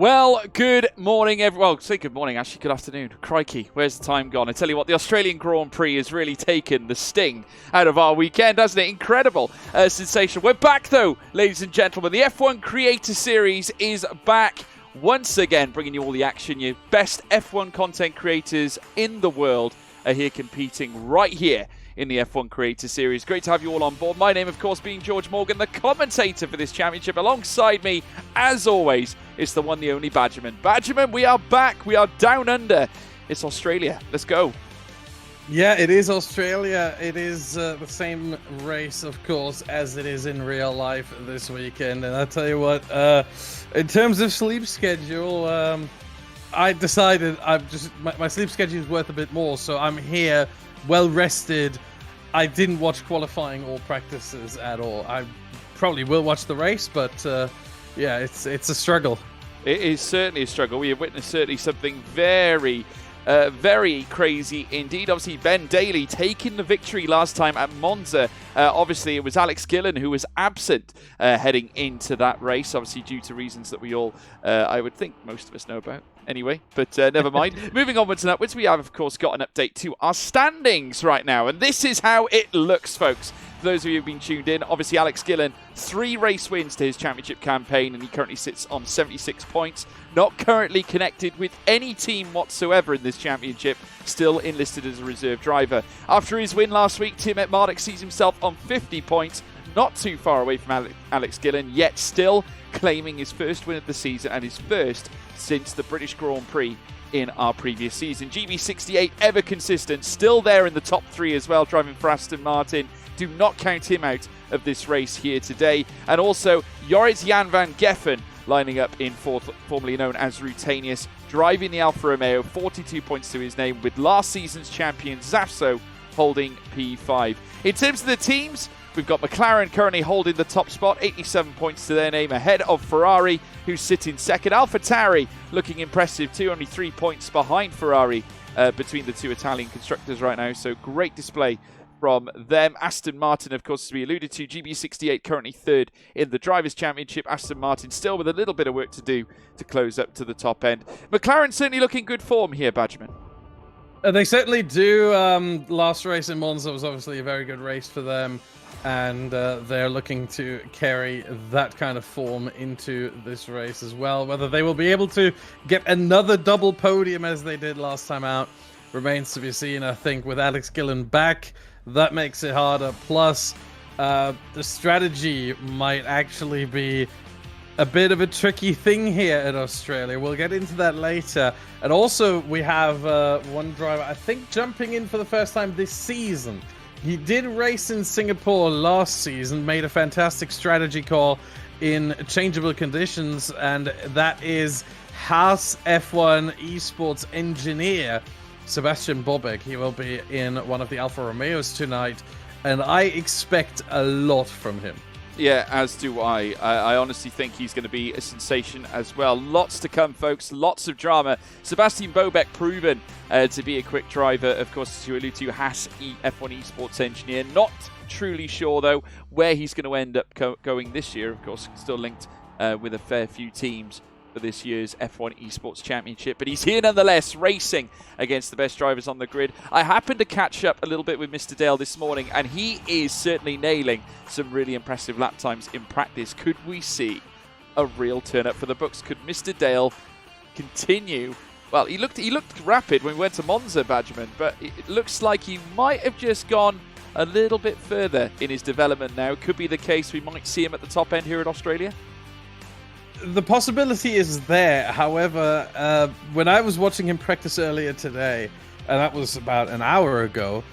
Well, good morning, everyone. Well, say good morning, actually, good afternoon. Crikey, where's the time gone? I tell you what, the Australian Grand Prix has really taken the sting out of our weekend, hasn't it? Incredible, sensational. We're back, though, ladies and gentlemen. The F1 Creator Series is back once again, bringing you all the action. Your best F1 content creators in the world are here competing right here in the F1 Creator Series. Great to have you all on board. My name, of course, being George Morgan, the commentator for this championship. Alongside me, as always, it's the one, the only Badgerman. Badgerman, we are back. We are down under. It's Australia. Let's go. Yeah, it is Australia. It is the same race, of course, as it is in real life this weekend. And I'll tell you what, in terms of sleep schedule, I decided my sleep schedule is worth a bit more, so I'm here well rested. I didn't watch qualifying or practices at all. I probably will watch the race, but yeah, it's a struggle. It is certainly a struggle. We have witnessed certainly something very crazy indeed. Obviously, Ben Daly taking the victory last time at Monza. Obviously, it was Alex Gillen who was absent heading into that race, obviously due to reasons that we all, I would think most of us know about anyway, but never mind. Moving onwards and upwards, we have, of course, got an update to our standings right now, and this is how it looks, folks. For those of you who've been tuned in, obviously Alex Gillen, 3 race wins to his championship campaign, and he currently sits on 76 points. Not currently connected with any team whatsoever in this championship, still enlisted as a reserve driver. After his win last week, Tim Marduk sees himself on 50 points, not too far away from Alex Gillen, yet still claiming his first win of the season and his first since the British Grand Prix in our previous season. GB68, ever consistent, still there in the top 3 as well, driving for Aston Martin. Do not count him out of this race here today. And also, Joris Jan van Geffen lining up in 4th, formerly known as Routanius, driving the Alfa Romeo, 42 points to his name, with last season's champion Zafso holding P5. In terms of the teams, we've got McLaren currently holding the top spot, 87 points to their name, ahead of Ferrari, who's sitting second. AlphaTauri looking impressive too, only 3 points behind Ferrari between the two Italian constructors right now, so great display from them. Aston Martin, of course, as we alluded to, GB68 currently 3rd in the Drivers' Championship. Aston Martin still with a little bit of work to do to close up to the top end. McLaren certainly looking good form here, Badgerman. They certainly do. Last race in Monza was obviously a very good race for them, and they're looking to carry that kind of form into this race as well. Whether they will be able to get another double podium as they did last time out remains to be seen. I think with Alex Gillen back, that makes it harder. Plus, the strategy might actually be a bit of a tricky thing here at Australia. We'll get into that later. And also, we have one driver, I think, jumping in for the first time this season. He did race in Singapore last season, made a fantastic strategy call in changeable conditions, and that is Haas F1 esports engineer Sebastian Bobek. He will be in one of the Alfa Romeos tonight, and I expect a lot from him. Yeah, as do I. I honestly think he's going to be a sensation as well. Lots to come, folks. Lots of drama. Sebastian Bobek proven to be a quick driver. Of course, to allude to, Haas F1 esports engineer. Not truly sure, though, where he's going to end up going this year. Of course, still linked with a fair few teams for this year's F1 Esports Championship, but he's here nonetheless, racing against the best drivers on the grid. I happened to catch up a little bit with Mr. Dale this morning, and he is certainly nailing some really impressive lap times in practice. Could we see a real turn up for the books? Could Mr. Dale continue? Well, he looked rapid when we went to Monza, Badgerman, but it looks like he might have just gone a little bit further in his development now. Could be the case we might see him at the top end here in Australia. The possibility is there. However, when I was watching him practice earlier today, and that was about an hour ago,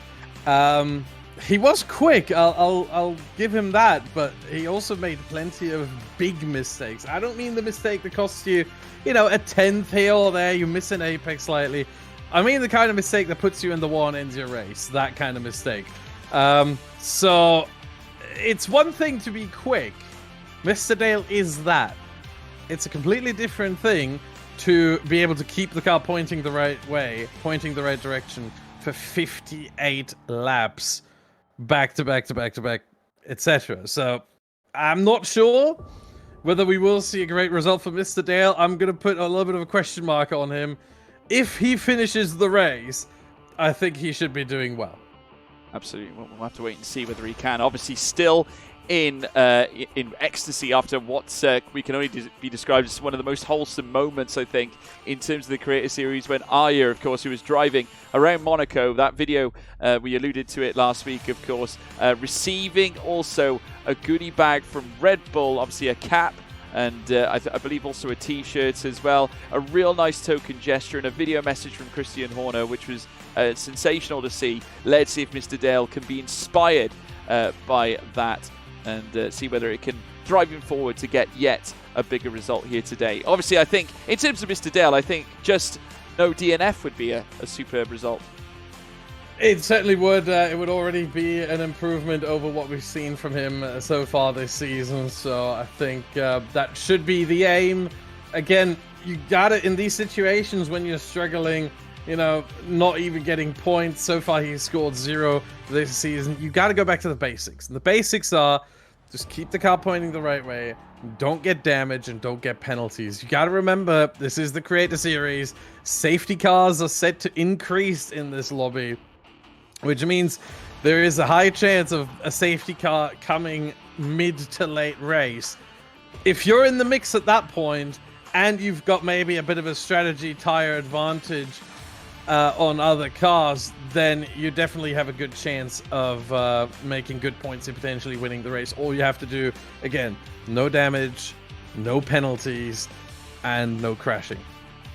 he was quick. I'll give him that, but he also made plenty of big mistakes. I don't mean the mistake that costs you, a tenth here or there. You miss an apex slightly. I mean the kind of mistake that puts you in the wall and ends your race. That kind of mistake. So it's one thing to be quick. Mr. Dale is that. It's a completely different thing to be able to keep the car pointing the right way, pointing the right direction for 58 laps, back to back to back to back, etc. So I'm not sure Whether we will see a great result for Mr. Dale, I'm going to put a little bit of a question mark on him. If he finishes the race, I think he should be doing well. Absolutely. We'll have to wait and see whether he can. Obviously, still in ecstasy after what we can only be described as one of the most wholesome moments, I think, in terms of the Creator Series, when Arya, of course, who was driving around Monaco, that video, we alluded to it last week, of course, receiving also a goodie bag from Red Bull, obviously a cap, and I believe also a t-shirt as well. A real nice token gesture, and a video message from Christian Horner, which was sensational to see. Let's see if Mr. Dale can be inspired by that, and see whether it can drive him forward to get yet a bigger result here today. Obviously, I think, in terms of Mr. Dale, I think just no DNF would be a superb result. It certainly would. It would already be an improvement over what we've seen from him so far this season. So I think that should be the aim. Again, you got it in these situations when you're struggling, you know, not even getting points. So far, he's scored 0 this season. You got to go back to the basics. And the basics are just keep the car pointing the right way, don't get damage, and don't get penalties. You got to remember, this is the Creator Series. Safety cars are set to increase in this lobby, which means there is a high chance of a safety car coming mid to late race. If you're in the mix at that point, and you've got maybe a bit of a strategy tire advantage on other cars, then you definitely have a good chance of making good points and potentially winning the race. All you have to do, again, no damage, no penalties, and no crashing.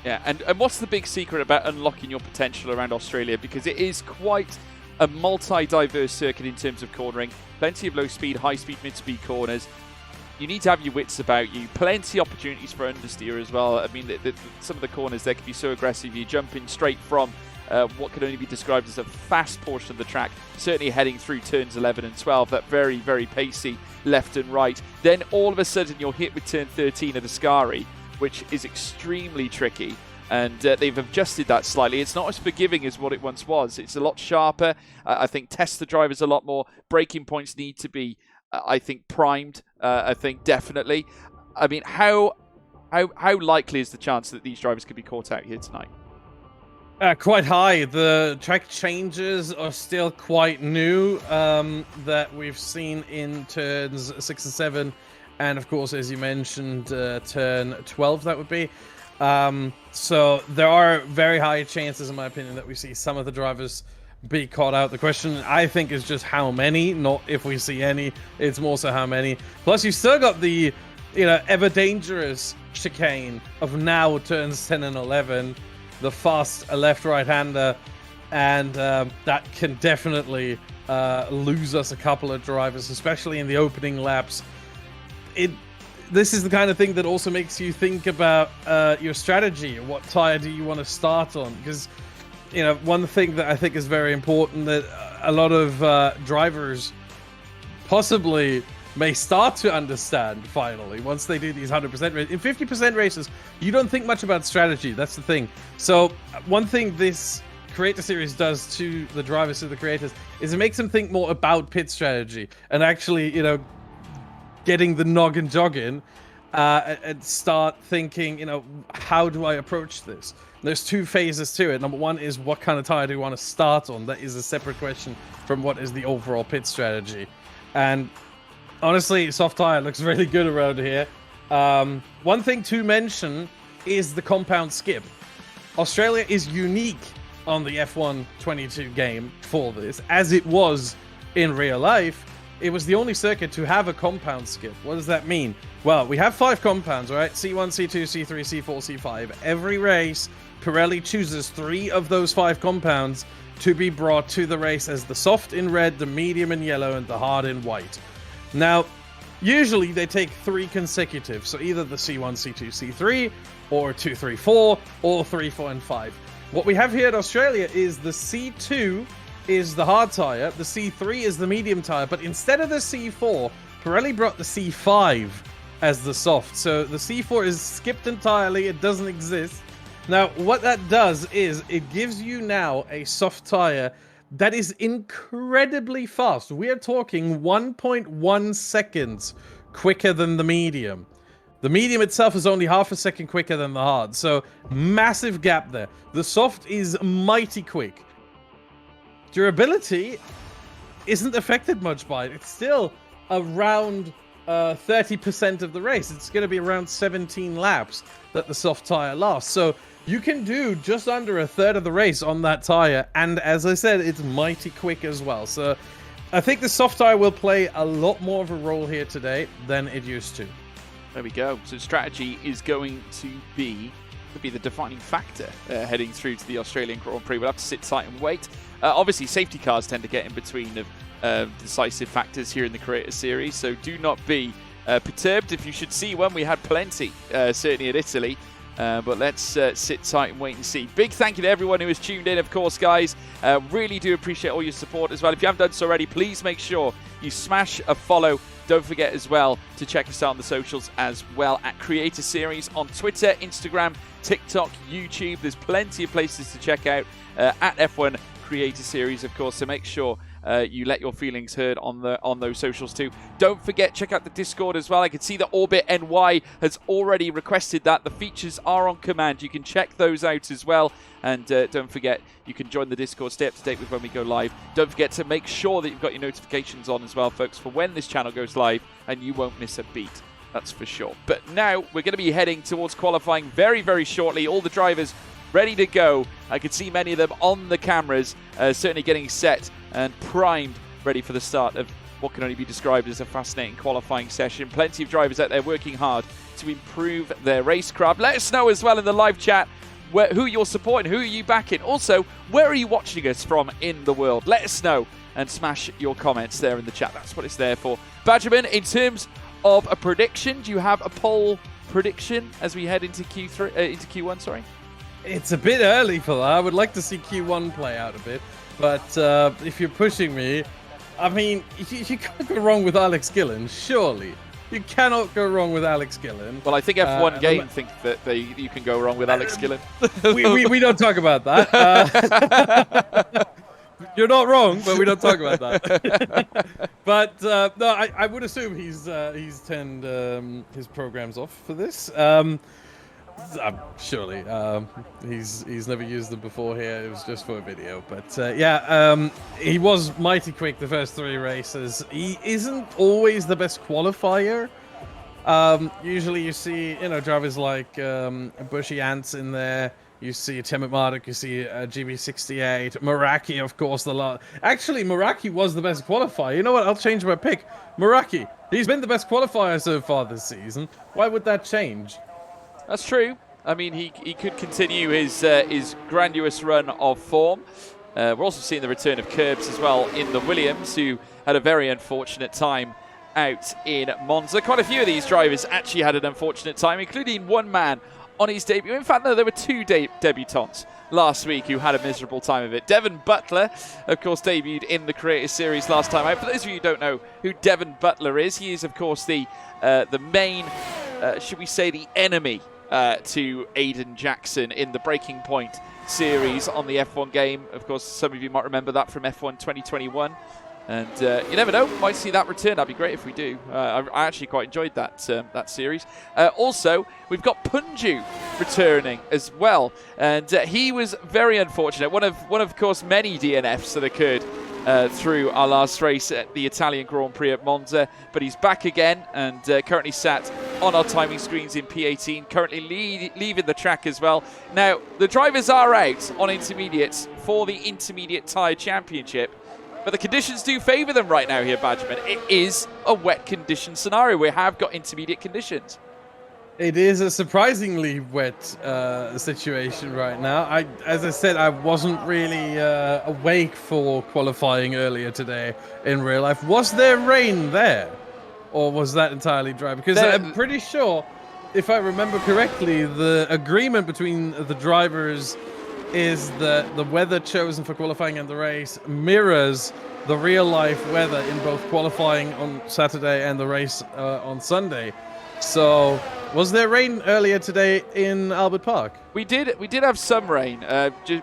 Yeah, and what's the big secret about unlocking your potential around Australia? Because it is quite a multi-diverse circuit in terms of cornering. Plenty of low-speed, high-speed, mid-speed corners. You need to have your wits about you. Plenty of opportunities for understeer as well. I mean, some of the corners there can be so aggressive. You're jumping straight from what can only be described as a fast portion of the track, certainly heading through turns 11 and 12, that very, very pacey left and right. Then all of a sudden you're hit with turn 13 of the Ascari, which is extremely tricky. And they've adjusted that slightly. It's not as forgiving as what it once was. It's a lot sharper. I think test the drivers a lot more. Braking points need to be, I think, primed. I think definitely. I mean, how likely is the chance that these drivers could be caught out here tonight? Quite high. The track changes are still quite new that we've seen in turns 6 and 7. And of course, as you mentioned, turn 12 that would be. So there are very high chances, in my opinion, that we see some of the drivers be caught out. The question, I think, is just how many, not if we see any. It's more so how many. Plus, you've still got the, you know, ever dangerous chicane of now turns 10 and 11, the fast left-right-hander, and that can definitely lose us a couple of drivers, especially in the opening laps. This is the kind of thing that also makes you think about your strategy. What tire do you want to start on? Because, you know, one thing that I think is very important that a lot of drivers possibly may start to understand finally once they do these 100% races. In 50% races, you don't think much about strategy. That's the thing. So one thing this Creator Series does to the drivers, to the creators, is it makes them think more about pit strategy and actually, you know, getting the noggin jogging and start thinking, you know, how do I approach this? There's two phases to it. Number one is what kind of tire do you want to start on? That is a separate question from what is the overall pit strategy. And honestly, soft tire looks really good around here. One thing to mention is the compound skip. Australia is unique on the F1 22 game for this, as it was in real life. It was the only circuit to have a compound skip. What does that mean? Well, we have 5 compounds, right? C1, C2, C3, C4, C5. Every race, Pirelli chooses 3 of those 5 compounds to be brought to the race as the soft in red, the medium in yellow, and the hard in white. Now, usually they take 3 consecutive, so either the C1, C2, C3, or 2, 3, 4, or 3, 4, and 5. What we have here at Australia is the C2 is the hard tire, the C3 is the medium tire, but instead of the C4, Pirelli brought the C5 as the soft. So the C4 is skipped entirely, it doesn't exist. Now, what that does is it gives you now a soft tire that is incredibly fast. We are talking 1.1 seconds quicker than the medium. The medium itself is only half a second quicker than the hard, so massive gap there. The soft is mighty quick. Durability isn't affected much by it. It's still around 30% of the race. It's going to be around 17 laps that the soft tire lasts. So you can do just under a third of the race on that tire, and as I said, it's mighty quick as well. So I think the soft tire will play a lot more of a role here today than it used to. There we go. So strategy is going to be the defining factor heading through to the Australian Grand Prix. We'll have to sit tight and wait. Obviously, safety cars tend to get in between of decisive factors here in the Creator Series, so do not be perturbed if you should see one. We had plenty, certainly at Italy. But let's sit tight and wait and see. Big thank you to everyone who has tuned in, of course, guys. Really do appreciate all your support as well. If you haven't done so already, please make sure you smash a follow. Don't forget as well to check us out on the socials as well at Creator Series on Twitter, Instagram, TikTok, YouTube. There's plenty of places to check out at F1 Creator Series, of course, so make sure you let your feelings heard on those socials too. Don't forget, check out the Discord as well. I can see that Orbit NY has already requested that. The features are on command. You can check those out as well. And don't forget, you can join the Discord, stay up to date with when we go live. Don't forget to make sure that you've got your notifications on as well, folks, for when this channel goes live, and you won't miss a beat. That's for sure. But now we're going to be heading towards qualifying very, very shortly. All the drivers ready to go. I could see many of them on the cameras, certainly getting set and primed, ready for the start of what can only be described as a fascinating qualifying session. Plenty of drivers out there working hard to improve their racecraft. Let us know as well in the live chat who you're supporting, who are you backing. Also, where are you watching us from in the world? Let us know and smash your comments there in the chat. That's what it's there for. Badgerman, in terms of a prediction, do you have a poll prediction as we head into Q1? Sorry. It's a bit early for that. I would like to see Q1 play out a bit. But if you're pushing me, I mean, you can't go wrong with Alex Gillen, surely. You cannot go wrong with Alex Gillen. Well, I think F1 Game think that you can go wrong with Alex Gillen. we don't talk about that. You're not wrong, but we don't talk about that. But no, I would assume he's turned his programs off for this. Surely. He's never used them before here. It was just for a video. But yeah, he was mighty quick the first 3 races. He isn't always the best qualifier. Usually you see, drivers like Bushy Ants in there. You see Temet Marduk, you see GB68, Meraki, of course, Actually, Meraki was the best qualifier. You know what? I'll change my pick. Meraki. He's been the best qualifier so far this season. Why would that change? That's true. I mean, he could continue his grandiose run of form. We're also seeing the return of Curbs as well in the Williams, who had a very unfortunate time out in Monza. Quite a few of these drivers actually had an unfortunate time, including one man on his debut. In fact, no, there were 2 debutants last week who had a miserable time of it. Devon Butler, of course, debuted in the Creator Series last time out. For those of you who don't know who Devon Butler is, he is, of course, the main, should we say, the enemy to Aiden Jackson in the Breaking Point series on the F1 game. Of course, some of you might remember that from F1 2021. And you never know, might see that return. That'd be great if we do. I actually quite enjoyed that series. Also, we've got Punju returning as well, and he was very unfortunate. One of course many DNFs that occurred through our last race at the Italian Grand Prix at Monza, but he's back again and currently sat on our timing screens in P18, currently leaving the track as well. Now, the drivers are out on intermediates for the Intermediate Tyre Championship, but the conditions do favour them right now here, Badgerman. It is a wet condition scenario. We have got intermediate conditions. It is a surprisingly wet situation right now. As I said, I wasn't really awake for qualifying earlier today in real life. Was there rain there? Or was that entirely dry? Because I'm pretty sure, if I remember correctly, the agreement between the drivers is that the weather chosen for qualifying and the race mirrors the real-life weather in both qualifying on Saturday and the race on Sunday. So, was there rain earlier today in Albert Park? We did have some rain.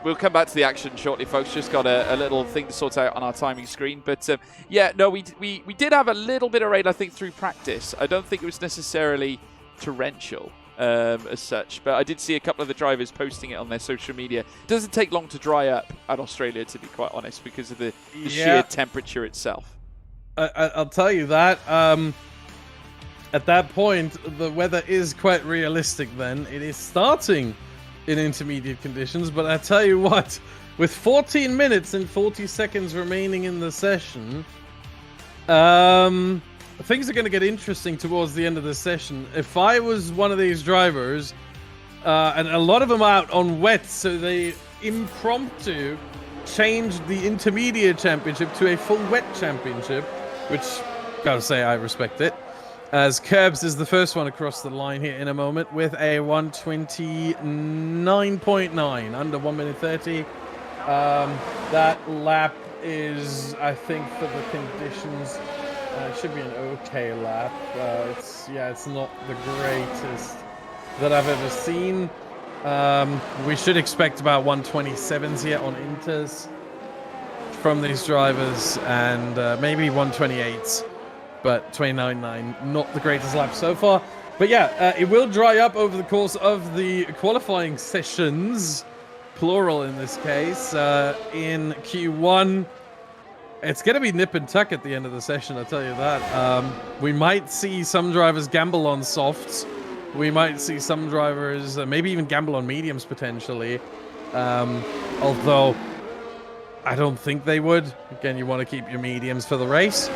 We'll come back to the action shortly, folks. Just got a little thing to sort out on our timing screen. But yeah, no, we did have a little bit of rain, I think, through practice. I don't think it was necessarily torrential as such. But I did see a couple of the drivers posting it on their social media. It doesn't take long to dry up at Australia, to be quite honest, because of the sheer temperature itself. I'll tell you that. At that point, the weather is quite realistic then. It is starting in intermediate conditions, but I tell you what, with 14 minutes and 40 seconds remaining in the session, things are going to get interesting towards the end of the session. If I was one of these drivers, and a lot of them out on wet, so they impromptu changed the intermediate championship to a full wet championship, which, gotta say, I respect it. As Curbs is the first one across the line here in a moment with a 1:29.9, under 1 minute 30. That lap is, I think, for the conditions, it should be an okay lap. It's not the greatest that I've ever seen. We should expect about 1:27s here on Inters from these drivers, and maybe 1:28s. But 29.9, not the greatest lap so far. But yeah, it will dry up over the course of the qualifying sessions, plural in this case, in Q1. It's going to be nip and tuck at the end of the session, I'll tell you that. We might see some drivers gamble on softs. We might see some drivers maybe even gamble on mediums potentially. Although, I don't think they would. Again, you want to keep your mediums for the race.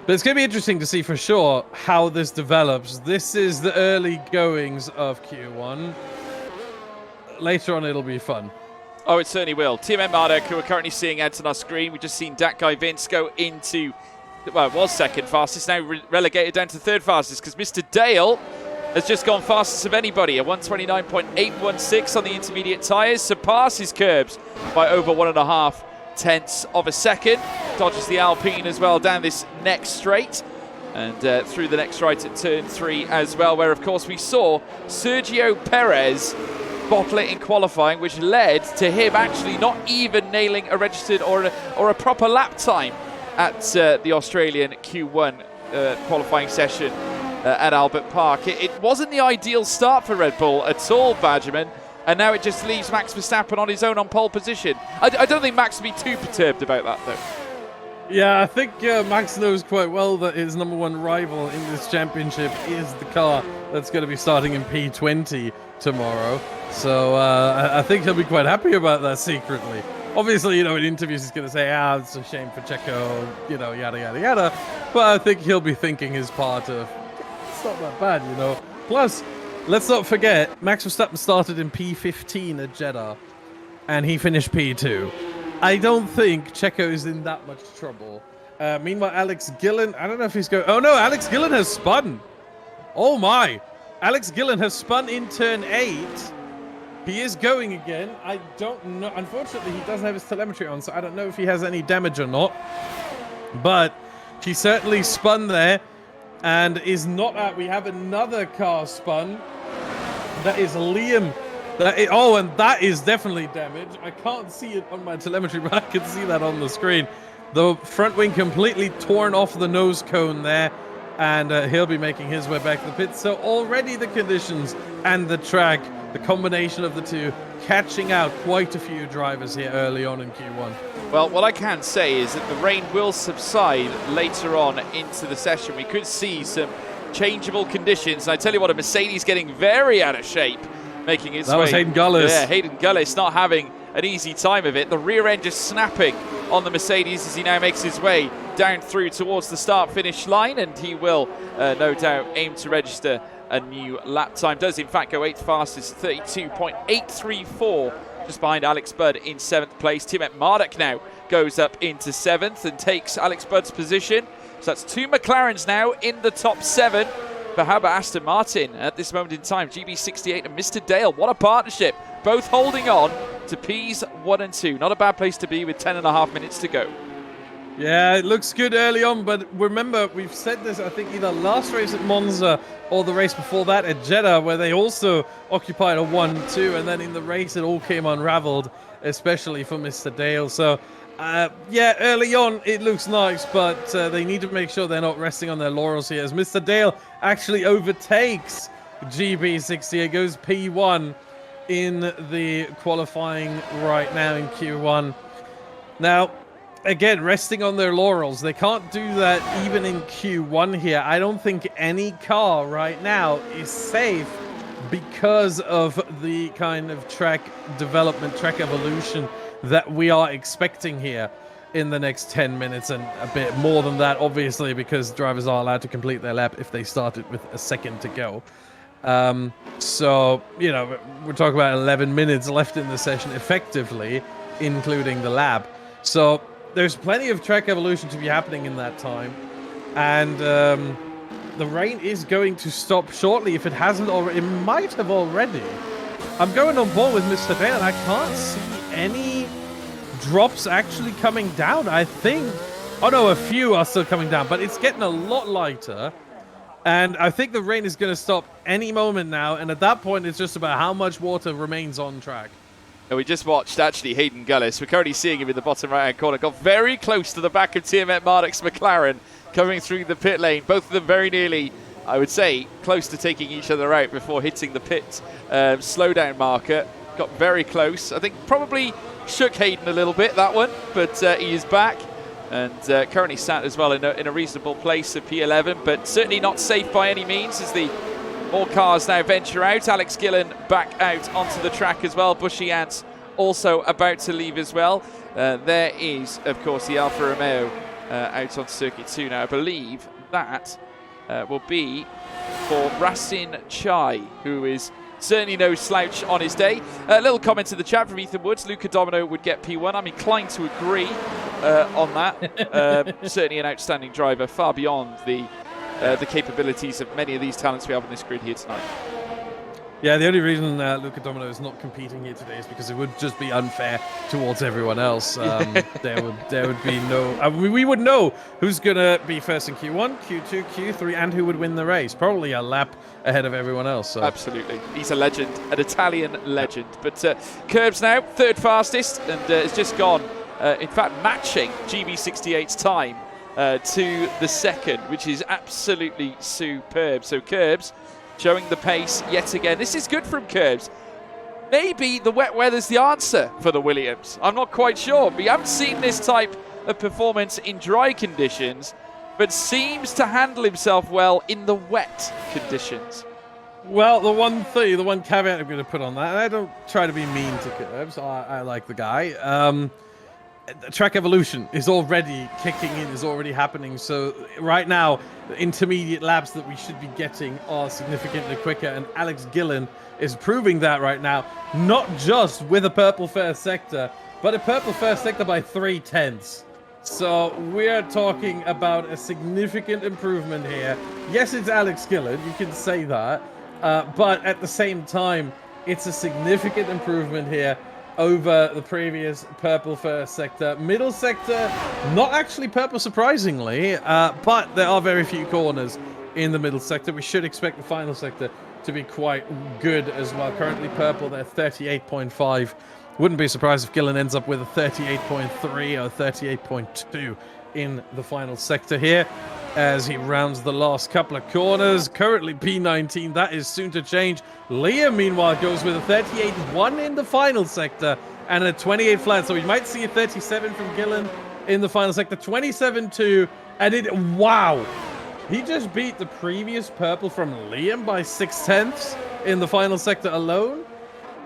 But it's going to be interesting to see for sure how this develops. This is the early goings of Q1. Later on, it'll be fun. Oh, it certainly will. Team Marduk, who we're currently seeing ads on our screen. We've just seen that guy Vince go into, well, it was second fastest, now relegated down to third fastest because Mr. Dale has just gone fastest of anybody. A 1:29.816 on the intermediate tyres, surpasses Curbs by over 1.5 tenths of a second. Dodges the Alpine as well down this next straight and through the next right at turn 3 as well, where of course we saw Sergio Perez bottle it in qualifying, which led to him actually not even nailing a registered or a proper lap time at the Australian Q1 qualifying session at Albert Park. It wasn't the ideal start for Red Bull at all, Badgerman. And now it just leaves Max Verstappen on his own on pole position. I don't think Max will be too perturbed about that, though. Yeah, I think Max knows quite well that his number one rival in this championship is the car that's going to be starting in P20 tomorrow. So I think he'll be quite happy about that secretly. Obviously, in interviews he's going to say, it's a shame for Checo, yada, yada, yada. But I think he'll be thinking his part of, it's not that bad, Plus, let's not forget, Max Verstappen started in P15 at Jeddah, and he finished P2. I don't think Checo is in that much trouble. Meanwhile, Alex Gillen, I don't know if he's going... Oh no, Alex Gillen has spun. Oh my. Alex Gillen has spun in turn 8. He is going again. I don't know. Unfortunately, he doesn't have his telemetry on, so I don't know if he has any damage or not. But he certainly spun there and is not out. We have another car spun. That is Liam. And that is definitely damage. I can't see it on my telemetry, but I can see that on the screen. The front wing completely torn off the nose cone there, and he'll be making his way back to the pits. So already the conditions and the track, the combination of the two, catching out quite a few drivers here early on in Q1. Well, what I can say is that the rain will subside later on into the session. We could see some changeable conditions. And I tell you what, a Mercedes getting very out of shape, making its way. That was Hayden Gullis. Yeah, Hayden Gullis not having an easy time of it. The rear end just snapping on the Mercedes as he now makes his way down through towards the start-finish line, and he will no doubt aim to register a new lap time. Does in fact go 8th fastest, 32.834, just behind Alex Budd in 7th place. Timothée Marduk now goes up into 7th and takes Alex Budd's position. So that's 2 McLarens now in the top 7. But how about Aston Martin at this moment in time? GB68 and Mr. Dale, what a partnership. Both holding on to Ps 1 and 2. Not a bad place to be with 10.5 minutes to go. Yeah, it looks good early on, but remember, we've said this, I think, either last race at Monza or the race before that at Jeddah, where they also occupied a 1-2, and then in the race it all came unraveled, especially for Mr. Dale. So, yeah, early on it looks nice, but they need to make sure they're not resting on their laurels here, as Mr. Dale actually overtakes GB68, goes P1 in the qualifying right now in Q1. Now, again, resting on their laurels. They can't do that even in Q1 here. I don't think any car right now is safe because of the kind of track development, track evolution that we are expecting here in the next 10 minutes and a bit more than that, obviously, because drivers are allowed to complete their lap if they started with a second to go. So, you know, we're talking about 11 minutes left in the session effectively, including the lap. So there's plenty of track evolution to be happening in that time, and the rain is going to stop shortly if it hasn't already. It might have already. I'm going on board with Mr. Dale, and I can't see any drops actually coming down. I think, oh no, a few are still coming down, but it's getting a lot lighter, and I think the rain is going to stop any moment now, and at that point it's just about how much water remains on track. And we just watched, actually, Hayden Gullis. We're currently seeing him in the bottom right-hand corner. Got very close to the back of TMF Marduk's McLaren coming through the pit lane. Both of them very nearly, I would say, close to taking each other out before hitting the pit slowdown marker. Got very close. I think probably shook Hayden a little bit, that one. But he is back and currently sat as well in a reasonable place at P11. But certainly not safe by any means as the more cars now venture out. Alex Gillen back out onto the track as well. Bushy Ants also about to leave as well. There is, of course, the Alfa Romeo out on circuit 2 now. I believe that will be for Racing Chai, who is certainly no slouch on his day. A little comment in the chat from Ethan Woods. Luca Domino would get P1. I'm inclined to agree on that. Certainly an outstanding driver, far beyond the capabilities of many of these talents we have on this grid here tonight. Yeah, the only reason Luca Domino is not competing here today is because it would just be unfair towards everyone else. There would be no... we would know who's going to be first in Q1, Q2, Q3, and who would win the race. Probably a lap ahead of everyone else. So. Absolutely. He's a legend, an Italian legend. But Curbs now, third fastest, and has just gone, in fact, matching GB68's time to the second, which is absolutely superb. So Curbs showing the pace yet again. This is good from Curbs. Maybe the wet weather's the answer for the Williams. I'm not quite sure. We haven't seen this type of performance in dry conditions, but seems to handle himself well in the wet conditions. Well, the one caveat I'm going to put on that, and I don't try to be mean to Curbs, I like the guy. Track evolution is already kicking in, is already happening. So right now, the intermediate laps that we should be getting are significantly quicker, and Alex Gillen is proving that right now, not just with a purple first sector, but a purple first sector by 3/10. So we're talking about a significant improvement here. Yes, it's Alex Gillen, you can say that, but at the same time, it's a significant improvement here over the previous purple first sector. Middle sector, not actually purple surprisingly, but there are very few corners in the middle sector. We should expect the final sector to be quite good as well. Currently purple, they're 38.5. Wouldn't be surprised if Gillen ends up with a 38.3 or 38.2 in the final sector here as he rounds the last couple of corners. Currently P19, that is soon to change. Liam, meanwhile, goes with a 38.1 in the final sector and a 28 flat. So we might see a 37 from Gillen in the final sector. 27.2, and wow! He just beat the previous purple from Liam by 0.6 in the final sector alone,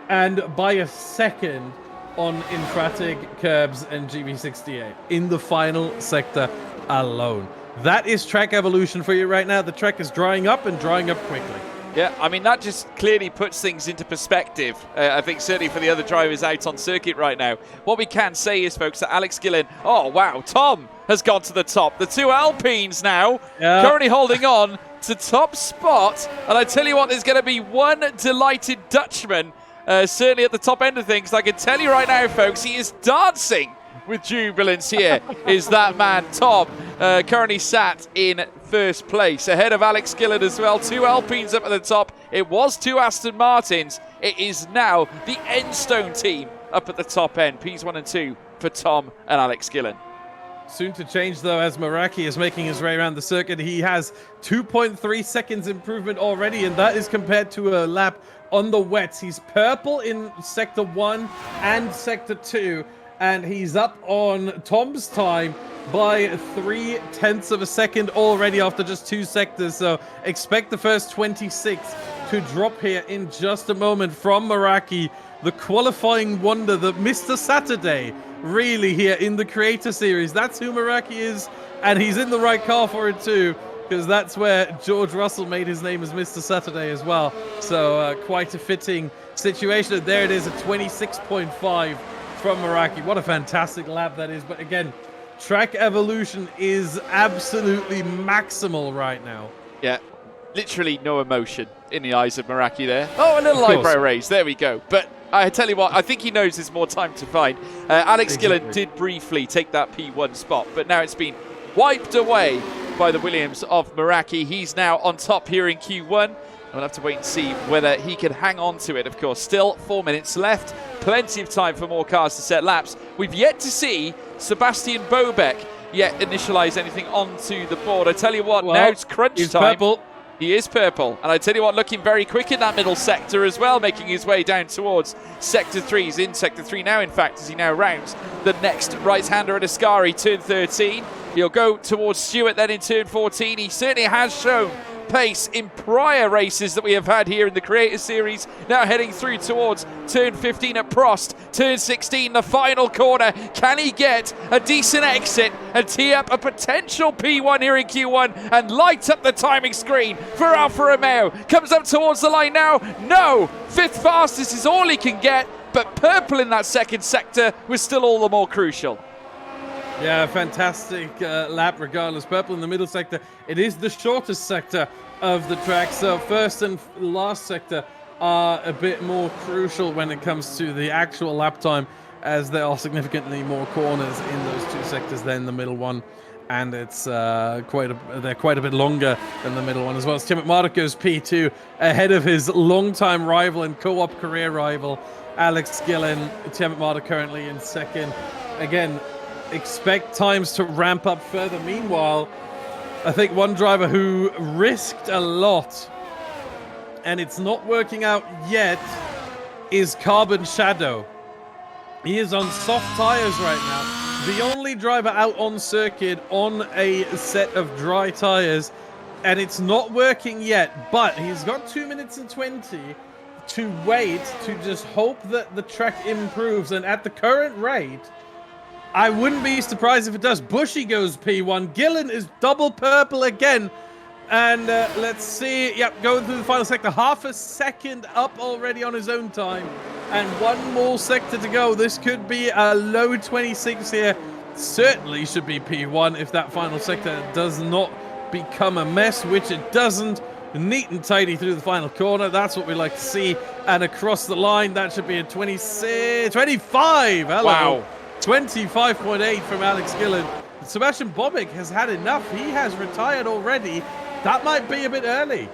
and by a second on Infratic, Curbs, and GB68 in the final sector alone. That is track evolution for you right now. The track is drying up and drying up quickly. Yeah, I mean, that just clearly puts things into perspective. I think certainly for the other drivers out on circuit right now. What we can say is, folks, that Alex Gillen, oh, wow, Tom has gone to the top. The two Alpines now currently holding on to top spot. And I tell you what, there's going to be one delighted Dutchman certainly at the top end of things. I can tell you right now, folks, he is dancing with jubilance here is that man, Tom, currently sat in first place, ahead of Alex Gillen as well. 2 Alpines up at the top. It was 2 Aston Martins. It is now the Enstone team up at the top end. Ps1 and 2 for Tom and Alex Gillen. Soon to change, though, as Meraki is making his way around the circuit. He has 2.3 seconds improvement already, and that is compared to a lap on the wets. He's purple in Sector 1 and Sector 2, and he's up on Tom's time by 0.3 of a second already after just 2 sectors. So expect the first 26 to drop here in just a moment from Meraki, the qualifying wonder, that Mr. Saturday, really, here in the Creator Series. That's who Meraki is, and he's in the right car for it too, because that's where George Russell made his name as Mr. Saturday as well. So quite a fitting situation. And there it is, a 26.5 from Meraki. What a fantastic lap that is. But again, track evolution is absolutely maximal right now. Yeah, literally no emotion in the eyes of Meraki there. Oh, a little eyebrow raise. There we go. But I tell you what, I think he knows there's more time to find. Alex Gillen did briefly take that P1 spot, but now it's been wiped away by the Williams of Meraki. He's now on top here in Q1. We'll have to wait and see whether he can hang on to it, of course. Still 4 minutes left. Plenty of time for more cars to set laps. We've yet to see Sebastian Bobeck yet initialize anything onto the board. I tell you what, now it's crunch time. Purple. He is purple, and I tell you what, looking very quick in that middle sector as well, making his way down towards Sector 3. He's in Sector 3 now, in fact, as he now rounds the next right-hander at Ascari, turn 13. He'll go towards Stewart then in turn 14. He certainly has shown pace in prior races that we have had here in the Creator Series. Now heading through towards turn 15 at Prost. Turn 16, the final corner. Can he get a decent exit and tee up a potential P1 here in Q1 and light up the timing screen for Alfa Romeo? Comes up towards the line now. No! 5th fastest is all he can get, but purple in that second sector was still all the more crucial. Yeah, fantastic lap regardless. Purple in the middle sector. It is the shortest sector of the track, so first and last sector are a bit more crucial when it comes to the actual lap time, as there are significantly more corners in those 2 sectors than the middle one, and it's they're quite a bit longer than the middle one as well. Tim McMurdoch goes P2 ahead of his longtime rival and co-op career rival Alex Gillen. Tim McMurdoch currently in second. Again, expect times to ramp up further. Meanwhile, I think one driver who risked a lot, and it's not working out yet, is Carbon Shadow. He is on soft tires right now. The only driver out on circuit on a set of dry tires, and it's not working yet, but he's got 2 minutes and 20 to wait, to just hope that the track improves. And at the current rate, I wouldn't be surprised if it does. Bushy goes P1. Gillen is double purple again. And let's see. Yep, going through the final sector. Half a second up already on his own time. And 1 more sector to go. This could be a low 26 here. Certainly should be P1 if that final sector does not become a mess, which it doesn't. Neat and tidy through the final corner. That's what we like to see. And across the line, that should be a 26, 25. Hello. Wow. 25.8 from Alex Gillen. Sebastian Bobeck has had enough. He has retired already. That might be a bit early.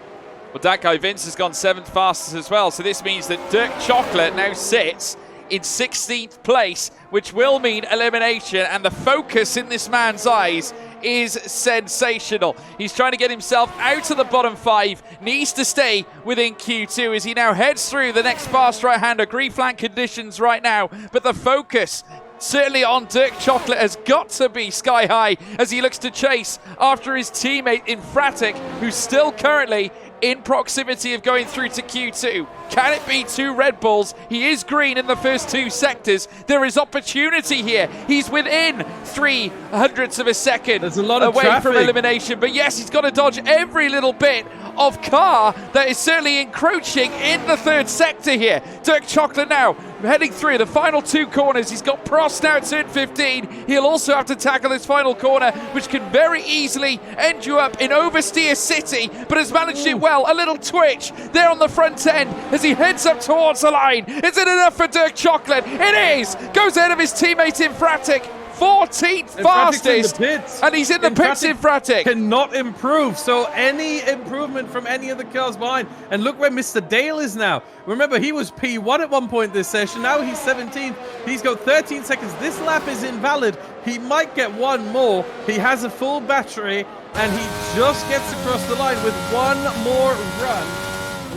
Well, that guy Vince has gone 7th fastest as well, so this means that Dirk Chocolate now sits in 16th place, which will mean elimination, and the focus in this man's eyes is sensational. He's trying to get himself out of the bottom 5, needs to stay within Q2 as he now heads through the next fast right-hander. Green flank conditions right now, but the focus certainly on Dirk Chocolate has got to be sky high as he looks to chase after his teammate Infratic, who's still currently in proximity of going through to Q2. Can it be 2 Red Bulls? He is green in the first 2 sectors. There is opportunity here. He's within 0.03 of a second There's a lot of away traffic from elimination. But yes, he's got to dodge every little bit of car that is certainly encroaching in the 3rd sector here. Dirk Chocolate now heading through the final 2 corners. He's got Prost now at turn 15. He'll also have to tackle this final corner, which can very easily end you up in Oversteer City, but has managed it well. A little twitch there on the front end as he heads up towards the line. Is it enough for Dirk Chocolate? It is! Goes ahead of his teammate Infratic. 14th fastest, and he's in the pits. Infratic cannot improve, so any improvement from any of the cars behind. And look where Mr. Dale is now. Remember, he was P1 at one point this session. Now he's 17th. He's got 13 seconds. This lap is invalid. He might get one more. He has a full battery, and he just gets across the line with one more run.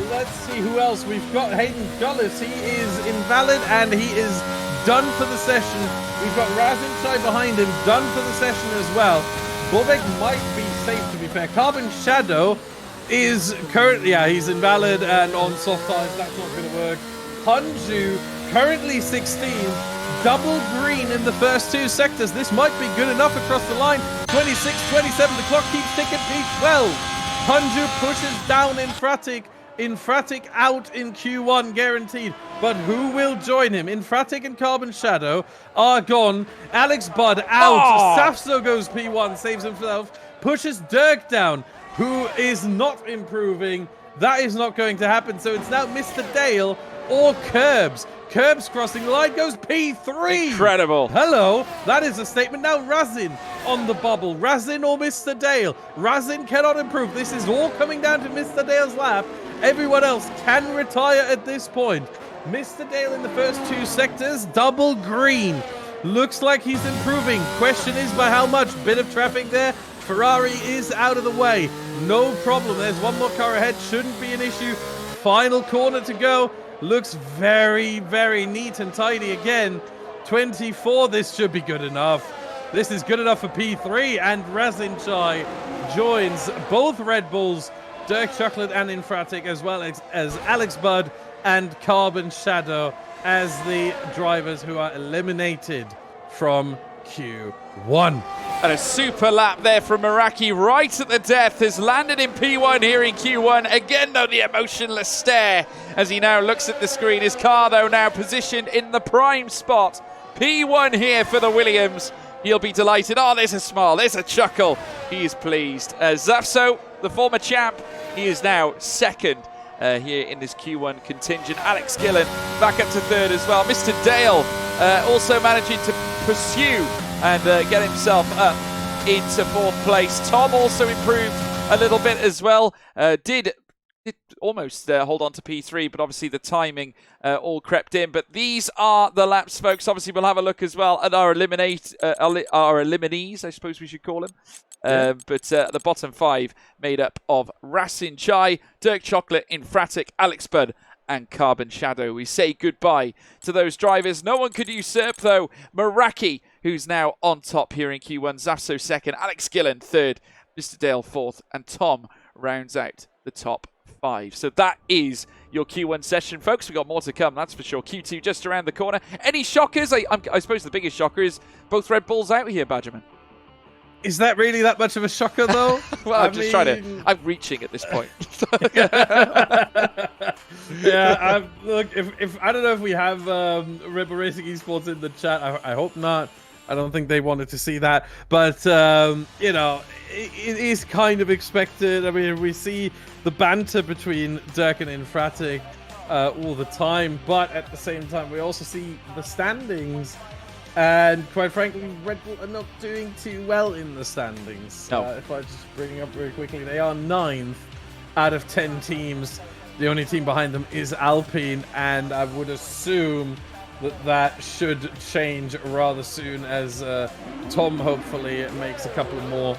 Let's see who else. We've got Hayden Gullis. He is invalid, and he is done for the session. We've got Razin Chai behind him, done for the session as well. Bobek might be safe, to be fair. Carbon Shadow is currently, he's invalid and on soft tires. That's not going to work. Hanju, currently 16th. Double green in the first 2 sectors. This might be good enough across the line. 26, 27, the clock keeps ticking. P12. Hanju pushes down Infratic. Infratic out in Q1 guaranteed, but who will join him? Infratic and Carbon Shadow are gone. Alex Budd out. Safso goes P1, saves himself, pushes Dirk down, who is not improving. That is not going to happen, so it's now Mr. Dale or Curbs. Curbs crossing the line, goes P3. Incredible. Hello, that is a statement. Now Razin on the bubble. Razin or Mr. Dale. Razin cannot improve. This is all coming down to Mr. Dale's lap. Everyone else can retire at this point. Mr. Dale in the first 2 sectors, double green. Looks like he's improving. Question is by how much? Bit of traffic there. Ferrari is out of the way. No problem. There's one more car ahead. Shouldn't be an issue. Final corner to go. Looks very, very neat and tidy again. 24. This should be good enough. This is good enough for P3. And Razin Chai joins both Red Bulls, Dirk Chocolate and Infratic, as well as Alex Budd and Carbon Shadow as the drivers who are eliminated from Q1. And a super lap there from Meraki right at the death, has landed in P1 here in Q1. Again, though, the emotionless stare as he now looks at the screen. His car, though, now positioned in the prime spot. P1 here for the Williams. He'll be delighted. Oh, there's a smile, there's a chuckle. He is pleased. Zafso, the former champ, he is now second here in this Q1 contingent. Alex Gillen back up to third as well. Mr. Dale also managing to pursue and get himself up into 4th place. Tom also improved a little bit as well. Did almost hold on to P3, but obviously the timing all crept in. But these are the laps, folks. Obviously, we'll have a look as well at our eliminees, I suppose we should call them. But the bottom 5 made up of Razin Chai, Dirk Chocolate, Infratic, Alex Budd, and Carbon Shadow. We say goodbye to those drivers. No one could usurp, though. Meraki, who's now on top here in Q1. Zafso second, Alex Gillen third, Mr. Dale fourth, and Tom rounds out the top 5. So that is your Q1 session, folks. We've got more to come, that's for sure. Q2 just around the corner. Any shockers? I suppose the biggest shocker is both Red Bulls out here, Badgerman. Is that really that much of a shocker, though? Well, I'm reaching at this point. Yeah, look, if I don't know if we have Red Bull Racing Esports in the chat. I hope not. I don't think they wanted to see that. But, you know, it is kind of expected. I mean, we see the banter between Dirk and Infratic all the time. But at the same time, we also see the standings. And quite frankly, Red Bull are not doing too well in the standings. No. If I just bring up very quickly, they are 9th out of 10 teams. The only team behind them is Alpine, and I would assume that should change rather soon as Tom hopefully makes a couple more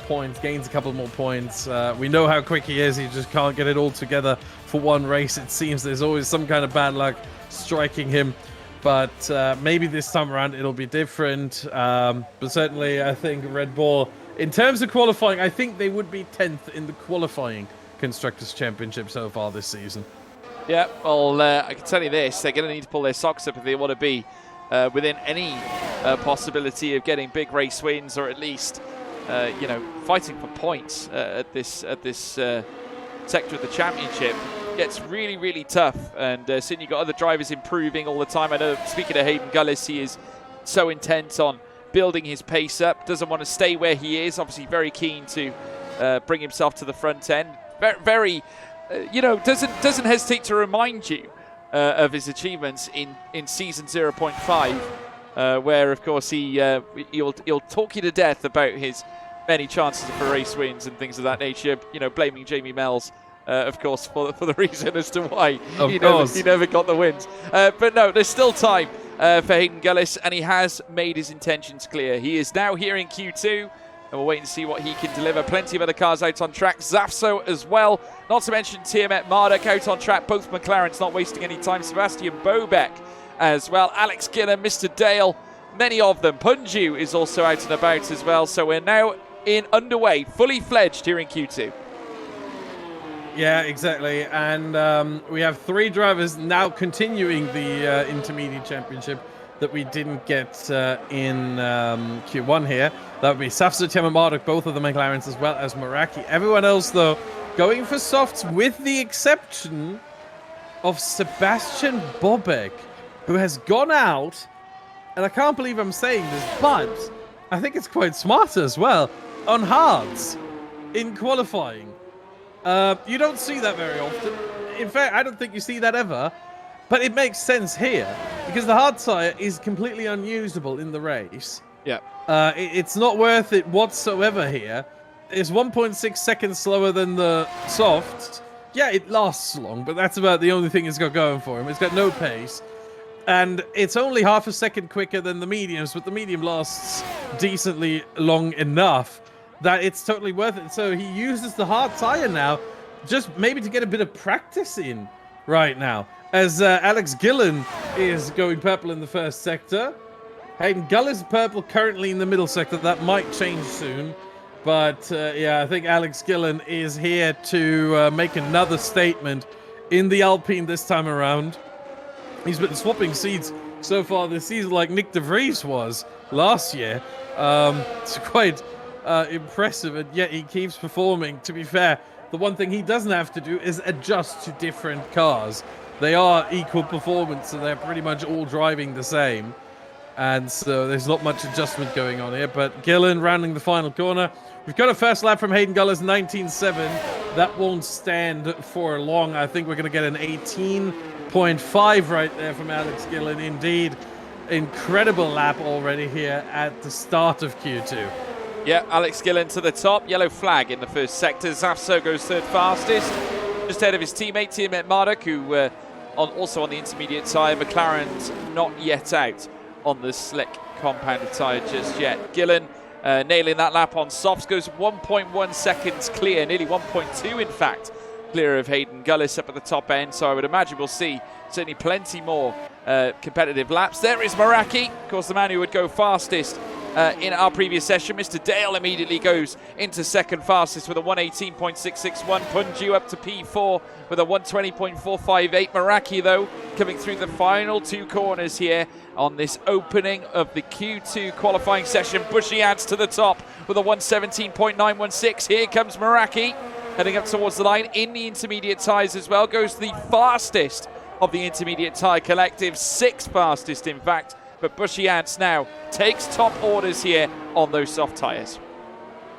points, gains a couple more points. We know how quick he is. He just can't get it all together for one race. It seems there's always some kind of bad luck striking him. But maybe this time around it'll be different. But certainly I think Red Bull, in terms of qualifying, I think they would be 10th in the qualifying Constructors' Championship so far this season. Yeah, well, I can tell you this. They're going to need to pull their socks up if they want to be within any possibility of getting big race wins, or at least, you know, fighting for points at this sector of the championship. gets really, really tough. And soon you've got other drivers improving all the time. I know, speaking of Hayden Gullis, he is so intent on building his pace up, doesn't want to stay where he is, obviously very keen to bring himself to the front end. Very, doesn't hesitate to remind you of his achievements in season 0.5, where of course he'll talk you to death about his many chances for race wins and things of that nature, blaming Jamie Mells, of course, for the reason as to why he never got the wins. But no, there's still time for Hayden Gullis, and he has made his intentions clear. He is now here in Q2, and we'll wait and see what he can deliver. Plenty of other cars out on track. Zafso as well. Not to mention Tiamat Marduk out on track. Both McLarens not wasting any time. Sebastian Bobek as well. Alex Gillen, Mr. Dale, many of them. Punju is also out and about as well. So we're now underway, fully fledged here in Q2. Yeah, exactly. And we have 3 drivers now continuing the Intermediate Championship that we didn't get in Q1 here. That would be Safsa, Tiamat Marduk, both of the McLarens, as well as Meraki. Everyone else, though, going for softs, with the exception of Sebastian Bobek, who has gone out, and I can't believe I'm saying this, but I think it's quite smart as well, on hards in qualifying. You don't see that very often. In fact, I don't think you see that ever. But it makes sense here, because the hard tire is completely unusable in the race. Yeah. It's not worth it whatsoever here. It's 1.6 seconds slower than the softs. Yeah, it lasts long, but that's about the only thing it's got going for him. It's got no pace. And it's only half a second quicker than the mediums, but the medium lasts decently long enough that it's totally worth it. So he uses the hard tire now, just maybe to get a bit of practice in right now. As Alex Gillen is going purple in the first sector. Hayden Gullis purple currently in the middle sector. That might change soon. But yeah, I think Alex Gillen is here to make another statement in the Alpine this time around. He's been swapping seats so far this season like Nick de Vries was last year. It's quite impressive, and yet he keeps performing. To be fair, the one thing he doesn't have to do is adjust to different cars. They are equal performance, so they're pretty much all driving the same. And so there's not much adjustment going on here. But Gillen rounding the final corner. We've got a first lap from Hayden Gullis, 19.7. That won't stand for long. I think we're going to get an 18.5 right there from Alex Gillen. Indeed, incredible lap already here at the start of Q2. Yeah, Alex Gillen to the top. Yellow flag in the first sector. Zafso goes third fastest. Just ahead of his teammate, Tiamat Marduk, who also on the intermediate tyre. McLaren's not yet out on the slick compounded tyre just yet. Gillen nailing that lap on softs, goes 1.1 seconds clear, nearly 1.2 in fact, clear of Hayden Gullis up at the top end. So I would imagine we'll see certainly plenty more competitive laps. There is Meraki, of course the man who would go fastest in our previous session. Mr. Dale immediately goes into second fastest with a 118.661. Punju up to P4 with a 120.458. Meraki, though, coming through the final 2 corners here on this opening of the Q2 qualifying session. Bushy adds to the top with a 117.916. Here comes Meraki, heading up towards the line in the intermediate tyres as well. Goes the fastest of the intermediate tyre collective, 6th fastest in fact. But Bushy Ants now takes top orders here on those soft tyres.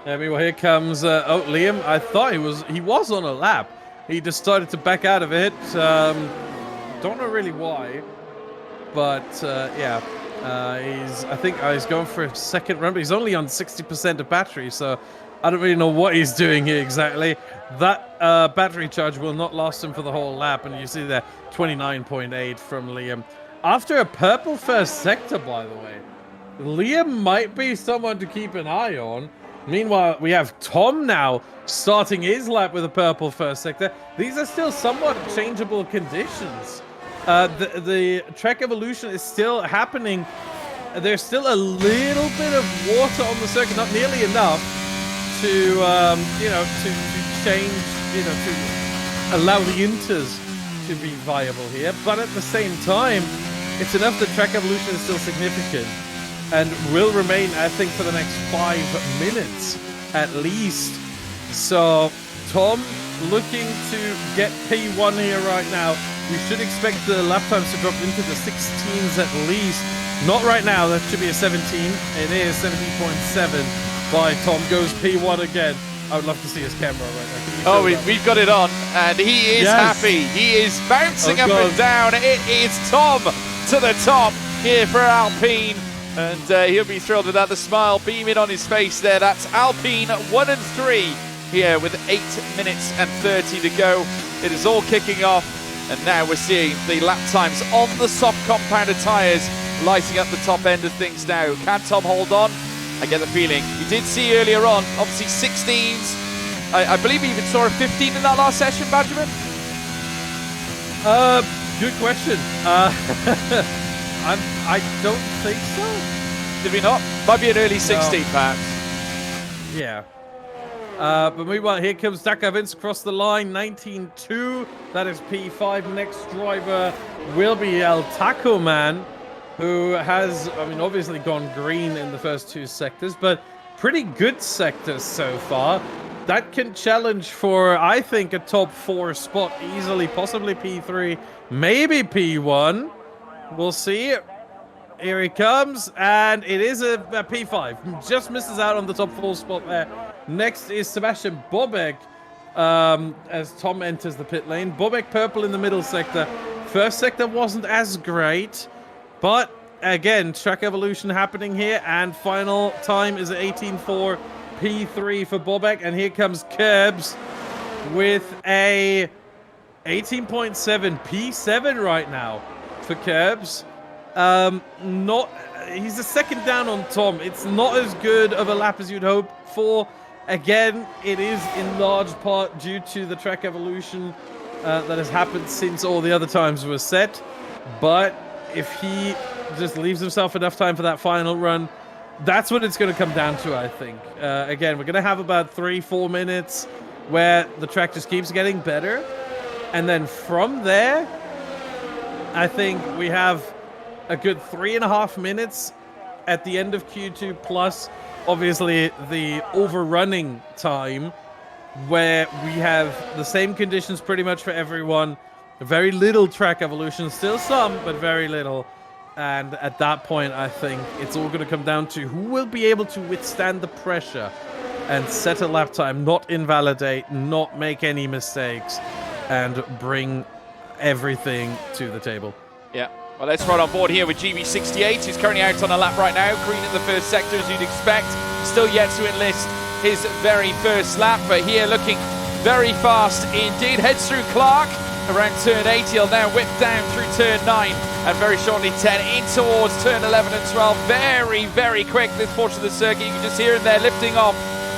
I mean, well, here comes Liam. I thought he was on a lap. He decided to back out of it. Don't know really why, but yeah, I think he's going for a second run. But he's only on 60% of battery, so I don't really know what he's doing here exactly. That battery charge will not last him for the whole lap, and you see there 29.8 from Liam. After a purple first sector, by the way, Liam might be someone to keep an eye on. Meanwhile, we have Tom now starting his lap with a purple first sector. These are still somewhat changeable conditions. The track evolution is still happening. There's still a little bit of water on the circuit, not nearly enough to, to change, to allow the inters to be viable here. But at the same time, it's enough that track evolution is still significant and will remain, I think, for the next 5 minutes at least. So Tom looking to get P1 here right now. We should expect the lap times to drop into the 16s at least. Not right now, that should be a 17. It is 17.7 by Tom. Goes P1 again. I would love to see his camera right now. We've got it on, and he is happy. He is bouncing up and down. It is Tom to the top here for Alpine, and he'll be thrilled with that. The smile beaming on his face there. That's Alpine 1 and 3 here with 8 minutes and 30 to go. It is all kicking off, and now we're seeing the lap times on the soft compounded tyres lighting up the top end of things now. Can Tom hold on? I get the feeling. We did see earlier on, obviously 16s. I believe we even saw a 15 in that last session, Badgerman? Good question. I don't think so. Did we not? Might be an early 16, perhaps. Yeah. But meanwhile, here comes Dakar Vince across the line, 19.2. That is P5. Next driver will be El Taco Man, who has, obviously gone green in the first 2 sectors, but pretty good sectors so far. That can challenge for, I think, a top 4 spot easily, possibly P3, maybe P1. We'll see. Here he comes, and it is a P5. Just misses out on the top 4 spot there. Next is Sebastian Bobek, as Tom enters the pit lane. Bobek purple in the middle sector. First sector wasn't as great, but again, track evolution happening here, and final time is at 18.4, P3 for Bobek, and here comes Kerbs with a 18.7, P7 right now for Kerbs. He's a second down on Tom. It's not as good of a lap as you'd hope for. Again, it is in large part due to the track evolution that has happened since all the other times were set, but if he just leaves himself enough time for that final run, that's what it's going to come down to, I think. Again, we're going to have about 3-4 minutes where the track just keeps getting better. And then from there, I think we have a good 3.5 minutes at the end of Q2, plus obviously the overrunning time, where we have the same conditions pretty much for everyone. Very little track evolution, still some, but very little. And at that point, I think it's all going to come down to who will be able to withstand the pressure and set a lap time, not invalidate, not make any mistakes, and bring everything to the table. Yeah, well, let's run on board here with GB68, who's currently out on a lap right now. Green in the first sector, as you'd expect. Still yet to enlist his very first lap, but here looking very fast indeed. Heads through Clark around turn 8. He'll now whip down through turn 9 and very shortly 10 in towards turn 11 and 12. Very, very quick this portion of the circuit. You can just hear him there lifting off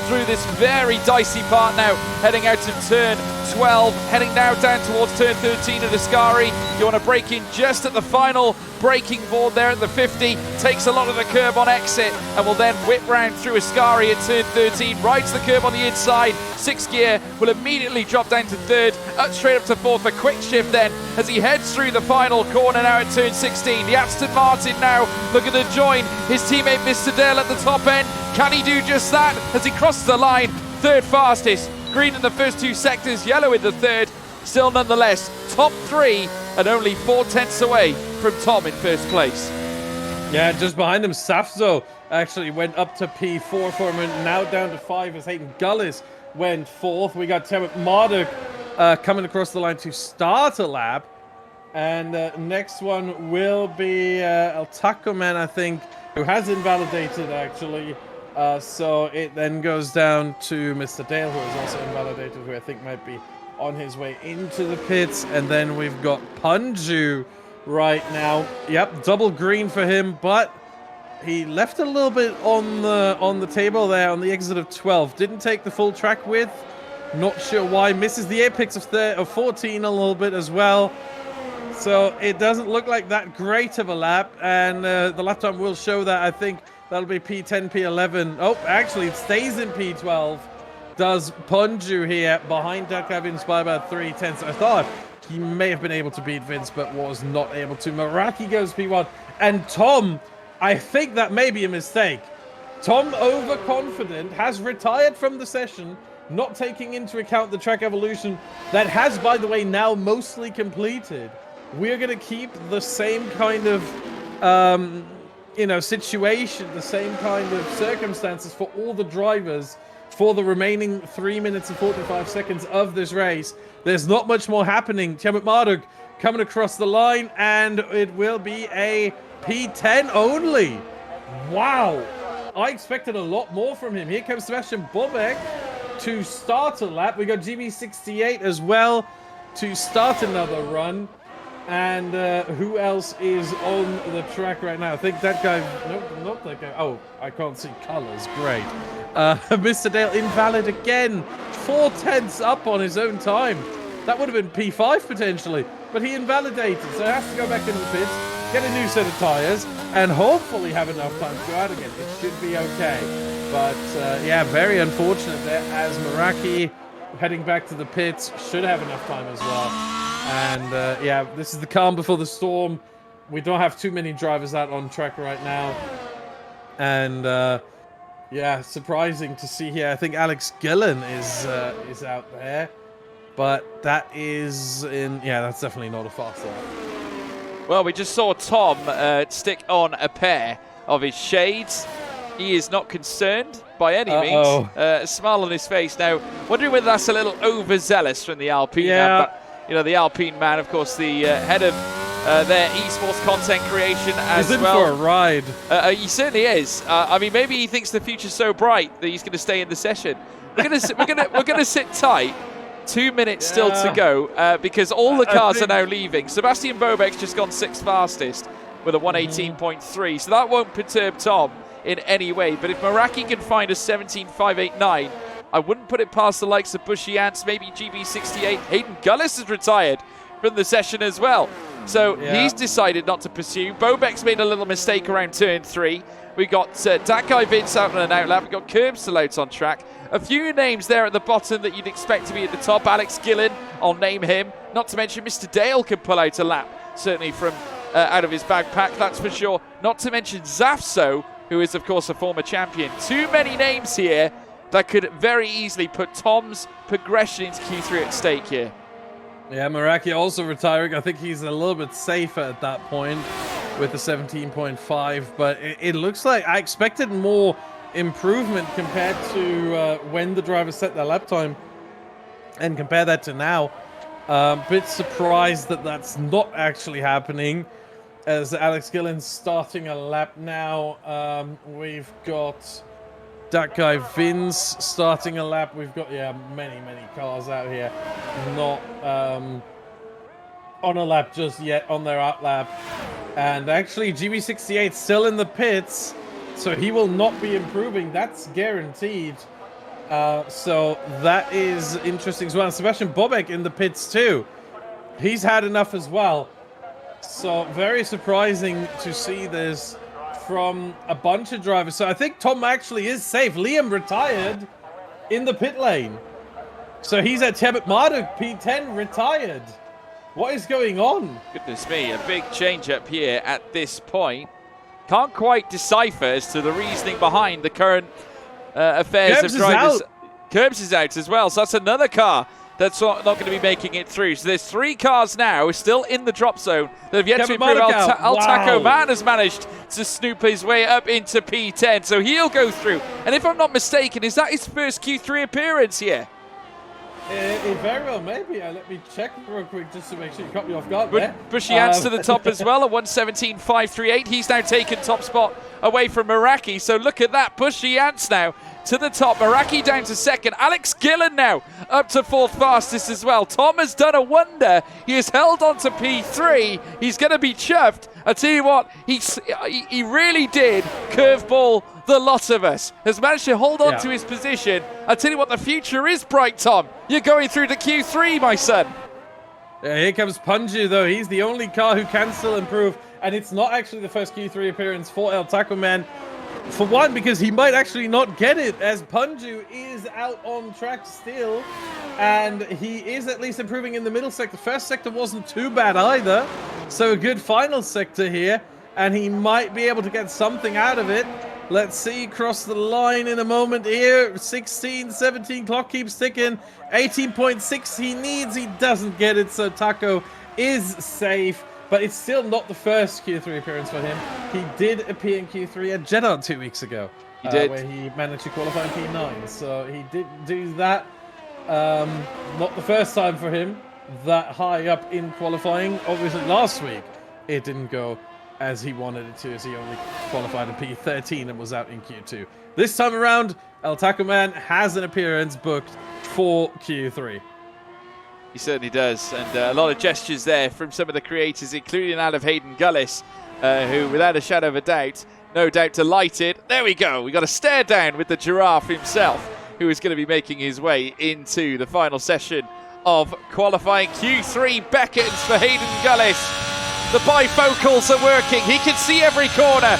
through this very dicey part now, heading out to turn 12, heading now down towards turn 13 at Ascari. You want to break in just at the final braking board there at the 50, takes a lot of the curb on exit, and will then whip round through Ascari at turn 13, rides the curb on the inside, 6th gear, will immediately drop down to 3rd, straight up to 4th, a quick shift then as he heads through the final corner now at turn 16. The Aston Martin now looking to join his teammate Mr. Dale at the top end. Can he do just that as he crosses the line? 3rd fastest, green in the first 2 sectors, yellow in the 3rd. Still nonetheless, top 3 and only 4 tenths away from Tom in first place. Yeah, just behind him, Safzo actually went up to P4 for him, and now down to 5 as Hayden Gullis went 4th. We got Temet Marduk coming across the line to start a lap. And next one will be El Taco Man, I think, who has invalidated actually. So it then goes down to Mr. Dale, who is also invalidated, who I think might be on his way into the pits. And then we've got Punju right now. Yep, double green for him, but he left a little bit on the table there on the exit of 12. Didn't take the full track width. Not sure why. Misses the apex of 14 a little bit as well. So it doesn't look like that great of a lap, and the lap time will show that. I think that'll be P10, P11. Oh, actually, it stays in P12. Does Punju here behind Dakar Vince by about 3 tenths. I thought he may have been able to beat Vince, but was not able to. Meraki goes P1. And Tom, I think that may be a mistake. Tom, overconfident, has retired from the session not taking into account the track evolution that has, by the way, now mostly completed. We're going to keep the same kind of, situation, the same kind of circumstances for all the drivers for the remaining 3 minutes and 45 seconds of this race. There's not much more happening. Tiamat Marduk coming across the line, and it will be a P10 only. Wow. I expected a lot more from him. Here comes Sebastian Bobek to start a lap. We got GB68 as well to start another run. And who else is on the track right now? I think that guy... Nope, not that guy. Oh, I can't see colors. Great. Mr. Dale invalid again. 4/10 up on his own time. That would have been P5 potentially. But he invalidated, so he has to go back into the pits, get a new set of tyres, and hopefully have enough time to go out again. It should be okay. But, yeah, very unfortunate there, as Meraki, heading back to the pits, should have enough time as well. And, yeah, this is the calm before the storm. We don't have too many drivers out on track right now. And, yeah, surprising to see here. I think Alex Gillen is out there. But that is in... Yeah, that's definitely not a fast lap. Well, we just saw Tom stick on a pair of his shades. He is not concerned by any means. A smile on his face now. Wondering whether that's a little overzealous from the Alpine. Yeah. But, you know, the Alpine man, of course, the head of their esports content creation as he's in well. for a ride. He certainly is. I mean, maybe he thinks the future's so bright that he's going to stay in the session. We're gonna sit tight. 2 minutes still to go because all the cars are now leaving. Sebastian Bobek's just gone 6th fastest with a 118.3, so that won't perturb Tom in any way. But if Meraki can find a 17.589, I wouldn't put it past the likes of Bushy Ants, maybe GB68. Hayden Gullis has retired from the session as well. So he's decided not to pursue. Bobek's made a little mistake around turn 3. We got that guy Vince out on an outlap. We got Curbs still out on track. A few names there at the bottom that you'd expect to be at the top. Alex Gillen, I'll name him. Not to mention Mr. Dale can pull out a lap, certainly from out of his backpack, that's for sure. Not to mention Zafso, who is, of course, a former champion. Too many names here that could very easily put Tom's progression into Q3 at stake here. Yeah, Meraki also retiring. I think he's a little bit safer at that point with the 17.5, but it looks like I expected more improvement compared to when the drivers set their lap time, and compare that to now. Bit surprised that that's not actually happening, as Alex Gillen's starting a lap now. We've got that guy Vince starting a lap. We've got many cars out here not on a lap just yet, on their out lap. And actually GB68 still in the pits, so he will not be improving. That's guaranteed. So that is interesting as well. And Sebastian Bobek in the pits too. He's had enough as well. So very surprising to see this from a bunch of drivers. So I think Tom actually is safe. Liam retired in the pit lane. So he's at Tiamat Marduk, P10 retired. What is going on? Goodness me, a big change up here at this point. Can't quite decipher as to the reasoning behind the current affairs of drivers. Curbs is out as well, so that's another car that's not going to be making it through. So there's 3 cars now still in the drop zone that have yet to improve. Taco Man has managed to snoop his way up into P10, so he'll go through. And if I'm not mistaken, is that his first Q3 appearance here? It very well maybe. Let me check real quick just to make sure you caught me off guard there. Bushy Ants to the top as well at 117.538. He's now taken top spot away from Meraki. So look at that. Bushy Ants now to the top. Meraki down to 2nd. Alex Gillen now up to 4th fastest as well. Tom has done a wonder. He has held on to P3. He's going to be chuffed. I tell you what, he really did curveball the lot of us. Has managed to hold on to his position. I tell you what, the future is bright, Tom. You're going through to Q3, my son. Here comes Punju, though. He's the only car who can still improve. And it's not actually the first Q3 appearance for El Taco Man. For one, because he might actually not get it, as Punju is out on track still. And he is at least improving in the middle sector. First sector wasn't too bad either. So a good final sector here. And he might be able to get something out of it. Let's see, cross the line in a moment here. 16, 17, clock keeps ticking. 18.6 he needs, he doesn't get it, so Taco is safe. But it's still not the first Q3 appearance for him. He did appear in Q3 at Jeddah 2 weeks ago. He did. Where he managed to qualify in P9. So he did do that. Not the first time for him that high up in qualifying. Obviously last week it didn't go as he wanted it to, as he only qualified in P13 and was out in Q2. This time around, El Taco Man has an appearance booked for Q3. He certainly does, and a lot of gestures there from some of the creators, including that of Hayden Gullis, who, without a shadow of a doubt, no doubt delighted. There we go. We got a stare down with the giraffe himself, who is going to be making his way into the final session of qualifying Q3 Beckons for Hayden Gullis. The bifocals are working. He can see every corner.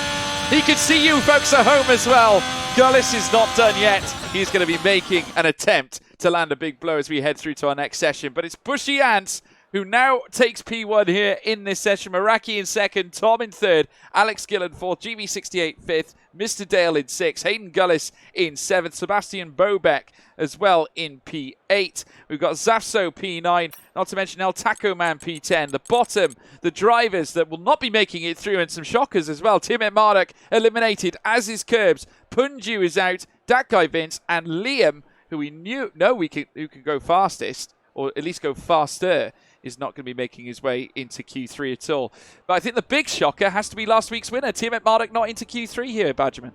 He can see you folks at home as well. Gullis is not done yet. He's going to be making an attempt to land a big blow as we head through to our next session. But it's Bushy Ants who now takes P1 here in this session. Meraki in second, Tom in third, Alex Gill in fourth, GB68 fifth, Mr. Dale in sixth, Hayden Gullis in seventh, Sebastian Bobeck as well in P8. We've got Zafso P9, not to mention El Taco Man P10. The bottom, the drivers that will not be making it through, and some shockers as well. Tim Marduk eliminated, as is Curbs. Punju is out, that guy Vince, and Liam, who we knew who could go fastest, or at least go faster, is not going to be making his way into Q3 at all. But I think the big shocker has to be last week's winner, Tim Marduk, not into Q3 here, Badgerman.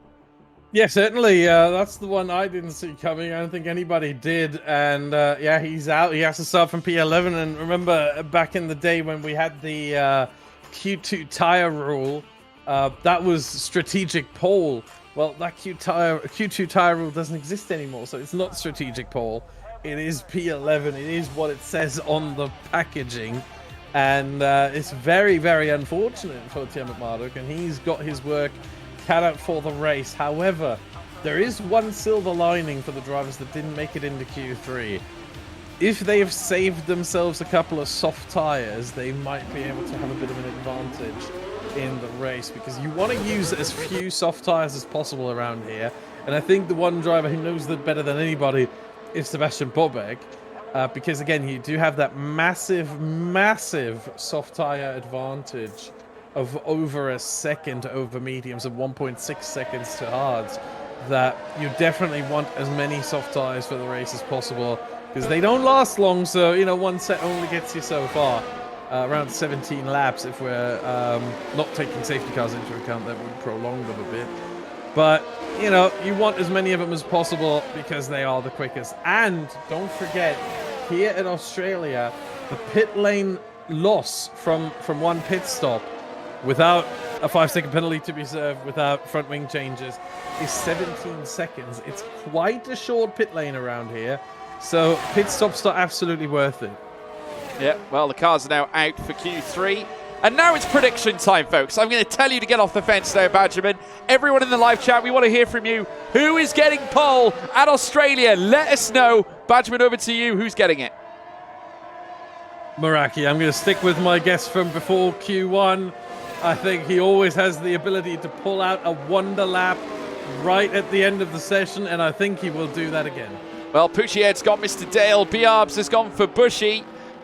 Yeah, certainly. That's the one I didn't see coming. I don't think anybody did. And yeah, he's out. He has to start from P11. And remember back in the day when we had the Q2 tire rule, that was strategic pole. Well, that Q2 tire rule doesn't exist anymore, so it's not strategic pole. It is P11. It is what it says on the packaging. And it's very, very unfortunate for Tim Marduk, and he's got his work cut out for the race. However, there is one silver lining for the drivers that didn't make it into Q3. If they have saved themselves a couple of soft tires, they might be able to have a bit of an advantage in the race, because you want to use as few soft tires as possible around here. And I think the one driver who knows that better than anybody is Sebastian Bobeck, because again, you do have that massive soft tire advantage of over a second over mediums and 1.6 seconds to hards, that you definitely want as many soft tires for the race as possible, because they don't last long. So, you know, one set only gets you so far, around 17 laps if we're not taking safety cars into account. That would prolong them a bit. But, you know, you want as many of them as possible because they are the quickest. And don't forget, here in Australia, the pit lane loss from one pit stop without a 5-second penalty to be served, without front wing changes, is 17 seconds. It's quite a short pit lane around here. So pit stops are absolutely worth it. Yeah, well, the cars are now out for Q3. And now it's prediction time, folks. I'm going to tell you to get off the fence there, Badgerman. Everyone in the live chat, we want to hear from you. Who is getting pole at Australia? Let us know. Badgerman, over to you. Who's getting it? Meraki. I'm going to stick with my guess from before Q1. I think he always has the ability to pull out a wonder lap right at the end of the session, and I think he will do that again. Well, Pucciet's got Mr. Dale. Biarbs has gone for Bushy.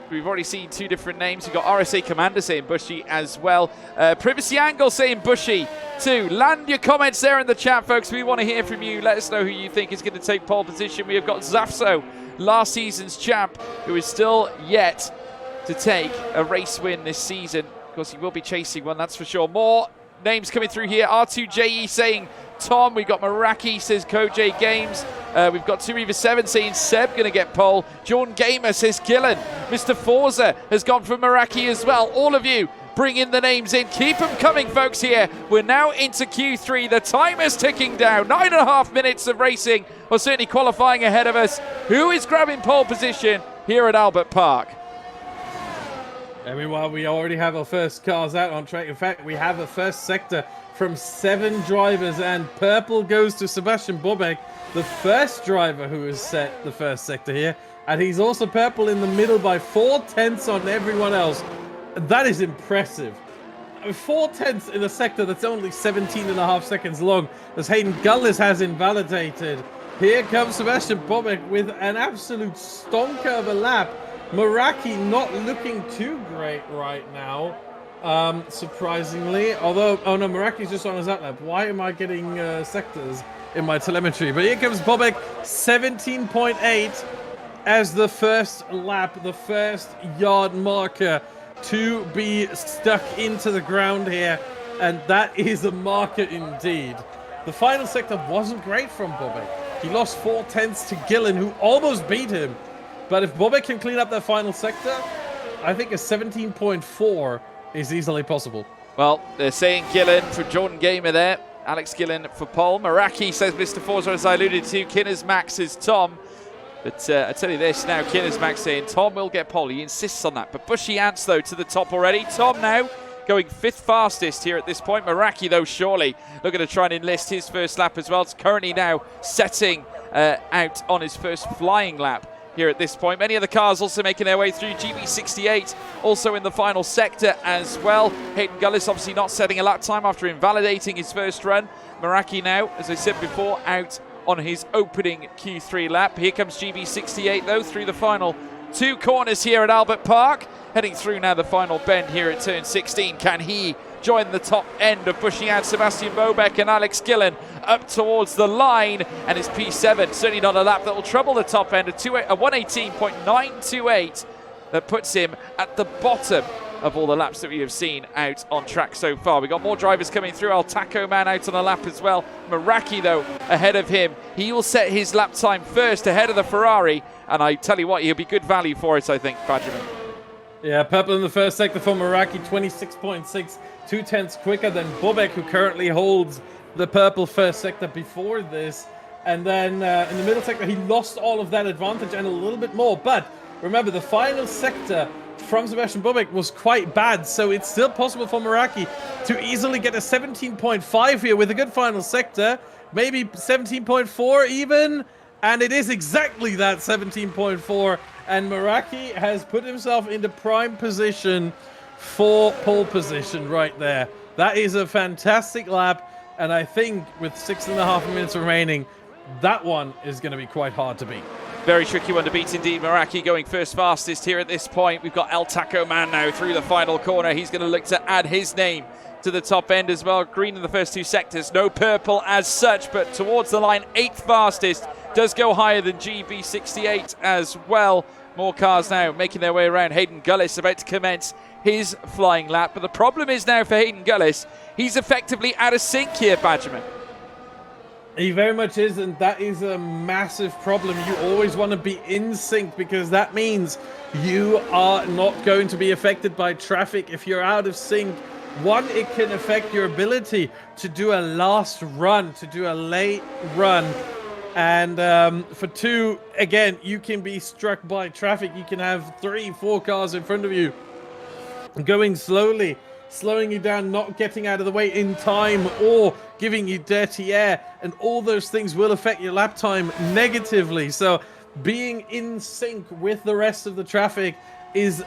We've already seen two different names. We've got RSA Commander saying Bushy as well. Privacy Angle saying Bushy too. Land your comments there in the chat, folks. We want to hear from you. Let us know who you think is going to take pole position. We have got Zafso, last season's champ, who is still yet to take a race win this season. Of course, he will be chasing one, that's for sure. More names coming through here. R2JE saying Tom. We've got Meraki, says Koj Games. We've got 2Eva7 saying Seb going to get pole. John Gamer says Gillen. Mr. Forza has gone for Meraki as well. All of you, bring in the names in. Keep them coming, folks, here. We're now into Q3. The timer's ticking down. 9.5 minutes of racing, or certainly qualifying ahead of us. Who is grabbing pole position here at Albert Park? Meanwhile, we already have our first cars out on track. In fact, we have a first sector from 7 drivers, and purple goes to Sebastian Bobeck, the first driver who has set the first sector here. And he's also purple in the middle by 4 tenths on everyone else. That is impressive. 4/10 in a sector that's only 17.5 seconds long, as Hayden Gullis has invalidated. Here comes Sebastian Bobek with an absolute stonker of a lap. Meraki not looking too great right now, surprisingly. Although, oh no, Meraki's just on his lap. Why am I getting sectors in my telemetry? But here comes Bobek, 17.8 as the first lap, the first yard marker to be stuck into the ground here. And that is a marker indeed. The final sector wasn't great from Bobek. He lost 4/10 to Gillen, who almost beat him. But if Bobek can clean up that final sector, I think a 17.4 is easily possible. Well, they're saying Gillen for Jordan Gamer there. Alex Gillen for Paul. Meraki says Mr. Forza, as I alluded to. Kinners Max is Tom. But I tell you this now, Kinners Max saying Tom will get pole. He insists on that. But Bushy Ants, though, to the top already. Tom now going 5th fastest here at this point. Meraki, though, surely looking to try and enlist his first lap as well. It's currently now setting out on his first flying lap here at this point. Many of the cars also making their way through. GB68 also in the final sector as well. Hayden Gullis obviously not setting a lap time after invalidating his first run. Meraki now, as I said before, out on his opening Q3 lap. Here comes GB68 though through the final 2 corners here at Albert Park. Heading through now the final bend here at turn 16. Can he join the top end of pushing out Sebastian Bobek and Alex Gillen up towards the line? And it's P7, certainly not a lap that will trouble the top end, a 118.928 that puts him at the bottom of all the laps that we have seen out on track so far. We've got more drivers coming through. El Taco Man out on a lap as well. Meraki, though, ahead of him. He will set his lap time first ahead of the Ferrari. And I tell you what, he'll be good value for it, I think, Badgerman. Yeah, purple in the first sector for Meraki, 26.6, 2/10 quicker than Bobek, who currently holds the purple first sector before this. And then in the middle sector, he lost all of that advantage and a little bit more. But remember, the final sector from Sebastian Bobek was quite bad, so it's still possible for Meraki to easily get a 17.5 here with a good final sector, maybe 17.4 even, and it is exactly that 17.4, and Meraki has put himself into prime position for pole position right there. That is a fantastic lap, and I think with 6.5 minutes remaining, that one is going to be quite hard to beat. Very tricky one to beat indeed. Meraki going first fastest here at this point. We've got El Taco Man now through the final corner. He's going to look to add his name to the top end as well. Green in the first 2 sectors. No purple as such, but towards the line, 8th fastest. Does go higher than GB68 as well. More cars now making their way around. Hayden Gullis about to commence his flying lap. But the problem is now for Hayden Gullis, he's effectively out of sync here, Badgerman. He very much is, and that is a massive problem. You always want to be in sync because that means you are not going to be affected by traffic. If you're out of sync, one, it can affect your ability to do a last run, to do a late run. And for 2, again, you can be struck by traffic. You can have 3, 4 cars in front of you going slowly, slowing you down, not getting out of the way in time, or giving you dirty air, and all those things will affect your lap time negatively. So being in sync with the rest of the traffic is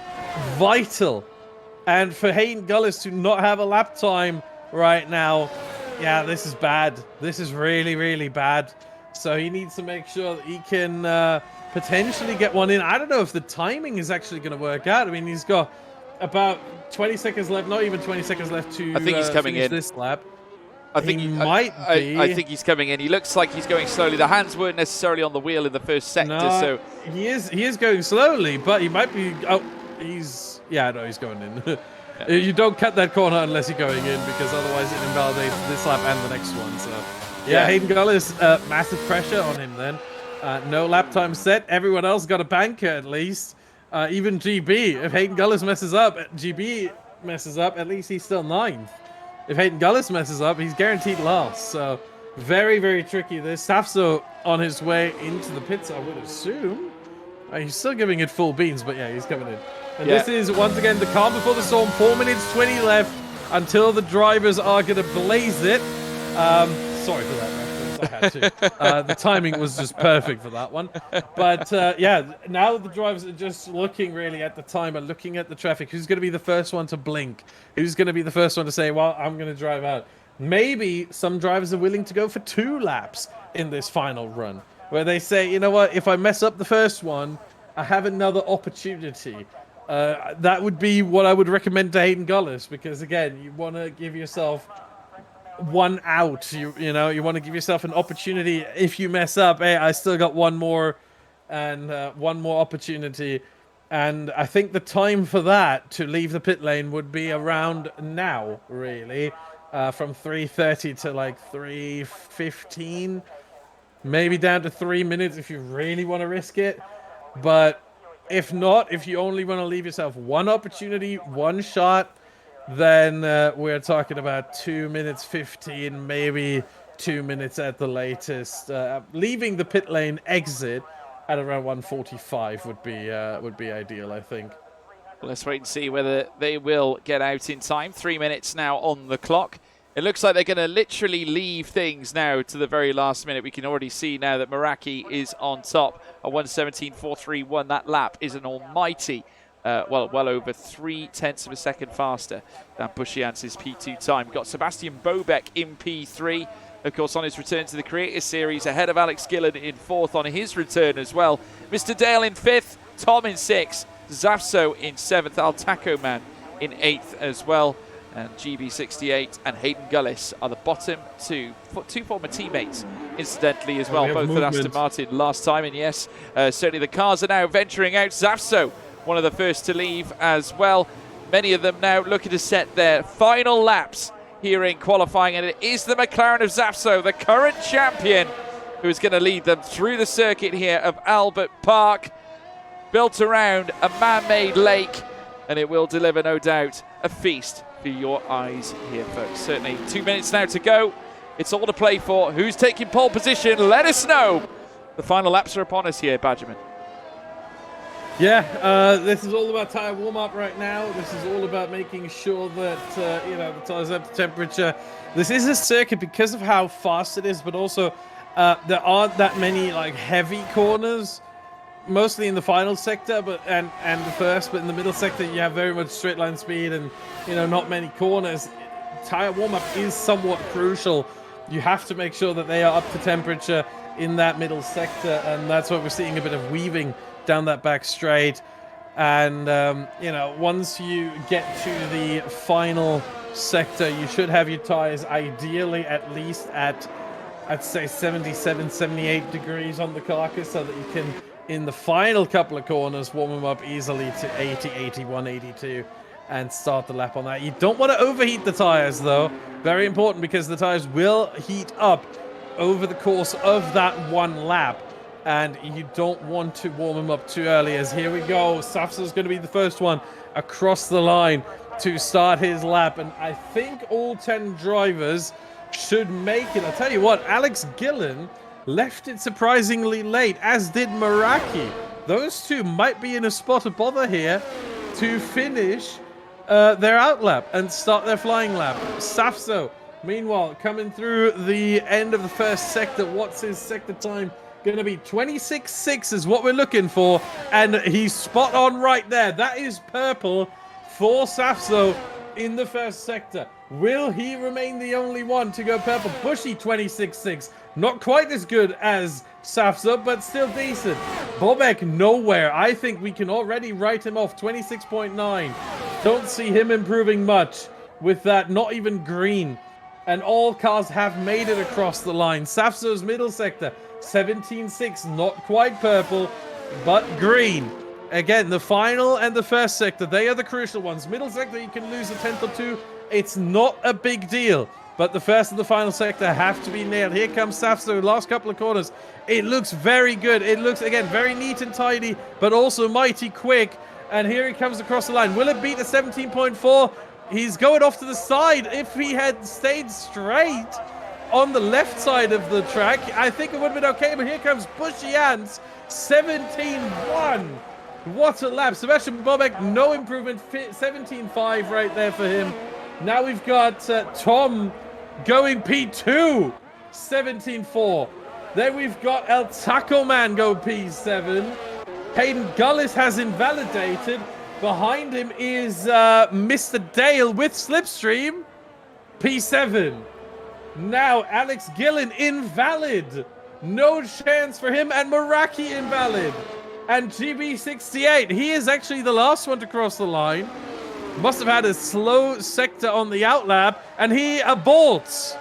vital. And for Hayden Gullis to not have a lap time right now, yeah, this is bad. This is really, really bad. So he needs to make sure that he can potentially get one in. I don't know if the timing is actually going to work out. I mean, he's got about 20 seconds left, not even 20 seconds left to I think he's coming finish in this lap. I think he might be. I think he's coming in. He looks like he's going slowly. The hands weren't necessarily on the wheel in the first sector, No, so he is going slowly, but he might be. Oh, he's he's going in. Yeah. You don't cut that corner unless you're going in, because otherwise it invalidates this lap and the next one. So yeah, Hayden Gullis, massive pressure on him then. No lap time set. Everyone else got a banker at least. Even GB. If Hayden Gullis messes up, GB messes up, at least he's still 9th. If Hayden Gullis messes up, he's guaranteed last. So very, very tricky this. Safso on his way into the pits, I would assume. He's still giving it full beans, but yeah, he's coming in. And this is, once again, the calm before the storm. 4 minutes 20 left until the drivers are going to blaze it. Sorry for that reference. I had to. The timing was just perfect for that one. But yeah, now the drivers are just looking really at the timer, looking at the traffic. Who's going to be the first one to blink? Who's going to be the first one to say, well, I'm going to drive out? Maybe some drivers are willing to go for 2 laps in this final run, where they say, you know what, if I mess up the first one, I have another opportunity. That would be what I would recommend to Hayden Gullis, because again, you want to give yourself one out. You know, you want to give yourself an opportunity. If you mess up, hey, I still got one more opportunity. And I think the time for that to leave the pit lane would be around now, really, from 3:30 to like 3:15, maybe down to 3 minutes if you really want to risk it. But if not, if you only want to leave yourself one opportunity, one shot, then we're talking about 2 minutes 15, maybe 2 minutes at the latest. Leaving the pit lane exit at around 1:45 would be ideal, I think. Well, let's wait and see whether they will get out in time. 3 minutes now on the clock. It looks like they're going to literally leave things now to the very last minute. We can already see now that Meraki is on top at 1:17.431. That lap is an almighty, well over 0.3 of a second faster than Bushiance's P2 time. Got Sebastian Bobek in P3, of course, on his return to the Creator Series, ahead of Alex Gillen in 4th on his return as well. Mr. Dale in 5th, Tom in 6th, Zafso in 7th, Al Taco Man in 8th as well. And GB68 and Hayden Gullis are the bottom two former teammates, incidentally, as well, both with Aston Martin last time. And yes, certainly the cars are now venturing out. Zafso, one of the first to leave as well. Many of them now looking to set their final laps here in qualifying. And it is the McLaren of Zafso, the current champion, who is going to lead them through the circuit here of Albert Park, built around a man-made lake. And it will deliver, no doubt, a feast for your eyes here, folks. Certainly 2 minutes now to go. It's all to play for. Who's taking pole position? Let us know. The final laps are upon us here, Badgerman. Yeah, this is all about tyre warm-up right now. This is all about making sure that, you know, the tyres up to temperature. This is a circuit because of how fast it is, but also there aren't that many, like, heavy corners. Mostly in the final sector, and the first, but in the middle sector you have very much straight line speed and, you know, not many corners. Tire warm-up is somewhat crucial. You have to make sure that they are up to temperature in that middle sector, and that's why we're seeing a bit of weaving down that back straight. And you know, once you get to the final sector, you should have your tires ideally at least at, I'd say, 77, 78 degrees on the carcass, so that you can, in the final couple of corners, warm them up easily to 80, 81, 82, and start the lap on that. You don't want to overheat the tires, though. Very important, because the tires will heat up over the course of that one lap, and you don't want to warm them up too early, as here we go. Safsa's going to be the first one across the line to start his lap, and I think all 10 drivers should make it. I'll tell you what, Alex Gillen left it surprisingly late, as did Meraki. Those two might be in a spot of bother here to finish their out lap and start their flying lap. Safso, meanwhile, coming through the end of the first sector. What's his sector time going to be? 26.6 is what we're looking for, and he's spot on right there. That is purple for Safso in the first sector. Will he remain the only one to go purple? Bushy 26.6. Not quite as good as Safsa, but still decent. Bobek nowhere. I think we can already write him off. 26.9. Don't see him improving much with that. Not even green. And all cars have made it across the line. Safsa's middle sector, 17.6. Not quite purple, but green. Again, the final and the first sector, they are the crucial ones. Middle sector, you can lose a tenth or two. It's not a big deal. But the first and the final sector have to be nailed. Here comes Safso, last couple of corners. It looks very good. It looks, again, very neat and tidy, but also mighty quick. And here he comes across the line. Will it beat a 17.4? He's going off to the side. If he had stayed straight on the left side of the track, I think it would have been okay. But here comes Bushy Ants, 17.1. What a lap. Sebastian Bobek, no improvement. 17.5 right there for him. Now we've got Tom going P2. 17-4. Then we've got El Taco Man go P7. Hayden Gullis has invalidated. Behind him is Mr. Dale with Slipstream. P7. Now Alex Gillen invalid. No chance for him. And Meraki invalid. And GB68, he is actually the last one to cross the line. Must have had a slow sector on the outlap. And he aborts.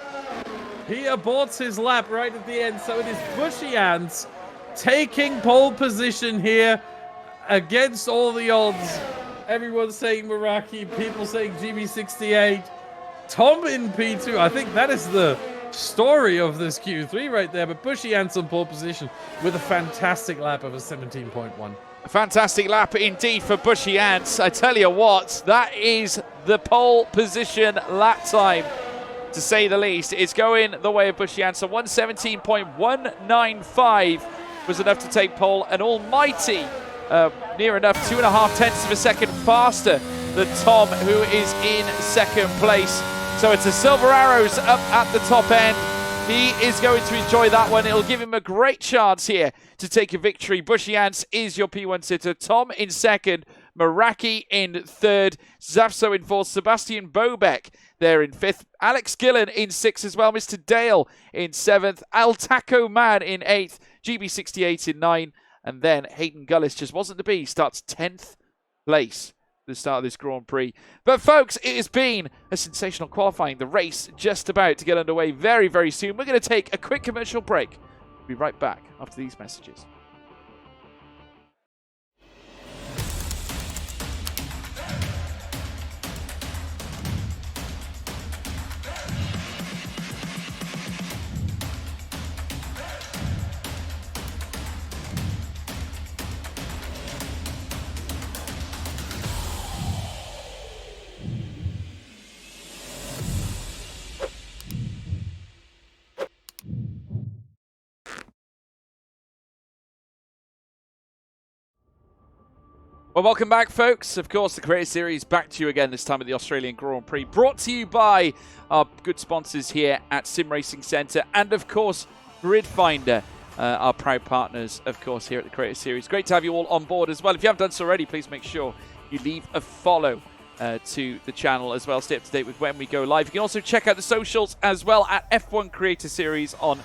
He aborts his lap right at the end. So it is Bushy Ants taking pole position here against all the odds. Everyone's saying Meraki, people saying GB68. Tom in P2. I think that is the story of this Q3 right there. But Bushy Ants on pole position with a fantastic lap of a 17.1. A fantastic lap indeed for Bushy Ants. I tell you what, that is the pole position lap time, to say the least. It's going the way of Bushy Ants. So 117.195 was enough to take pole. An almighty, near enough 2.5 tenths of a second faster than Tom, who is in second place. So it's a Silver Arrows up at the top end. He is going to enjoy that one. It'll give him a great chance here to take a victory. Bushy Ants is your P1 sitter. Tom in second. Meraki in third. Zafso in fourth. Sebastian Bobek there in fifth. Alex Gillen in sixth as well. Mr. Dale in seventh. Al Taco Man in eighth. GB68 in nine. And then Hayden Gullis just wasn't to be. Starts 10th place. The start of this Grand Prix. But folks, it has been a sensational qualifying. The race just about to get underway very, very soon. We're going to take a quick commercial break. We'll be right back after these messages. Well, welcome back, folks. Of course, the Creator Series back to you again, this time at the Australian Grand Prix. Brought to you by our good sponsors here at Sim Racing Centre and, of course, Grid Finder, our proud partners, of course, here at the Creator Series. Great to have you all on board as well. If you haven't done so already, please make sure you leave a follow to the channel as well. Stay up to date with when we go live. You can also check out the socials as well at F1 Creator Series on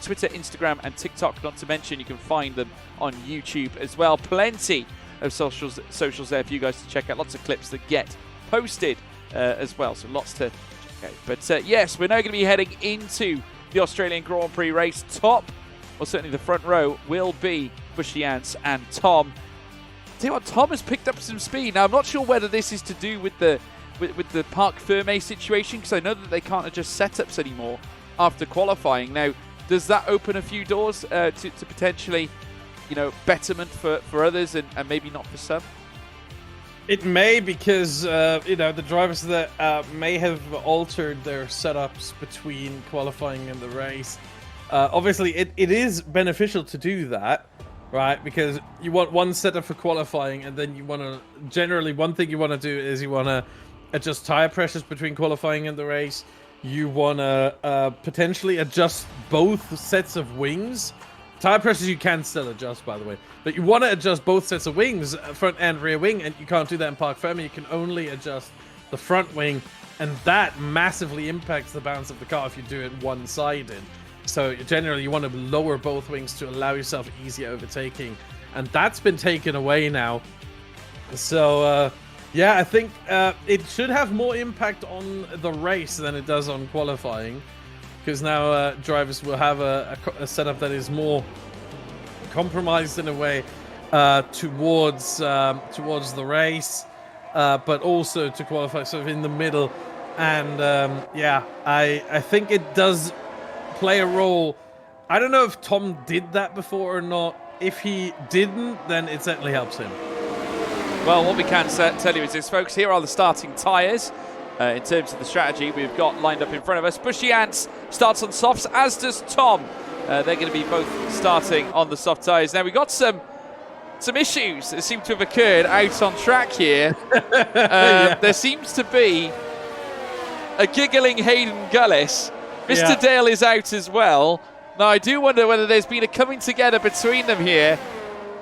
Twitter, Instagram, and TikTok. Not to mention, you can find them on YouTube as well. Plenty of socials there for you guys to check out. Lots of clips that get posted as well, so lots to check out. But yes, we're now going to be heading into the Australian Grand Prix race. Top, or certainly the front row, will be Bushy Ants and Tom. Tell you what, Tom has picked up some speed. Now, I'm not sure whether this is to do with the Parc Fermé situation, because I know that they can't adjust setups anymore after qualifying. Now, does that open a few doors to potentially, betterment for others and maybe not for some? It may, because the drivers that may have altered their setups between qualifying and the race. Obviously, it is beneficial to do that, right? Because you want one setup for qualifying, and then you want to generally, one thing you want to do is you want to adjust tire pressures between qualifying and the race. You want to potentially adjust both sets of wings. Tire pressures you can still adjust, by the way, but you want to adjust both sets of wings, front and rear wing, and you can't do that in Parc Fermé. You can only adjust the front wing, and that massively impacts the balance of the car if you do it one-sided. So generally, you want to lower both wings to allow yourself easier overtaking, and that's been taken away now. So yeah, I think it should have more impact on the race than it does on qualifying. Because now drivers will have a setup that is more compromised in a way towards the race, but also to qualify sort of in the middle. And yeah, I think it does play a role. I don't know if Tom did that before or not. If he didn't, then it certainly helps him. Well, what we can tell you is this, folks. Here are the starting tyres. In terms of the strategy we've got lined up in front of us. Bushy Ants starts on softs, as does Tom. They're going to be both starting on the soft tyres. Now, we've got some issues that seem to have occurred out on track here. Yeah. There seems to be a giggling Hayden Gullis Mr. Dale is out as well. Now, I do wonder whether there's been a coming together between them here.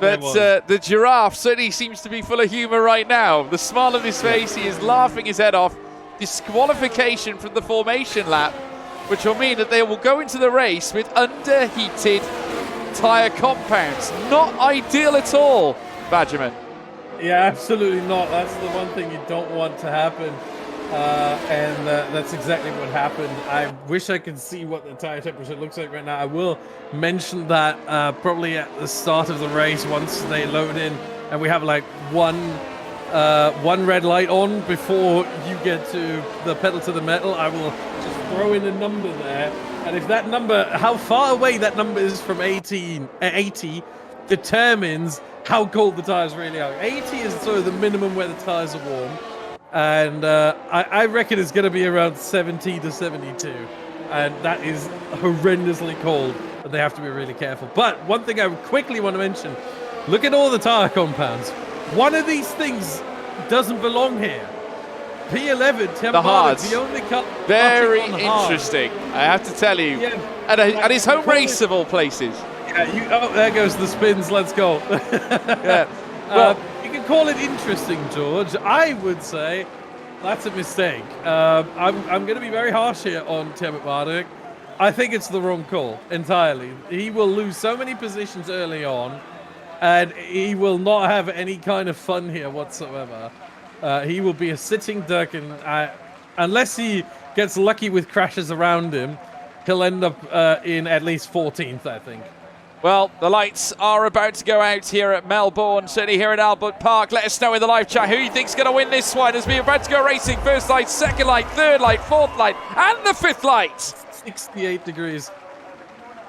But the giraffe certainly seems to be full of humour right now. The smile on his face, he is laughing his head off. Disqualification from the formation lap, which will mean that they will go into the race with underheated tyre compounds. Not ideal at all, Badgerman. Yeah, absolutely not. That's the one thing you don't want to happen. And that's exactly what happened. I wish I could see what the tire temperature looks like right now. I will mention that probably at the start of the race, once they load in and we have like one red light on before you get to the pedal to the metal, I will just throw in a number there. And if that number, how far away that number is from 80 determines how cold the tires really are. 80 is sort of the minimum where the tires are warm. And I reckon it's going to be around 70 to 72. And that is horrendously cold. But they have to be really careful. But one thing I quickly want to mention, look at all the tire compounds. One of these things doesn't belong here. P11, the hards. the only car. Very interesting, I have to tell you. Yeah, at his home race of all places. Yeah, there goes the spins. Let's go. Yeah. Well, you can call it interesting, George. I would say that's a mistake. I'm going to be very harsh here on Tim Marduk. I think it's the wrong call entirely. He will lose so many positions early on, and he will not have any kind of fun here whatsoever. He will be a sitting duck, and unless he gets lucky with crashes around him, he'll end up in at least 14th, I think. Well, the lights are about to go out here at Melbourne, certainly here at Albert Park. Let us know in the live chat who you think's going to win this one as we're about to go racing. First light, second light, third light, fourth light, and the fifth light. 68 degrees.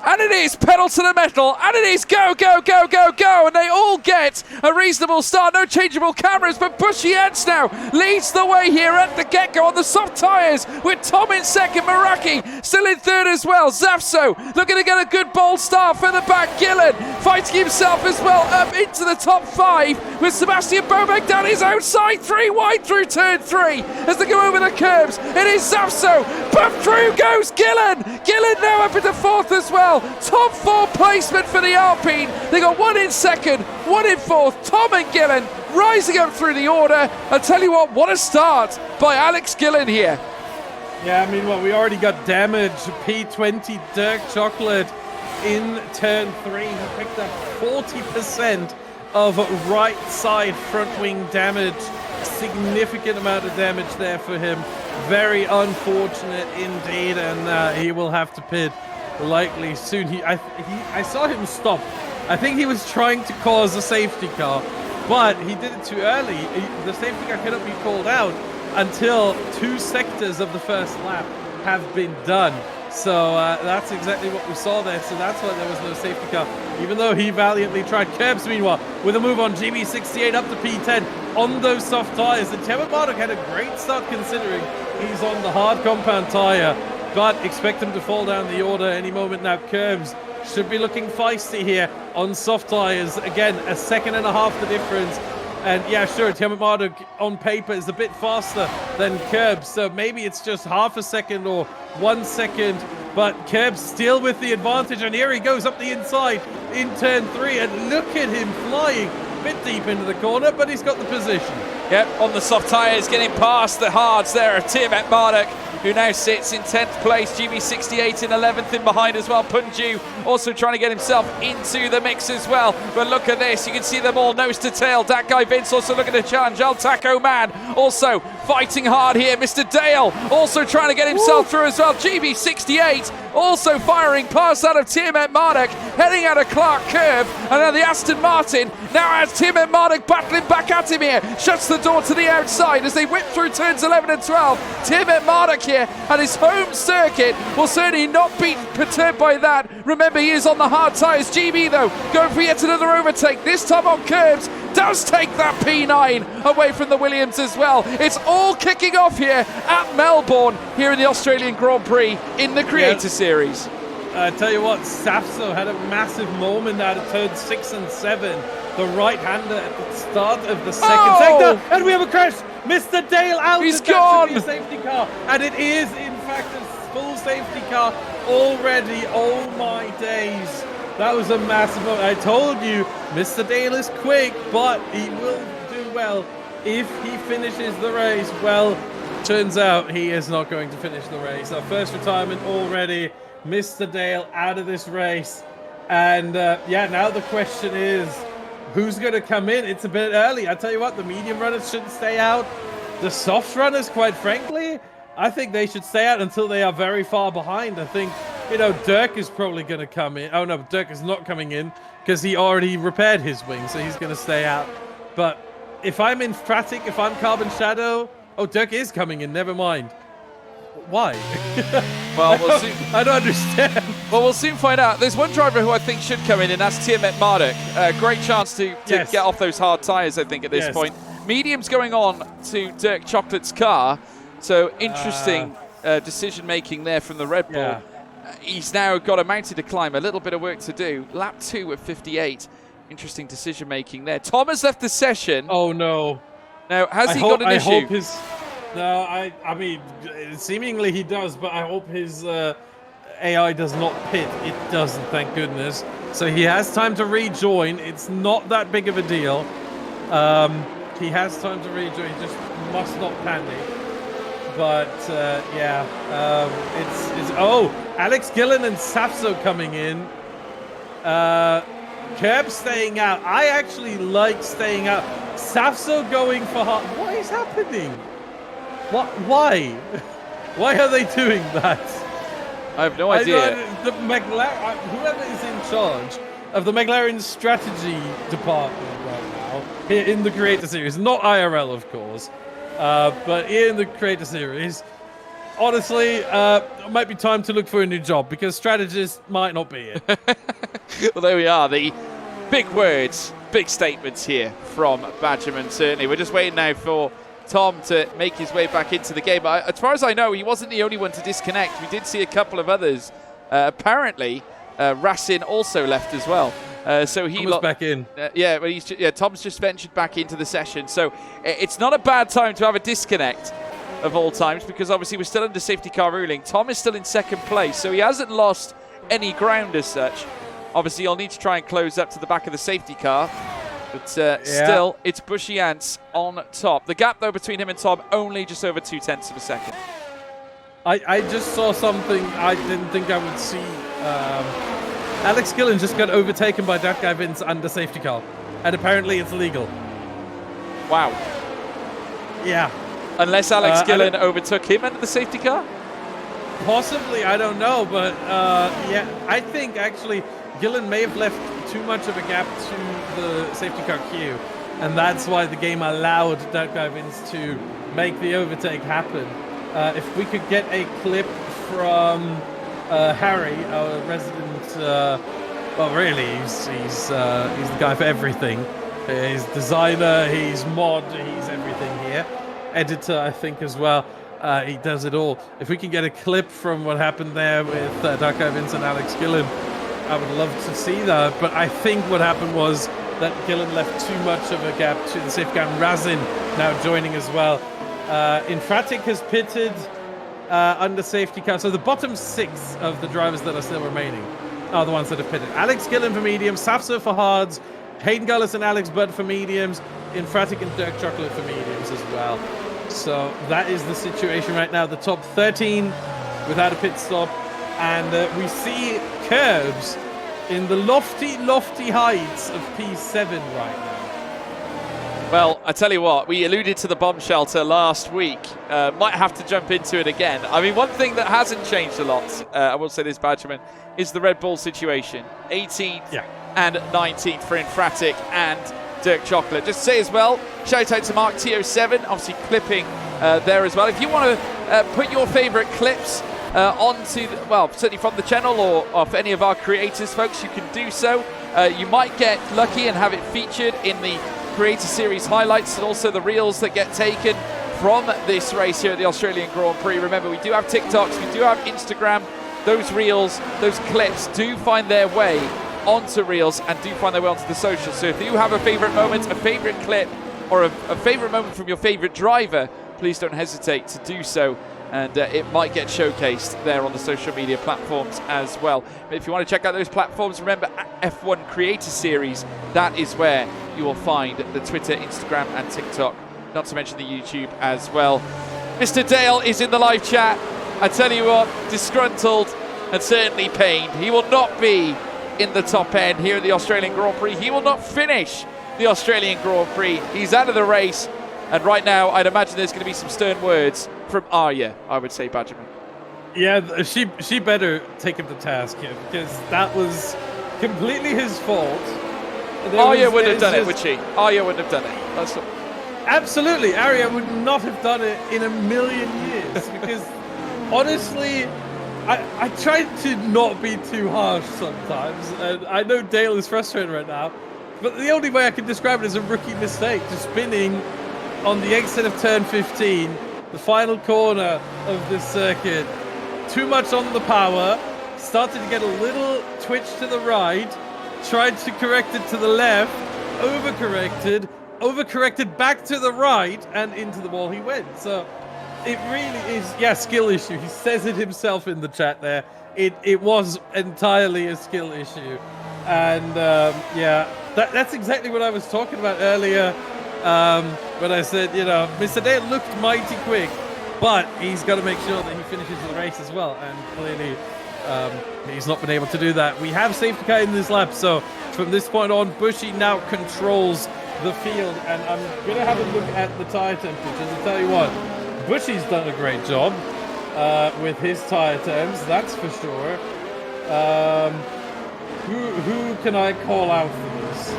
And it is pedal to the metal, and it is go, go, go, go, go, and they all get a reasonable start. No changeable cameras, but Bushy Ents now leads the way here at the get-go on the soft tyres, with Tom in second, Meraki still in third as well. Zafso looking to get a good bold start for the back. Gillen fighting himself as well up into the top five, with Sebastian Bobek down his outside, 3 wide through turn 3 as they go over the curbs. It is Zafso, but through goes Gillen. Gillen now up into fourth as well. Top 4 placement for the Alpine. They got 1 in second, 1 in fourth. Tom and Gillen rising up through the order. I'll tell you what a start by Alex Gillen here. Yeah, I mean, well, we already got damage. P20 Dirk Chocolate in turn 3. He picked up 40% of right side front wing damage. Significant amount of damage there for him. Very unfortunate indeed, and he will have to pit likely soon. I saw him stop. I think he was trying to cause a safety car, but he did it too early. The safety car cannot be called out until 2 sectors of the first lap have been done. So that's exactly what we saw there. So that's why there was no safety car, even though he valiantly tried. Curbs, meanwhile, with a move on GB68 up to P10 on those soft tyres. And Tim Marduk had a great start considering he's on the hard compound tyre, but expect him to fall down the order any moment now. Curbs should be looking feisty here on soft tyres. Again, a second and a half the difference. And yeah, sure, Tim Marduk on paper is a bit faster than Curbs, so maybe it's just half a second or 1 second, but Curbs still with the advantage, and here he goes up the inside in turn 3, and look at him flying a bit deep into the corner, but he's got the position. Yep, on the soft tyres, getting past the hards there of Tim Marduk, who now sits in 10th place. GB68 in 11th in behind as well. Punju also trying to get himself into the mix as well. But look at this, you can see them all nose to tail. That guy Vince also looking to challenge. El Taco Man also fighting hard here. Mr. Dale also trying to get himself through as well. GB68 also firing past that of Tim Marduk, heading out of Clark Curve. And now the Aston Martin now has Tim Marduk battling back at him here. Shuts the door to the outside as they whip through turns 11 and 12. Tim Marduk here at his home circuit will certainly not be perturbed by that. Remember, he is on the hard tyres. GB, though, going for yet another overtake, this time on curbs. Does take that P9 away from the Williams as well. It's all kicking off here at Melbourne, here in the Australian Grand Prix in the Creator Series. I tell you what, Safso had a massive moment out of turns 6 and 7. The right-hander at the start of the second sector, and we have a crash. Mr. Dale out. He's gone. A safety car, and it is in fact a full safety car already. Oh my days. That was a massive moment. I told you, Mr. Dale is quick, but he will do well if he finishes the race. Well, turns out he is not going to finish the race. Our first retirement already. Mr. Dale out of this race. And yeah, now the question is, who's going to come in? It's a bit early. I tell you what, the medium runners shouldn't stay out. The soft runners, quite frankly, I think they should stay out until they are very far behind. I think, you know, Dirk is probably going to come in. Oh, no, Dirk is not coming in because he already repaired his wing, so he's going to stay out. But if I'm in Fratic, if I'm Carbon Shadow... Oh, Dirk is coming in, never mind. Why? Well, we'll soon... I don't understand. Well, we'll soon find out. There's one driver who I think should come in, and that's Tiamat Marduk. Great chance to Yes. get off those hard tyres, I think, at this Yes. point. Medium's going on to Dirk Chocolate's car. So interesting decision-making there from the Red Bull. Yeah. He's now got a mountain to climb, a little bit of work to do. Lap 2 at 58. Interesting decision-making there. Tom has left the session. Oh, no. Now, has he got an issue? I hope his... No, I mean, seemingly he does, but I hope his AI does not pit. It doesn't, thank goodness. So he has time to rejoin. It's not that big of a deal. He has time to rejoin. He just must not panic. But yeah, it's oh, Alex Gillen and Safso coming in. Kerb staying out. I actually like staying out. Safso going for hard. What is happening? What? Why? Why are they doing that? I have no idea. The McLaren, whoever is in charge of the McLaren strategy department right now, here in the Creator Series, not IRL, of course, but in the Creator Series, honestly, it might be time to look for a new job because strategist might not be it. Well, there we are. The big words, big statements here from Badgerman, certainly. We're just waiting now for Tom to make his way back into the game. But as far as I know, he wasn't the only one to disconnect. We did see a couple of others. Apparently, Racing also left as well. So he was back in. Yeah, but Tom's just ventured back into the session. So it's not a bad time to have a disconnect of all times because obviously we're still under safety car ruling. Tom is still in second place, so he hasn't lost any ground as such. Obviously, you'll need to try and close up to the back of the safety car. But still, it's Bushy Ants on top. The gap, though, between him and Tom, only just over 0.2 of a second. I just saw something I didn't think I would see. Alex Gillen just got overtaken by that guy Vince under safety car. And apparently it's legal. Wow. Yeah. Unless Alex Gillen overtook him under the safety car? Possibly, I don't know. But yeah, I think actually Gillen may have left too much of a gap to the safety car queue. And that's why the game allowed that guy Vince to make the overtake happen. If we could get a clip from Harry, our resident, well, really, he's the guy for everything. He's designer, he's mod, he's everything here. Editor, I think, as well. He does it all. If we can get a clip from what happened there with Dark Evans and Alex Gillen, I would love to see that. But I think what happened was that Gillen left too much of a gap to the safety car, and Razin now joining as well. Infratic has pitted under safety car. So the bottom 6 of the drivers that are still remaining are the ones that have pitted. Alex Gillen for mediums, Safso for hards, Hayden Gullis and Alex Budd for mediums, Infratic and Dirk Chocolate for mediums as well. So that is the situation right now. The top 13 without a pit stop. And we see curves in the lofty, lofty heights of P7 right now. Well, I tell you what, we alluded to the bomb shelter last week. Might have to jump into it again. I mean, one thing that hasn't changed a lot, I will say this, Badgerman, is the Red Bull situation. 18th and 19th for Infratic and Dirk Chocolate. Just to say as well, shout out to Mark TO7, obviously clipping there as well. If you want to put your favourite clips onto, well, certainly from the channel or of any of our creators, folks, you can do so. You might get lucky and have it featured in the Creator Series highlights and also the reels that get taken from this race here at the Australian Grand Prix. Remember, we do have TikToks, we do have Instagram. Those reels, those clips do find their way onto reels and do find their way onto the socials. So if you have a favourite moment, a favourite clip, or a favourite moment from your favourite driver, please don't hesitate to do so and it might get showcased there on the social media platforms as well. But if you want to check out those platforms, remember F1 Creator Series, that is where you will find the Twitter, Instagram and TikTok, not to mention the YouTube as well. Mr. Dale is in the live chat. I tell you what, disgruntled and certainly pained. He will not be in the top end here at the Australian Grand Prix. He will not finish the Australian Grand Prix. He's out of the race. And right now, I'd imagine there's going to be some stern words from Arya, I would say, Badgerman. Yeah, she better take him to task here, because that was completely his fault. Arya wouldn't have done it, would she? Arya wouldn't have done it. That's what... Absolutely, Arya would not have done it in a million years, because honestly, I tried to not be too harsh sometimes, and I know Dale is frustrated right now, but the only way I can describe it is a rookie mistake, just spinning on the exit of turn 15, the final corner of this circuit. Too much on the power, started to get a little twitch to the right, tried to correct it to the left, overcorrected back to the right, and into the wall he went. So it really is, yeah, skill issue. He says it himself in the chat there. It was entirely a skill issue. And yeah, that's exactly what I was talking about earlier when I said, you know, Mr. Dale looked mighty quick, but he's got to make sure that he finishes the race as well. And clearly he's not been able to do that. We have safety car in this lap, so from this point on, Bushy now controls the field. And I'm going to have a look at the tyre temperatures. I'll tell you what, Bushy's done a great job with his tyre temps, that's for sure. Who can I call out for this?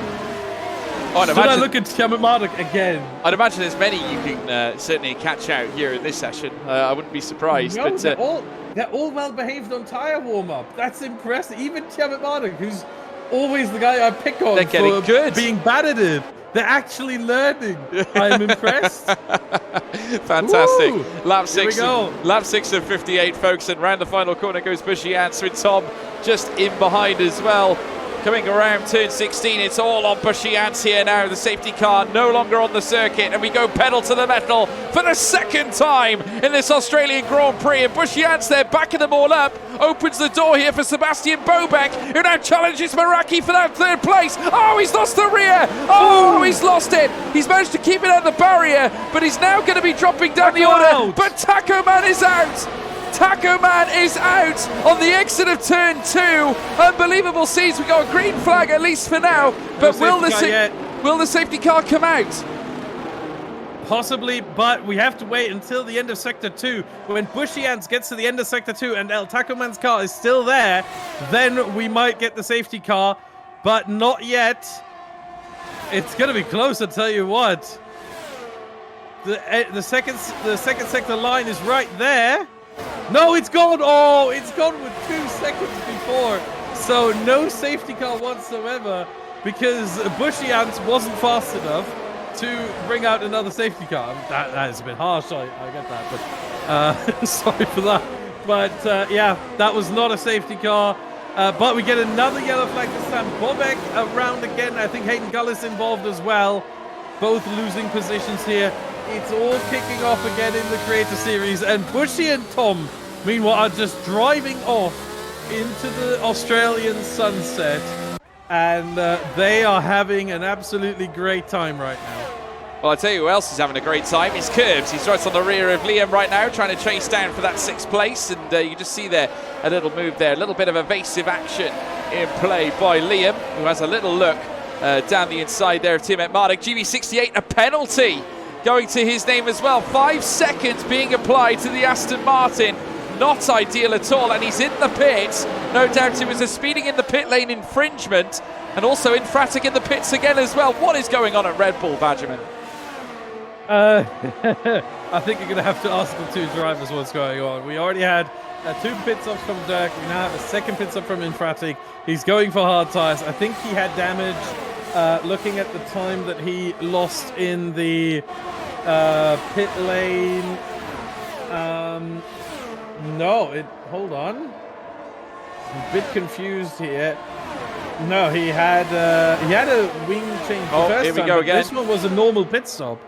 Should I look at Tiamat again? I'd imagine there's many you can certainly catch out here in this session. I wouldn't be surprised. No, but they're all well behaved on tyre warm-up. That's impressive. Even Tiamat, who's always the guy I pick on for good. being bad at it. They're actually learning. I'm impressed. Fantastic. Woo! Lap 6 of 58, folks, and round the final corner goes Bushy Ants with Tom just in behind as well. Coming around turn 16, it's all on Bushy Ants here now. The safety car no longer on the circuit, and we go pedal to the metal for the second time in this Australian Grand Prix. And Bushy Ants there, backing them all up, opens the door here for Sebastian Bobeck, who now challenges Meraki for that third place. Oh, he's lost the rear. Oh, he's lost it. He's managed to keep it at the barrier, but he's now going to be dropping down the order. But Taco Man is out. Taco Man is out on the exit of turn 2. Unbelievable scenes. We got a green flag at least for now. But will the safety car come out? Possibly, but we have to wait until the end of Sector 2. When Bushy Ants gets to the end of Sector 2 and El Taco Man's car is still there, then we might get the safety car, but not yet. It's going to be close, I'll tell you what. The second sector line is right there. No, it's gone. Oh, it's gone with 2 seconds before. So no safety car whatsoever because Bushy Ants wasn't fast enough to bring out another safety car. That is a bit harsh, I get that, but sorry for that. But yeah, that was not a safety car. But we get another yellow flag this time. Bobek around again. I think Hayden Gullis involved as well. Both losing positions here. It's all kicking off again in the Creator Series, and Bushy and Tom, meanwhile, are just driving off into the Australian sunset, and they are having an absolutely great time right now. Well, I'll tell you who else is having a great time. It's Curbs. He's right on the rear of Liam right now, trying to chase down for that 6th place, and you can just see there a little move there, a little bit of evasive action in play by Liam, who has a little look down the inside there of Tiamat Mardik. GB68, a penalty going to his name as well. 5 seconds being applied to the Aston Martin. Not ideal at all, and he's in the pits. No doubt it was a speeding in the pit lane infringement, and also Infratic in the pits again as well. What is going on at Red Bull, Badgerman? I think you're going to have to ask the 2 drivers what's going on. We already had 2 pit stops from Dirk. We now have a 2nd pit stop from Infratic. He's going for hard tires. I think he had damage. Looking at the time that he lost in the pit lane. Hold on. I'm a bit confused here. No, he had a wing change. Oh, here we go again. This one was a normal pit stop.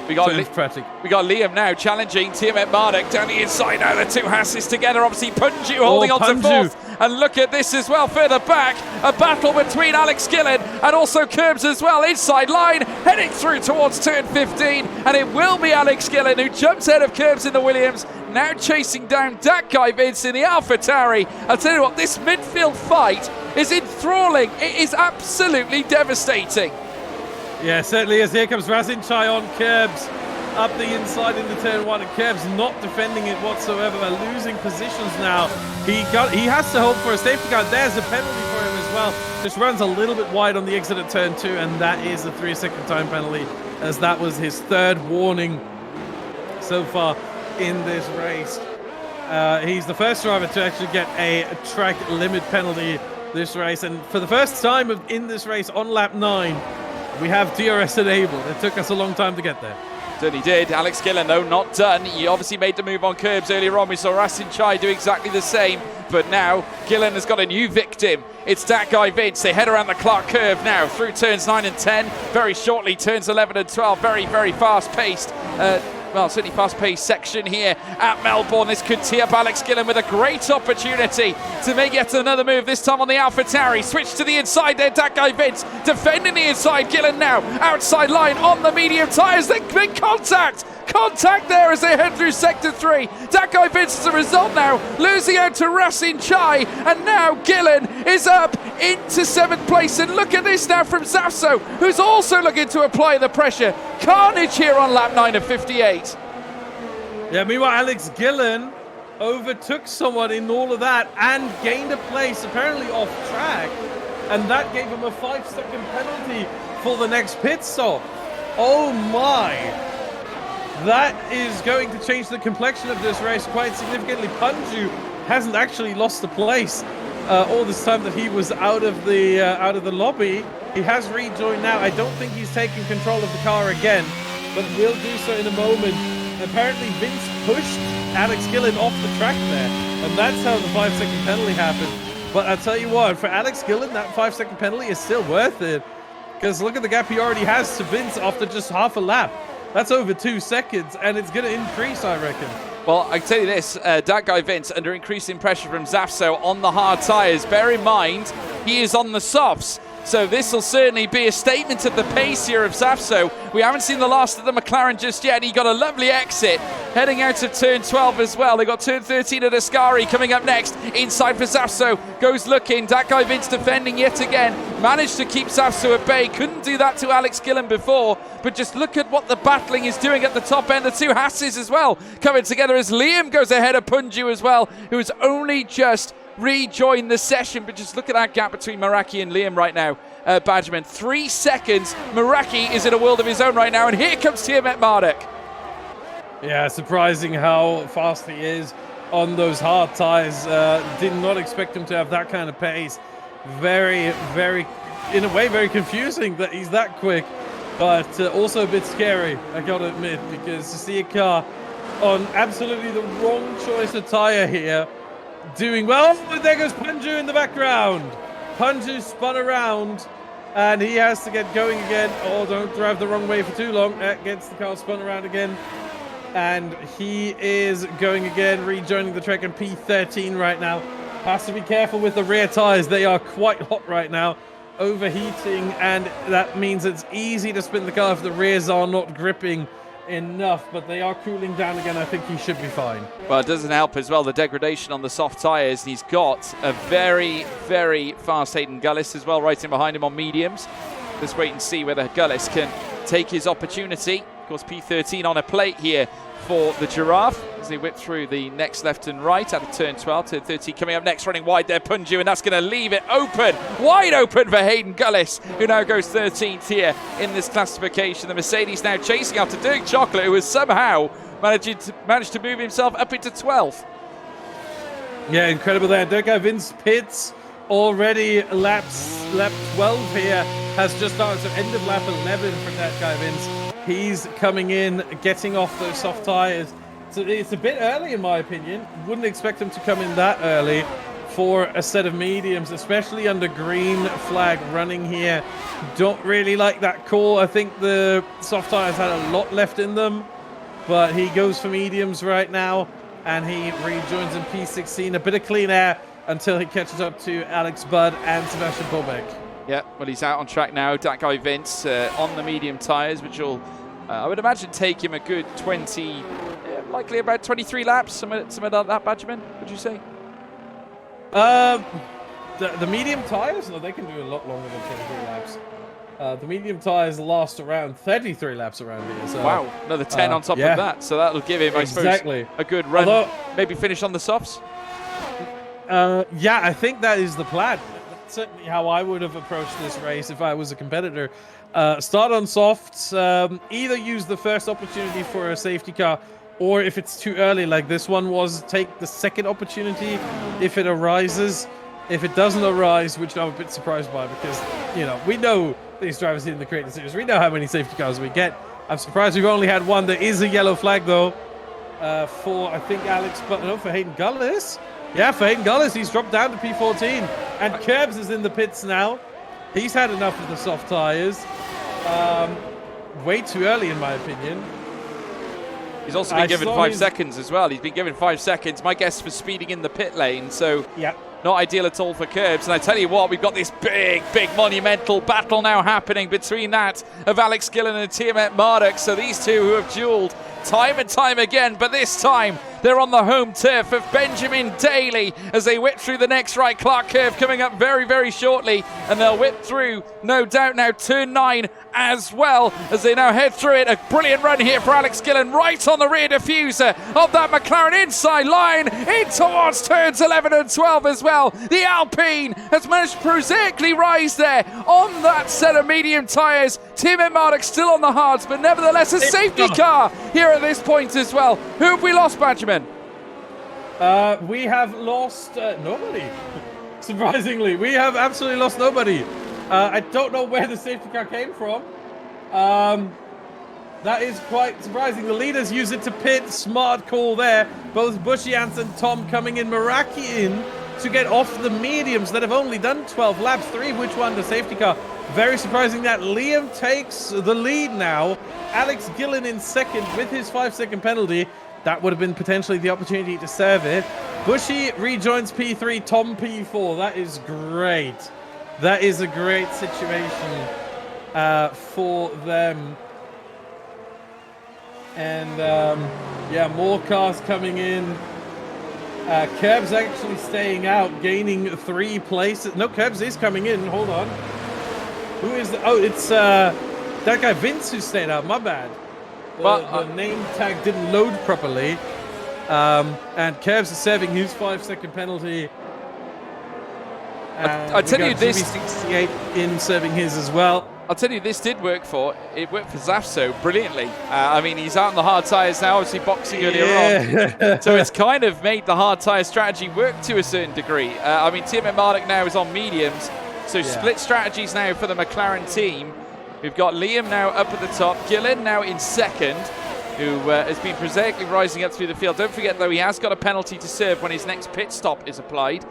We got Liam now challenging Tiamat Marduk down the inside now. The two Hasses together, obviously Punju holding on to fourth. And look at this as well, further back. A battle between Alex Gillen and also Curbs as well. Inside line, heading through towards turn 15. And it will be Alex Gillen who jumps ahead of Curbs in the Williams. Now chasing down that guy Vince in the AlphaTauri. I'll tell you what, this midfield fight is enthralling. It is absolutely devastating. Yeah, certainly is. Here comes Razin Chai on Curbs up the inside into turn 1, and Curbs not defending it whatsoever. They're losing positions now. He has to hold for a safety car. There's a penalty for him as well. Just runs a little bit wide on the exit at turn 2, and that is a 3-second time penalty, as that was his third warning so far in this race. He's the first driver to actually get a track limit penalty this race, and for the first time in this race on lap 9, we have DRS enabled. It took us a long time to get there. Certainly did. Alex Gillen, though, not done. He obviously made the move on Curbs earlier on. We saw Rasin Chai do exactly the same. But now Gillen has got a new victim. It's that guy Vince. They head around the Clark curve now through turns 9 and 10. Very shortly, turns 11 and 12. Very, very fast-paced. Well, certainly fast-paced section here at Melbourne. This could tee up Alex Gillen with a great opportunity to make yet another move, this time on the AlphaTauri. Switch to the inside there, that guy Vince defending the inside. Gillen now outside line on the medium tyres. They make contact there as they head through sector 3. That guy Vince, as a result now, losing out to Rasin Chai, and now Gillen is up into 7th place. And look at this now from Zafso, who's also looking to apply the pressure. Carnage here on lap 9 of 58. Yeah, meanwhile, Alex Gillen overtook someone in all of that and gained a place, apparently off track, and that gave him a 5-second penalty for the next pit stop. Oh my! That is going to change the complexion of this race quite significantly. Punju hasn't actually lost the place all this time that he was out of the lobby. He has rejoined now. I don't think he's taking control of the car again, but will do so in a moment. Apparently Vince pushed Alex Gillen off the track there, and that's how the 5-second penalty happened. But I'll tell you what, for Alex Gillen, that 5-second penalty is still worth it, because look at the gap he already has to Vince after just half a lap. That's over 2 seconds, and it's going to increase, I reckon. Well, I can tell you this, that guy Vince, under increasing pressure from Zafso on the hard tyres. Bear in mind, he is on the softs. So this will certainly be a statement of the pace here of Zafso. We haven't seen the last of the McLaren just yet. He got a lovely exit heading out of turn 12 as well. They got turn 13 at Ascari coming up next. Inside for Zafso, goes looking. That guy Vince defending yet again. Managed to keep Zafso at bay. Couldn't do that to Alex Gillen before. But just look at what the battling is doing at the top end. The two Hasses as well coming together as Liam goes ahead of Punju as well, who has only just rejoin the session. But just look at that gap between Meraki and Liam right now. Badgerman, 3 seconds. Meraki is in a world of his own right now, and here comes Tiamat Marduk. Yeah, surprising how fast he is on those hard tyres. Did not expect him to have that kind of pace. Very, very, in a way, very confusing that he's that quick, but also a bit scary, I gotta admit, because to see a car on absolutely the wrong choice of tyre here doing well. Oh, there goes Punju in the background. Punju spun around, and he has to get going again. Oh, don't drive the wrong way for too long. Gets the car spun around again, and he is going again, rejoining the track in P13 right now. Has to be careful with the rear tires. They are quite hot right now, overheating, and that means it's easy to spin the car if the rears are not gripping enough, but they are cooling down again. I think he should be fine. Well, it doesn't help as well, the degradation on the soft tyres. He's got a very, very fast Hayden Gullis as well, right in behind him on mediums. Let's wait and see whether Gullis can take his opportunity. Of course, P13 on a plate here for the Giraffe as they whip through the next left and right out of turn 12. Turn 13 coming up next, running wide there, Punju, and that's going to leave it open, wide open for Hayden Gullis, who now goes 13th here in this classification. The Mercedes now chasing after Dirk Chocolate, who has somehow managed to move himself up into 12th. Yeah, incredible there. Dirk Vince pits already. Lap 12 here has just started, so end of lap 11 from that guy Vince. He's coming in, getting off those soft tyres. So it's a bit early in my opinion. Wouldn't expect him to come in that early for a set of mediums, especially under green flag running here. Don't really like that call. I think the soft tires had a lot left in them, but he goes for mediums right now, and he rejoins in P16. A bit of clean air until he catches up to Alex Budd and Sebastian Bobek. Yeah, well, he's out on track now. That guy Vince on the medium tyres, which will, I would imagine, take him a good 20, likely about 23 laps, something like that, Badgerman, would you say? The medium tyres? No, they can do a lot longer than 23 laps. The medium tyres last around 33 laps around here. So, wow, another 10 on top of that. So that'll give him, I suppose, a good run. Although, maybe finish on the softs? Yeah, I think that is the plan. That's certainly how I would have approached this race if I was a competitor. Start on softs, either use the first opportunity for a safety car, or if it's too early like this one was, take the second opportunity if it arises. If it doesn't arise, which I'm a bit surprised by, because, you know, we know these drivers in the Creator Series, we know how many safety cars we get. I'm surprised we've only had one. There is a yellow flag, though, for, I think, Alex, but no, for Hayden Gullis. Yeah, for Hayden Gullis, he's dropped down to P14. And Kerbs is in the pits now. He's had enough of the soft tires. Way too early, in my opinion. He's also been given 5 seconds as well. He's been given 5 seconds. My guess for speeding in the pit lane. So yeah, not ideal at all for Kerbs. And I tell you what, we've got this big monumental battle now happening between that of Alex Gillen and Tiamat Marduk. So these two who have duelled time and time again, but this time they're on the home turf of Benjamin Daly as they whip through the next right Clark curve coming up very, very shortly, and they'll whip through, no doubt now, turn 9 as well as they now head through it. A brilliant run here for Alex Gillen right on the rear diffuser of that McLaren inside line in towards turns 11 and 12 as well. The Alpine has managed to prosaically rise there on that set of medium tyres. Tim and Marduk still on the hards, but nevertheless a safety car here at this point as well. Who have we lost, Badgerman? We have lost nobody. Surprisingly, we have absolutely lost nobody. I don't know where the safety car came from. That is quite surprising. The leaders use it to pit. Smart call there. Both Bushians and Tom coming in. Meraki in to get off the mediums that have only done 12 laps. 3 of which were under safety car. Very surprising that Liam takes the lead now. Alex Gillen in second with his 5-second penalty. That would have been potentially the opportunity to serve it. Bushy rejoins P3, Tom P4. That is great. That is a great situation for them. And yeah, more cars coming in. Kerbs actually staying out, gaining 3 places. No, Kerbs is coming in. Hold on. Who is the... Oh, it's that guy Vince who stayed out. My bad. The name tag didn't load properly. And Kerbs is serving his 5-second penalty. I tell you this, 68 in serving his as well. I'll tell you, this did work for Zafso brilliantly. I mean, he's out on the hard tyres now, obviously boxing earlier on. So it's kind of made the hard tyre strategy work to a certain degree. I mean, Tim Marduk now is on mediums. So split strategies now for the McLaren team. We've got Liam now up at the top. Gillen now in second, who has been prosaically rising up through the field. Don't forget, though, he has got a penalty to serve when his next pit stop is applied.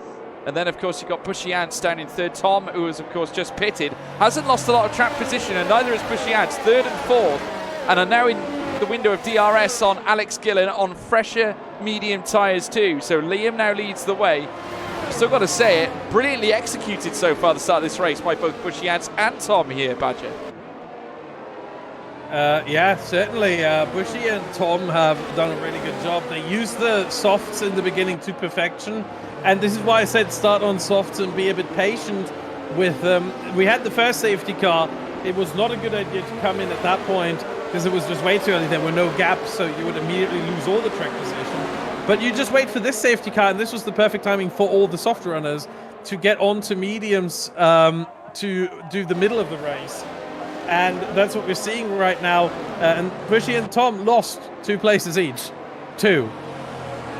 And then, of course, you've got Bushy Ants down in third. Tom, who has, of course, just pitted, hasn't lost a lot of track position, and neither has Bushy Ants, third and fourth, and are now in the window of DRS on Alex Gillen on fresher medium tyres too. So Liam now leads the way. Still got to say it, brilliantly executed so far the start of this race by both Bushy Ants and Tom here, Badger. Yeah, certainly. Bushy and Tom have done a really good job. They used the softs in the beginning to perfection. And this is why I said start on softs and be a bit patient with them. We had the first safety car. It was not a good idea to come in at that point because it was just way too early. There were no gaps, so you would immediately lose all the track position. But you just wait for this safety car, and this was the perfect timing for all the soft runners to get onto mediums to do the middle of the race. And that's what we're seeing right now. And Bushy and Tom lost 2 places each. 2.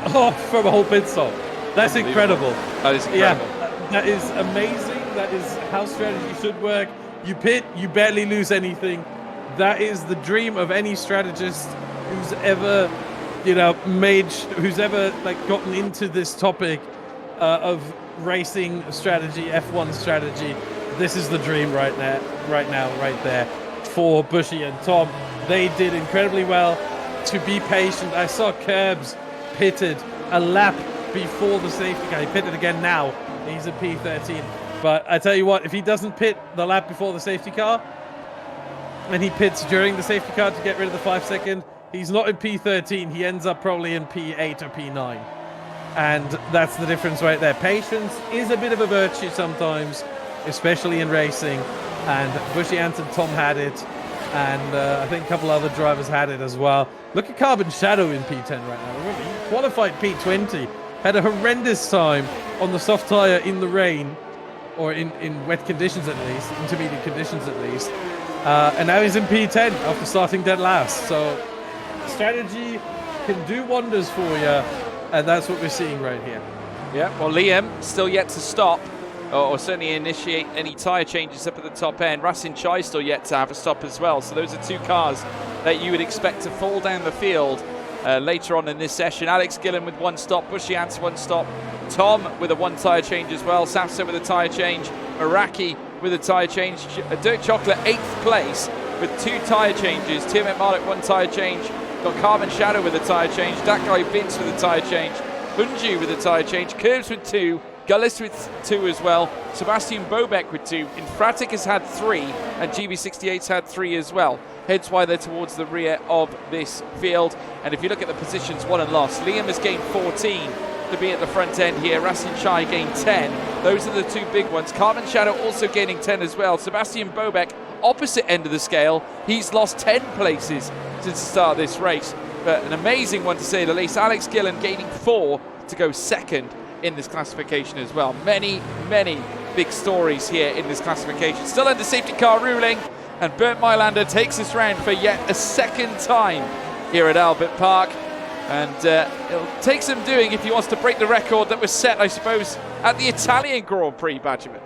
Oh, from a whole pit stop. That's incredible. That is incredible. Yeah, that is amazing. That is how strategy should work. You pit, you barely lose anything. That is the dream of any strategist who's ever, you know, who's ever like gotten into this topic of racing strategy, F1 strategy, this is the dream right now, right there for Bushy and Tom. They did incredibly well to be patient. I saw Curbs pitted a lap before the safety car. He pitted again now. He's a P13. But I tell you what, if he doesn't pit the lap before the safety car, and he pits during the safety car to get rid of the 5 second, he's not in P13. He ends up probably in P8 or P9. And that's the difference right there. Patience is a bit of a virtue sometimes, especially in racing. And Bushy and Tom had it. And I think a couple other drivers had it as well. Look at Carbon Shadow in P10 right now. Remember, he qualified P20. Had a horrendous time on the soft tyre in the rain. Or in wet conditions at least. Intermediate conditions at least. And now he's in P10 after starting dead last. So strategy can do wonders for you. And that's what we're seeing right here. Yeah, well, Liam still yet to stop. Or certainly initiate any tyre changes up at the top end. Rasin Chai still yet to have a stop as well. So those are two cars that you would expect to fall down the field later on in this session. Alex Gillen with one stop, Bushy Ants one stop, Tom with a one tyre change as well, Safso with a tyre change, Meraki with a tyre change, Dirk Chocolate 8th place with 2 tyre changes, Tim Malik 1 tyre change, got Carbon Shadow with a tyre change, that guy Vince with a tyre change, Hunju with a tyre change, Curbs with 2, Gullis with 2 as well, Sebastian Bobek with 2, Infratic has had 3, and GB68's had 3 as well. Hence why they're towards the rear of this field. And if you look at the positions won and lost, Liam has gained 14 to be at the front end here. Rasin Chai gained 10. Those are the 2 big ones. Carbon Shadow also gaining 10 as well. Sebastian Bobek, opposite end of the scale, he's lost 10 places since the start of this race. But an amazing one to say the least. Alex Gillen gaining 4 to go second in this classification as well. Many, many big stories here in this classification. Still under safety car ruling, and Bernd Mailander takes this round for yet a second time here at Albert Park. And it'll take some doing if he wants to break the record that was set, I suppose, at the Italian Grand Prix, Badgerman.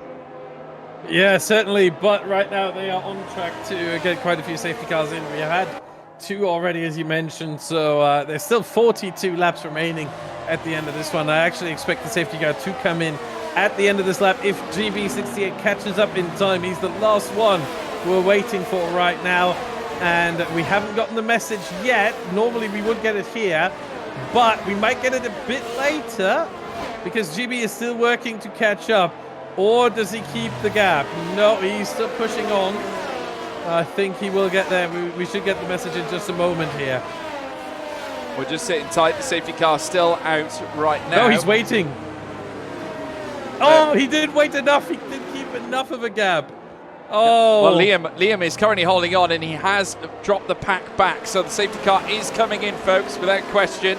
Yeah, certainly. But right now they are on track to get quite a few safety cars in. We had 2 already, as you mentioned. So there's still 42 laps remaining at the end of this one. I actually expect the safety car to come in at the end of this lap if GB68 catches up in time. He's the last one we're waiting for right now. And we haven't gotten the message yet. Normally we would get it here, but we might get it a bit later because GB is still working to catch up. Or does he keep the gap? No, he's still pushing on. I think he will get there. We should get the message in just a moment here. We're just sitting tight. The safety car still out right now. No, he's waiting. Oh, he didn't wait enough. He didn't keep enough of a gap. Oh. Well, Liam is currently holding on, and he has dropped the pack back. So the safety car is coming in, folks, without question.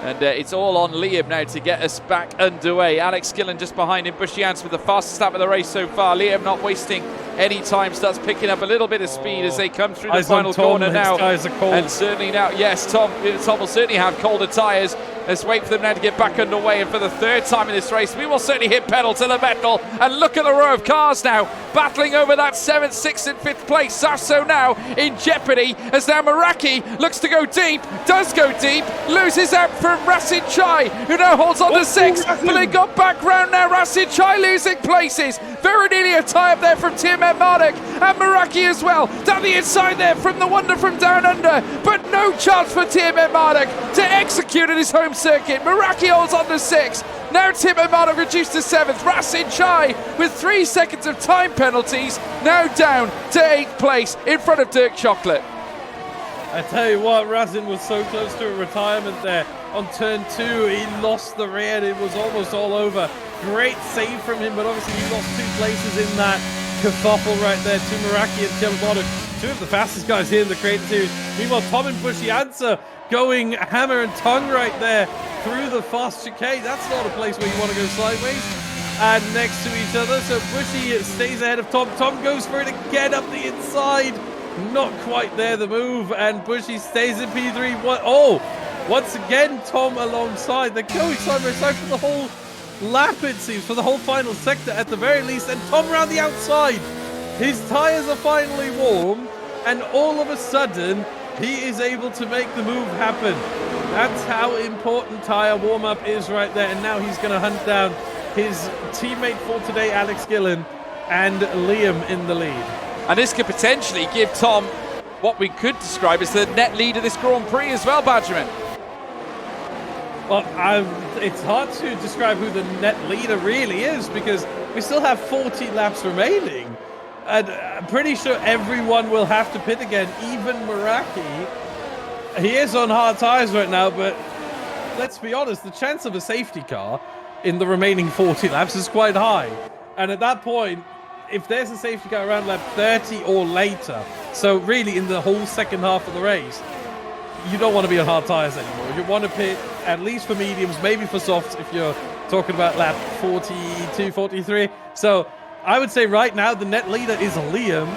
And it's all on Liam now to get us back underway. Alex Gillen just behind him. Bushy Ants with the fastest lap of the race so far. Liam not wasting any time, starts picking up a little bit of speed as they come through the final corner now. And certainly now, yes, Tom will certainly have colder tyres. Let's wait for them now to get back underway, and for the 3rd time in this race, we will certainly hit pedal to the metal. And look at the row of cars now, battling over that 7th, 6th and 5th place. Sasso now in jeopardy, as now Meraki looks to go deep, does go deep, loses out from Rasin Chai, who now holds on to 6th, but they got back round now. Rasin Chai losing places. Very nearly a tie up there from Tim Malik and Meraki as well. Down the inside there from the wonder from down under, but no chance for Tim Malik to execute at his home circuit. Meraki holds on to 6th. Now Tim Malik reduced to 7th. Rasin Chai with 3 seconds of time penalties, now down to 8th place in front of Dirk Chocolate. I tell you what, Rasin was so close to a retirement there. On turn 2, he lost the rear and it was almost all over. Great save from him, but obviously he lost 2 places in that kerfuffle right there to Meraki and Tim Malik. 2 of the fastest guys here in the Crate 2. Meanwhile, Tom and Bushy answer going hammer and tongue right there through the fast chicane. That's not a place where you want to go sideways. And next to each other, so Bushy stays ahead of Tom. Tom goes for it again up the inside. Not quite there, the move, and Bushy stays in P3. Once again, Tom alongside. They're going side by side for the whole lap, it seems, for the whole final sector at the very least. And Tom around the outside. His tyres are finally warm, and all of a sudden, he is able to make the move happen. That's how important tyre warm-up is right there. And now he's going to hunt down his teammate for today, Alex Gillen, and Liam in the lead. And this could potentially give Tom what we could describe as the net lead of this Grand Prix as well, Badgerman. Well, it's hard to describe who the net leader really is because we still have 40 laps remaining. And I'm pretty sure everyone will have to pit again, even Meraki. He is on hard tires right now, but let's be honest, the chance of a safety car in the remaining 40 laps is quite high. And at that point, if there's a safety car around lap 30 or later, so really in the whole second half of the race, you don't want to be on hard tires anymore. You want to pit at least for mediums, maybe for softs if you're talking about lap 42, 43. So I would say right now the net leader is Liam.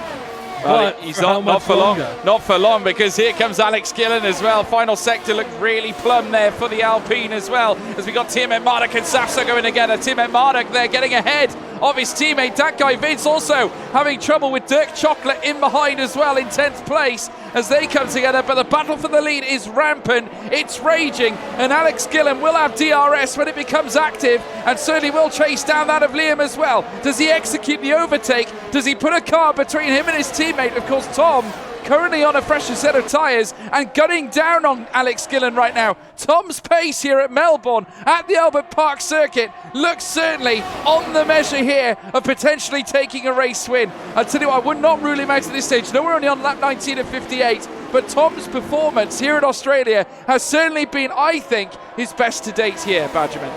But he's not for long. Not for long, because here comes Alex Gillen as well. Final sector looked really plumb there for the Alpine as well, as we got Timothée Marduk and Safsa going together. Timothée Marduk there getting ahead of his teammate. That guy Vince also having trouble with Dirk Chocolate in behind as well in 10th place as they come together. But the battle for the lead is rampant. It's raging, and Alex Gillen will have DRS when it becomes active, and certainly will chase down that of Liam as well. Does he execute the overtake? Does he put a car between him and his teammate? Of course, Tom currently on a fresher set of tyres and gunning down on Alex Gillen right now. Tom's pace here at Melbourne at the Albert Park circuit looks certainly on the measure here of potentially taking a race win. I'll tell you what, I would not rule him out at this stage. No, we're only on lap 19 of 58, but Tom's performance here at Australia has certainly been, I think, his best to date here, Badgerman.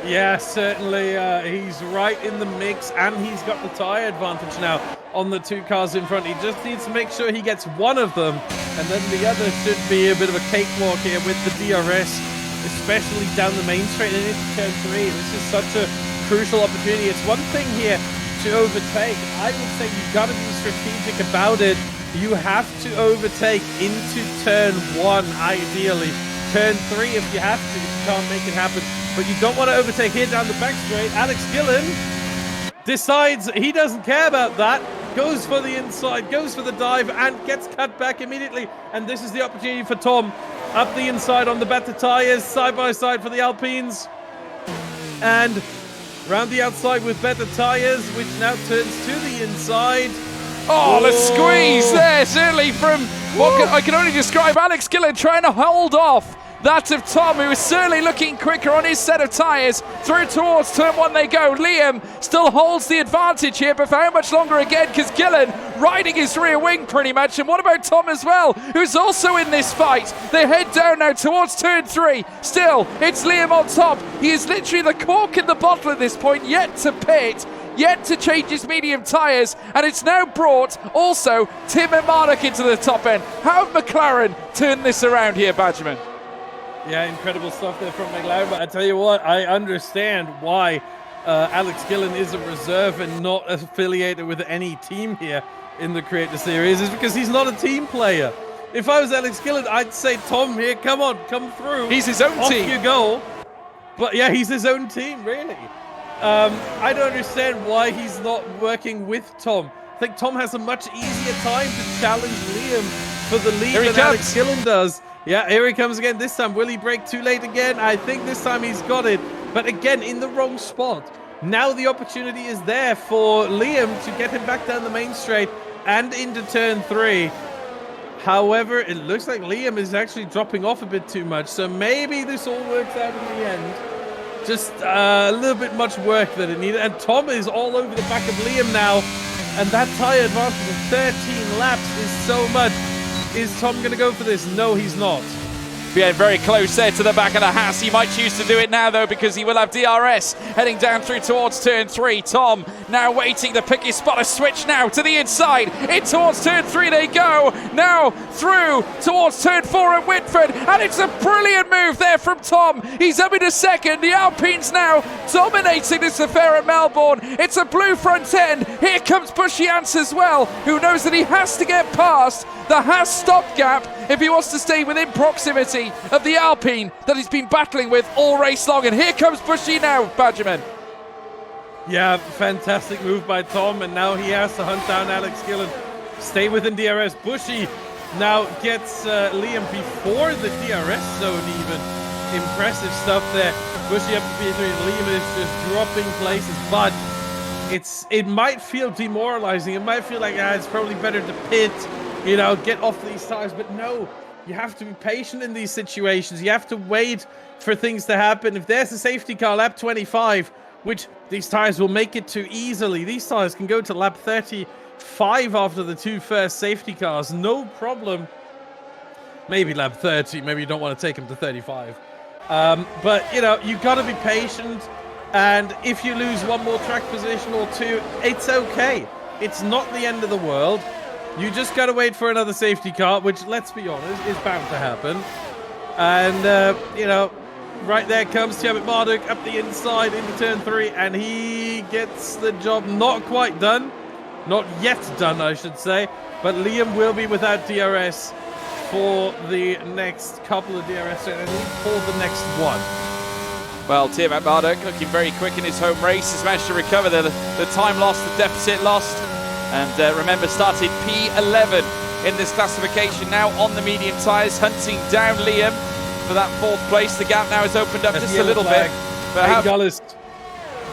Yeah, certainly. He's right in the mix, and he's got the tyre advantage now on the two cars in front. He just needs to make sure he gets one of them, and then the other should be a bit of a cakewalk here with the DRS, especially down the main straight and into turn 3. This is such a crucial opportunity. It's one thing here to overtake. I would say you've got to be strategic about it. You have to overtake into turn 1, ideally. Turn 3 if you have to, if you can't make it happen. But you don't want to overtake here down the back straight. Alex Gillen decides he doesn't care about that. Goes for the inside, goes for the dive, and gets cut back immediately. And this is the opportunity for Tom. Up the inside on the better tyres, side by side for the Alpines. And round the outside with better tyres, which now turns to the inside. Oh, the squeeze there, certainly from what I can only describe Alex Gillen trying to hold off that of Tom, who is certainly looking quicker on his set of tyres. Through towards turn 1 they go. Liam still holds the advantage here, but for how much longer again? Because Gillen riding his rear wing pretty much. And what about Tom as well, who's also in this fight? They head down now towards turn 3. Still, it's Liam on top. He is literally the cork in the bottle at this point, yet to pit, yet to change his medium tyres, and it's now brought also Timothée Marduk into the top end. How have McLaren turned this around here, Badgerman? Yeah, incredible stuff there from McLaren, but I tell you what, I understand why Alex Gillen is a reserve and not affiliated with any team here in the Creator Series, is because he's not a team player. If I was Alex Gillen, I'd say, Tom, here, come on, come through. He's his own team. Off you go. But yeah, he's his own team, really. I don't understand why he's not working with Tom. I think Tom has a much easier time to challenge Liam for the lead than Alex Gillen does. Yeah, here he comes again. This time, will he brake too late again? I think this time he's got it. But again, in the wrong spot. Now the opportunity is there for Liam to get him back down the main straight and into turn 3. However, it looks like Liam is actually dropping off a bit too much. So maybe this all works out in the end. Just a little bit much work that it needed. And Tom is all over the back of Liam now. And that tyre advantage of 13 laps is so much. Is Tom going to go for this? No, he's not. Yeah, very close there to the back of the Haas. He might choose to do it now, though, because he will have DRS heading down through towards turn 3. Tom now waiting to pick his spot. A switch now to the inside. In towards turn 3 they go. Now through towards turn 4 at Whitford. And it's a brilliant move there from Tom. He's up in a second. The Alpines now dominating this affair at Melbourne. It's a blue front end. Here comes Bushy Ants as well, who knows that he has to get past the Haas stopgap if he wants to stay within proximity of the Alpine that he's been battling with all race long. And here comes Bushy now, Badgerman. Yeah, fantastic move by Tom, and now he has to hunt down Alex Gillen. Stay within DRS. Bushy now gets Liam before the DRS zone even. Impressive stuff there Pushing up to P3, Liam is just dropping places, but it might feel demoralizing. It might feel like it's probably better to pit, you know, get off these tires. But no, you have to be patient in these situations. You have to wait for things to happen. If there's a safety car, lap 25, which these tires will make it to easily. These tires can go to lap 35 after the two first safety cars. No problem. Maybe lap 30. Maybe you don't want to take them to 35. But, you know, you got to be patient. And if you lose one more track position or two, it's okay. It's not the end of the world. You just got to wait for another safety car, which, let's be honest, is bound to happen. And, you know, right there comes Tiamat Marduk up the inside into turn 3, and he gets the job not quite done. Not yet done, I should say. But Liam will be without DRS for the next couple of DRS, and for the next one. Well, Tiamat Marduk looking very quick in his home race. Has managed to recover the time lost, the deficit lost. And remember, started P11 in this classification. Now on the medium tyres, hunting down Liam for that 4th place. The gap now has opened up just a little bit.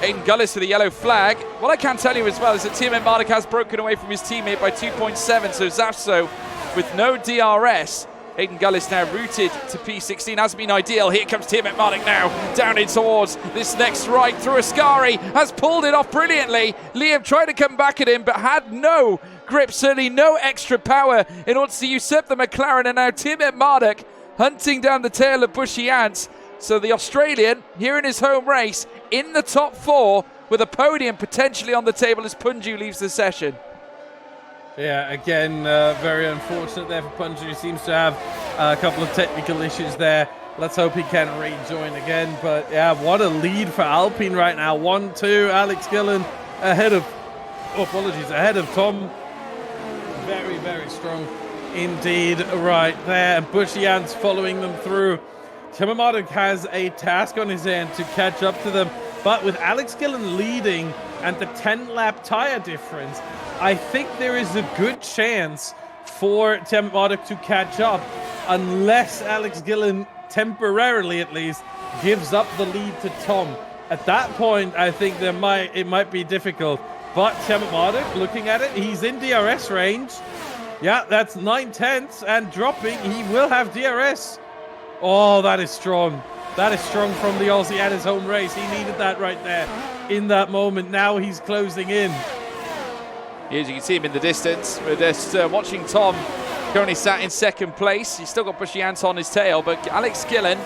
Aiden Gullis with a yellow flag. What I can tell you as well is that Tiamat Marduk has broken away from his teammate by 2.7. So Zafso with no DRS. Aiden Gullis now routed to P16, has been ideal. Here comes Tiamat Marduk now, down in towards this next right through Ascari, has pulled it off brilliantly. Liam tried to come back at him, but had no grip, certainly no extra power in order to usurp the McLaren. And now Tiamat Marduk hunting down the tail of Bushy Ants. So the Australian, here in his home race, in the top 4, with a podium potentially on the table as Punju leaves the session. Yeah, again, very unfortunate there for Punju. He seems to have a couple of technical issues there. Let's hope he can rejoin again. But yeah, what a lead for Alpine right now. 1-2, Alex Gillen ahead of Tom. Very, very strong indeed right there. And Bushy Ants following them through. Tiamat Marduk has a task on his end to catch up to them. But with Alex Gillen leading and the 10-lap tire difference, I think there is a good chance for Tiamat Marduk to catch up, unless Alex Gillen, temporarily at least, gives up the lead to Tom. At that point, I think it might be difficult. But Tiamat Marduk, looking at it, he's in DRS range. Yeah, that's 9/10, and dropping, he will have DRS. Oh, that is strong. That is strong from the Aussie at his home race. He needed that right there in that moment. Now he's closing in. As you can see him in the distance. We're just watching Tom currently sat in 2nd place. He's still got Bushy Ants on his tail, but Alex Gillen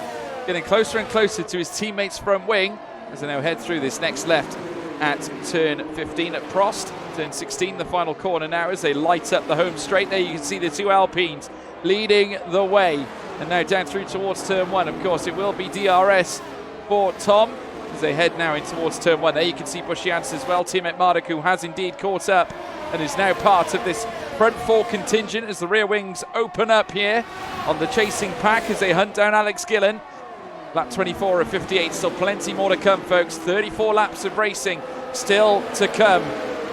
getting closer and closer to his teammate's front wing as they now head through this next left at turn 15 at Prost. Turn 16, the final corner now as they light up the home straight. There you can see the two Alpines leading the way. And now down through towards turn 1. Of course, it will be DRS for Tom as they head now in towards turn 1. There you can see Bushy Ants as well. Tiamat Marduk, who has indeed caught up and is now part of this front 4 contingent as the rear wings open up here on the chasing pack as they hunt down Alex Gillen. Lap 24 of 58, still plenty more to come, folks. 34 laps of racing still to come.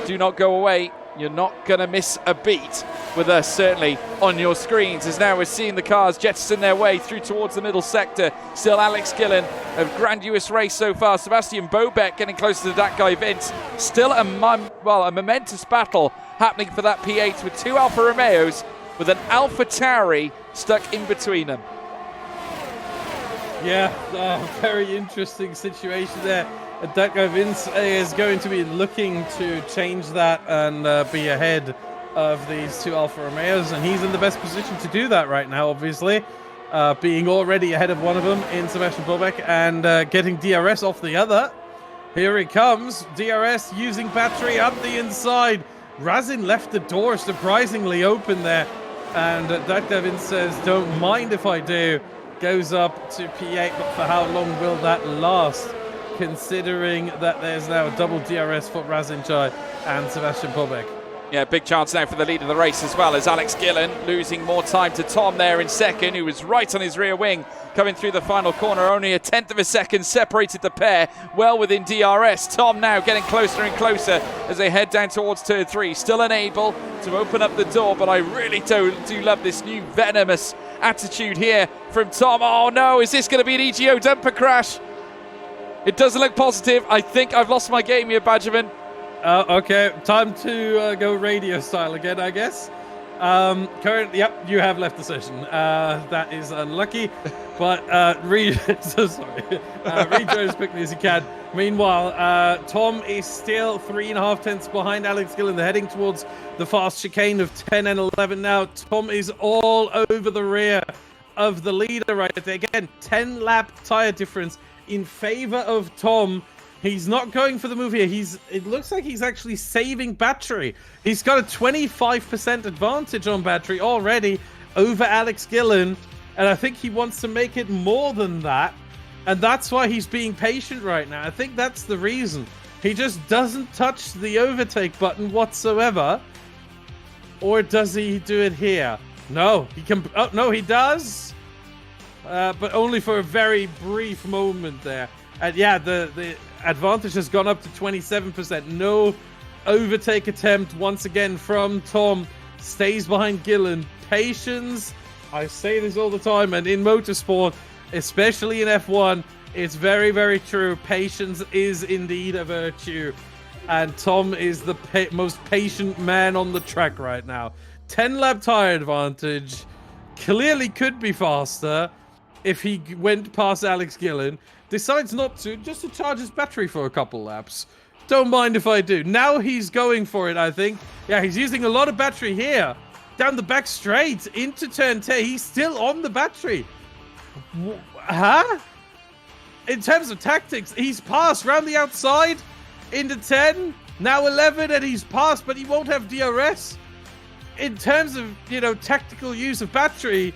Do not go away. You're not going to miss a beat with us, certainly, on your screens. As now we're seeing the cars jettison their way through towards the middle sector. Still Alex Gillen, a grandiose race so far. Sebastian Bobeck getting closer to that guy Vince. Still a momentous battle happening for that P8 with 2 Alfa Romeos with an Alpha Tauri stuck in between them. Yeah, very interesting situation there. That guy Vince is going to be looking to change that and be ahead of these 2 Alfa Romeos, and he's in the best position to do that right now, obviously, being already ahead of one of them in Sebastian Bobeck and getting DRS off the other. Here he comes, DRS using battery up the inside. Razin left the door surprisingly open there, and that guy Vince says, don't mind if I do. Goes up to P8, but for how long will that last? Considering that there's now a double DRS for Razin Chai and Sebastian Bobeck. Yeah, big chance now for the lead of the race as well as Alex Gillen losing more time to Tom there in 2nd, who was right on his rear wing coming through the final corner. Only a 1/10 of a second separated the pair, well within DRS. Tom now getting closer and closer as they head down towards turn 3. Still unable to open up the door, but I really do love this new venomous attitude here from Tom. Oh no, is this going to be an EGO dumper crash? It doesn't look positive. I think I've lost my game here, Badgerman. Okay, time to go radio style again, I guess. Currently, yep, you have left the session. That is unlucky, but read as quickly as you can. Meanwhile, Tom is still 3.5 tenths behind Alex Gillen. They're heading towards the fast chicane of 10 and 11 now. Tom is all over the rear of the leader right there. Again, 10-lap tire difference in favor of Tom. He's not going for the move here. It looks like he's actually saving battery. He's got a 25% advantage on battery already over Alex Gillen. And I think he wants to make it more than that. And that's why he's being patient right now. I think that's the reason. He just doesn't touch the overtake button whatsoever. Or does he do it here? No, he can. Oh, no, he does. But only for a very brief moment there. And yeah, the advantage has gone up to 27%. No overtake attempt once again from Tom. Stays behind Gillen. Patience. I say this all the time, and in motorsport, especially in F1, it's very, very true. Patience is indeed a virtue. And Tom is the most patient man on the track right now. 10-lap tire advantage. Clearly could be faster if he went past Alex Gillen. Decides not to, just to charge his battery for a couple laps. Don't mind if I do. Now he's going for it, I think. Yeah, he's using a lot of battery here. Down the back straight into turn 10. He's still on the battery. Huh? In terms of tactics, he's passed round the outside into 10. Now 11, and he's passed, but he won't have DRS. In terms of, tactical use of battery,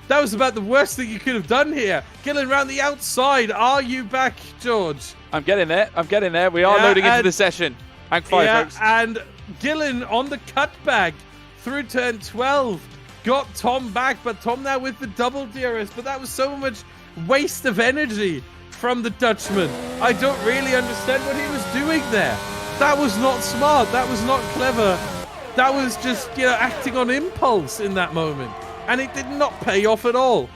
that was about the worst thing you could have done here. Gillen round the outside. Are you back, George? I'm getting there. We are loading into the session. Hang fire, folks. And Gillen on the cutback through turn 12. Got Tom back, but Tom now with the double DRS. But that was so much waste of energy from the Dutchman. I don't really understand what he was doing there. That was not smart. That was not clever. That was just, acting on impulse in that moment. And it did not pay off at all.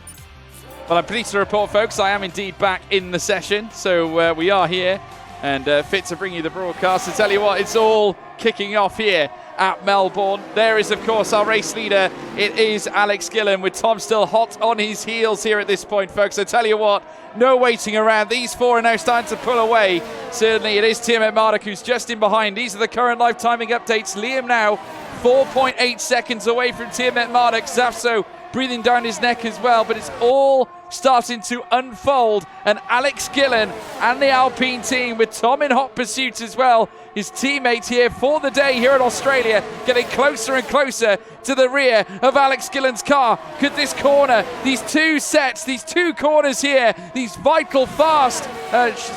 Well, I'm pleased to report, folks, I am indeed back in the session. So we are here and fit to bring you the broadcast. To tell you what, it's all kicking off here at Melbourne. There is, of course, our race leader. It is Alex Gillen, with Tom still hot on his heels here at this point, folks. I tell you what, no waiting around. These four are now starting to pull away. Certainly, it is Tiamat Marduk who's just in behind. These are the current live timing updates. Liam now 4.8 seconds away from Tiamat Marduk. Zafso breathing down his neck as well, but it's all starting to unfold. And Alex Gillen and the Alpine team, with Tom in hot pursuit as well, his teammate here for the day here in Australia, getting closer and closer to the rear of Alex Gillen's car. Could this corner, these two sets, these two corners here, these vital fast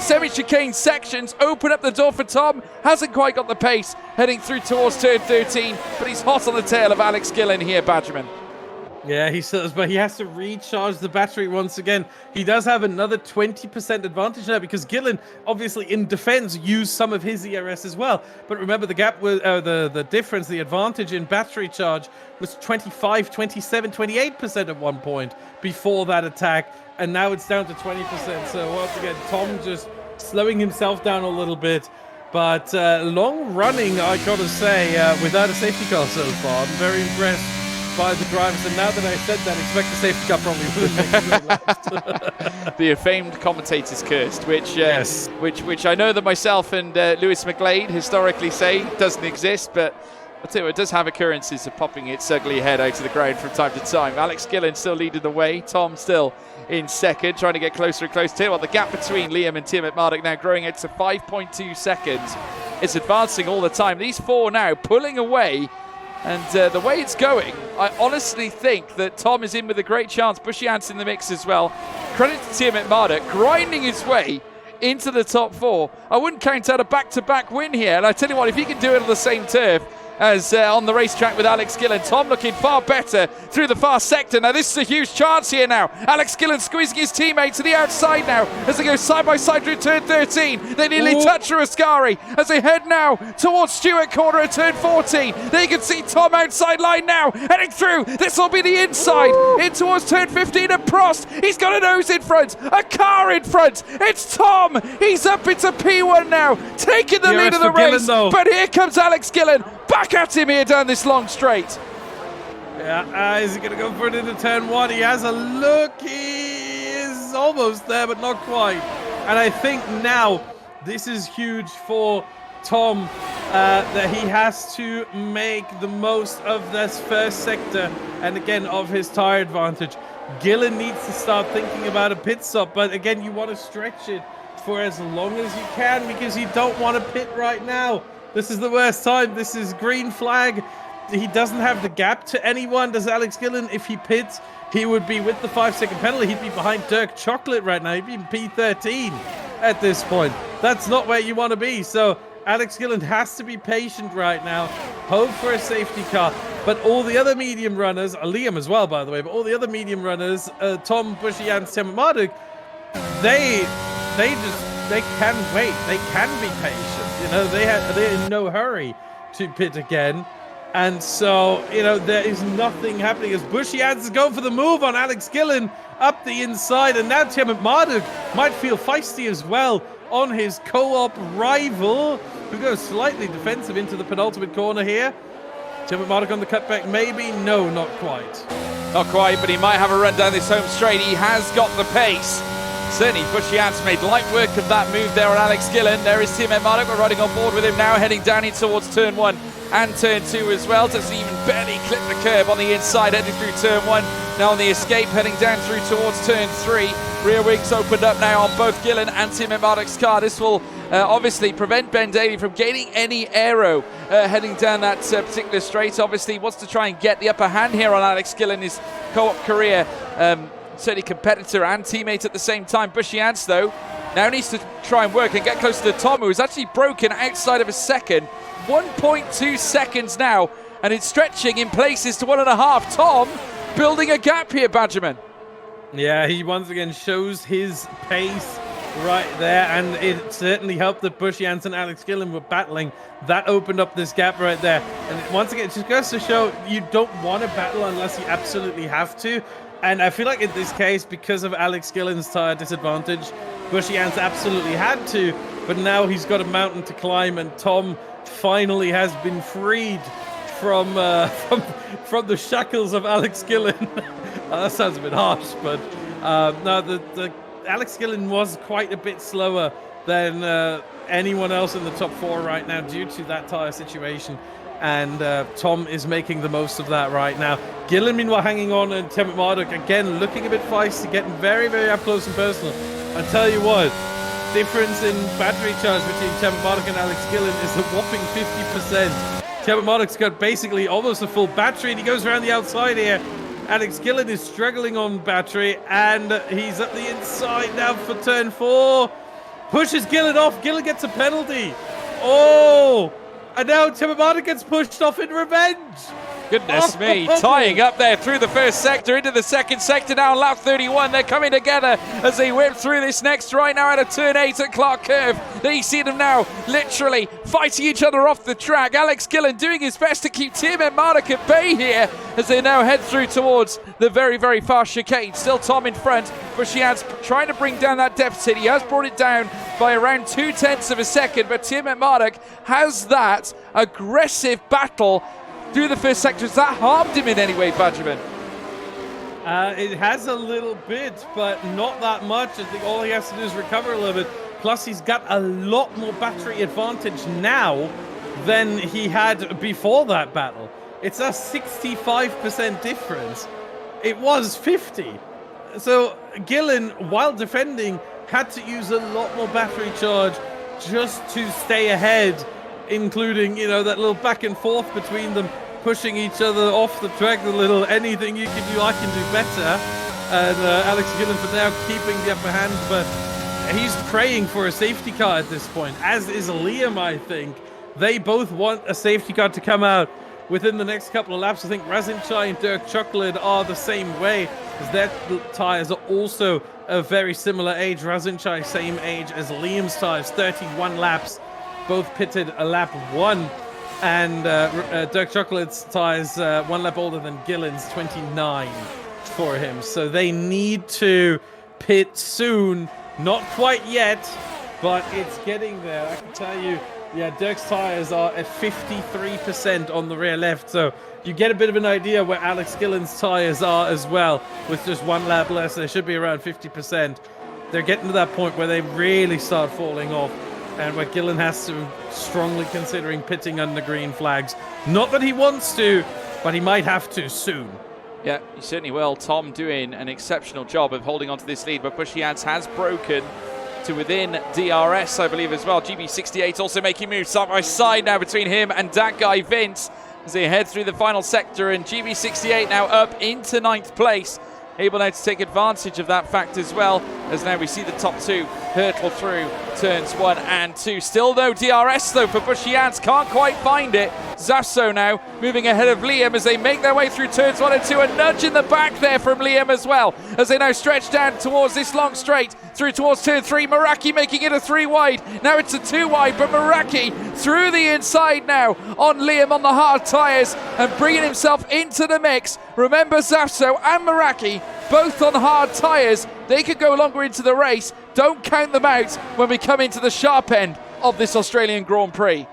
semi-chicane sections open up the door for Tom? Hasn't quite got the pace heading through towards turn 13, but he's hot on the tail of Alex Gillen here, Badgerman. Yeah, he does, but he has to recharge the battery once again. He does have another 20% advantage now, because Gillen, obviously in defense, used some of his ERS as well. But remember, the gap was the difference, the advantage in battery charge was 25, 27, 28% at one point before that attack, and now it's down to 20%. So once again, Tom just slowing himself down a little bit. But long running, I gotta say, without a safety car so far. I'm very impressed by the drivers, and now that I said that, expect the safety car probably would make The famed commentator's cursed, which yes. which I know that myself and Lewis McGlade historically say doesn't exist, but I'll tell you what, it does have occurrences of popping its ugly head out of the ground from time to time. Alex Gillen still leading the way, Tom still in second, trying to get closer and closer. Tell you what, the gap between Liam and Tiamat Marduk now growing out to 5.2 seconds. It's advancing all the time. These four now pulling away. And the way it's going, I honestly think that Tom is in with a great chance. Bushy Ants in the mix as well. Credit to Tiamat Marduk, grinding his way into the top four. I wouldn't count out a back-to-back win here. And I tell you what, if he can do it on the same turf as on the racetrack with Alex Gillen. Tom looking far better through the far sector. Now this is a huge chance here now. Alex Gillen squeezing his teammate to the outside now as they go side by side through turn 13. They nearly touch through Ascari as they head now towards Stewart corner at turn 14. There you can see Tom outside line now, heading through. This will be the inside in towards turn 15 and Prost. He's got a nose in front, a car in front. It's Tom. He's up into P1 now, taking the lead of the race. But here comes Alex Gillen. Back at him here down this long straight. Yeah, is he going to go for it into turn 1? He has a look. He is almost there, but not quite. And I think now this is huge for Tom, that he has to make the most of this first sector and again of his tire advantage. Gillen needs to start thinking about a pit stop, but again, you want to stretch it for as long as you can because you don't want to pit right now. This is the worst time. This is green flag. He doesn't have the gap to anyone. Does Alex Gillen? If he pits, he would be with the 5-second penalty. He'd be behind Dirk Chocolate right now. He'd be in P13 at this point. That's not where you want to be. So Alex Gillen has to be patient right now. Hope for a safety car. But all the other medium runners, Liam as well, by the way, but all the other medium runners, Tom, Bushy, and Tim Marduk, they can wait. They can be patient. You know, they're in no hurry to pit again. And so, you know, there is nothing happening as Bushy is going for the move on Alex Gillen up the inside. And now Tim Marduk might feel feisty as well on his co-op rival, who goes slightly defensive into the penultimate corner here. Tim Marduk on the cutback, maybe? No, not quite. Not quite, but he might have a run down this home straight. He has got the pace. Certainly, Bushy Ants made light work of that move there on Alex Gillen. There is Tim Marduk. We're riding on board with him now, heading down in towards turn 1 and turn 2 as well. Doesn't even barely clip the curb on the inside, heading through turn 1. Now on the escape, heading down through towards turn 3. Rear wings opened up now on both Gillen and Tim Marduk's car. This will obviously prevent Ben Daly from gaining any aero heading down that particular straight. Obviously, wants to try and get the upper hand here on Alex Gillen, his co-op career. Certainly competitor and teammate at the same time. Bushy Ants, though, now needs to try and work and get close to Tom, who is actually broken outside of a second. 1.2 seconds now, and it's stretching in places to 1.5. Tom building a gap here, Badgerman. Yeah, he once again shows his pace right there, and it certainly helped that Bushy Ants and Alex Gillen were battling. That opened up this gap right there. And once again, it just goes to show you don't want to battle unless you absolutely have to. And I feel like in this case, because of Alex Gillen's tire disadvantage, Bushy Ants absolutely had to, but now he's got a mountain to climb, and Tom finally has been freed from the shackles of Alex Gillen. That sounds a bit harsh, but no, the Alex Gillen was quite a bit slower than anyone else in the top 4 right now due to that tire situation. And Tom is making the most of that right now. Gillen, meanwhile, hanging on, and Tim Marduk, again, looking a bit feisty, getting very, very up close and personal. I tell you what, difference in battery charge between Tim Marduk and Alex Gillen is a whopping 50%. Tim Marduk's got basically almost a full battery, and he goes around the outside here. Alex Gillen is struggling on battery, and he's at the inside now for turn 4. Pushes Gillen off. Gillen gets a penalty. Oh! And now Tim Marduk gets pushed off in revenge. Goodness me, tying up there through the first sector into the second sector now on lap 31. They're coming together as they whip through this next right now out of turn 8 at Clark Curve. There you see them now literally fighting each other off the track. Alex Gillen doing his best to keep Tim Marduk at bay here as they now head through towards the very, very fast chicane. Still Tom in front, but she has trying to bring down that deficit. He has brought it down by around 0.2 of a second, but Tim Marduk has that aggressive battle through the first sector. Has that harmed him in any way, Badgerman? It has a little bit, but not that much. I think all he has to do is recover a little bit. Plus, he's got a lot more battery advantage now than he had before that battle. It's a 65% difference. It was 50. So Gillen, while defending, had to use a lot more battery charge just to stay ahead, including, you know, that little back and forth between them, pushing each other off the track, the little anything you can do, I can do better. And Alex Gillen for now keeping the upper hand, but he's praying for a safety car at this point, as is Liam, I think. They both want a safety car to come out within the next couple of laps. I think Razinchai and Dirk Chocolate are the same way, because their tires are also a very similar age. Razinchai, same age as Liam's tires, 31 laps, both pitted a lap 1. And Dirk Chocolate's tires 1 lap older than Gillen's, 29 for him. So they need to pit soon. Not quite yet, but it's getting there. I can tell you, yeah, Dirk's tires are at 53% on the rear left. So you get a bit of an idea where Alex Gillen's tires are as well. With just 1 lap less, they should be around 50%. They're getting to that point where they really start falling off, and where Gillen has to strongly considering pitting under green flags. Not that he wants to, but he might have to soon. Yeah, he certainly will. Tom doing an exceptional job of holding on to this lead, but Bushians has broken to within DRS, I believe, as well. GB68 also making moves side by side now between him and that guy Vince as they head through the final sector, and GB68 now up into 9th place, able now to take advantage of that fact as well, as now we see the top 2 hurtle through turns 1 and 2. Still no DRS though for Bushians, can't quite find it. Zasso now moving ahead of Liam as they make their way through turns 1 and 2. A nudge in the back there from Liam as well, as they now stretch down towards this long straight through towards turn 3. Meraki making it a 3 wide. Now it's a 2 wide, but Meraki through the inside now on Liam on the hard tyres and bringing himself into the mix. Remember, Zasso and Meraki both on hard tyres. They could go longer into the race. Don't count them out when we come into the sharp end of this Australian Grand Prix.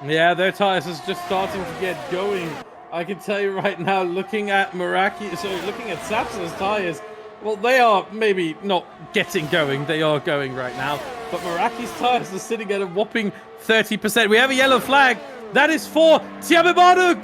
Yeah, their tires is just starting to get going. I can tell you right now, looking at Zapsa's tires, well, they are maybe not getting going. They are going right now. But Meraki's tires are sitting at a whopping 30%. We have a yellow flag. That is for Tiabe Marduk,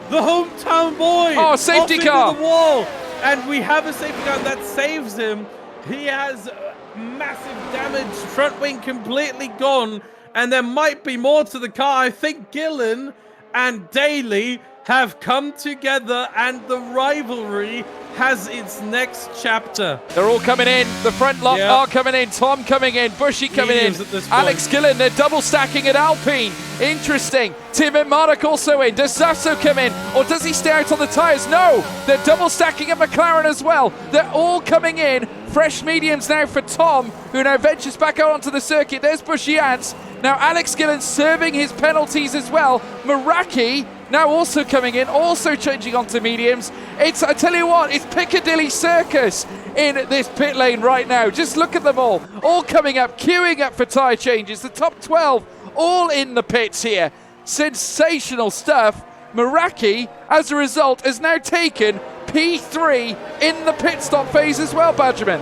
the hometown boy. Oh, safety car. The wall. And we have a safety car that saves him. He has massive damage, front wing completely gone, and there might be more to the car. I think Gillen and Daly have come together, and the rivalry has its next chapter. They're all coming in. The front lot are coming in. Tom coming in. Bushy coming in. Alex Gillen, they're double stacking at Alpine. Interesting. Tim and Marek also in. Does Zasso come in, or does he stay out on the tyres? No, they're double stacking at McLaren as well. They're all coming in. Fresh mediums now for Tom, who now ventures back out onto the circuit. There's Bushy Ants. Now Alex Gillen serving his penalties as well. Meraki now also coming in, also changing onto mediums. I tell you what, it's Piccadilly Circus in this pit lane right now. Just look at them all coming up, queuing up for tyre changes. The top 12 all in the pits here. Sensational stuff. Meraki, as a result, has now taken P3 in the pit stop phase as well, Badgerman.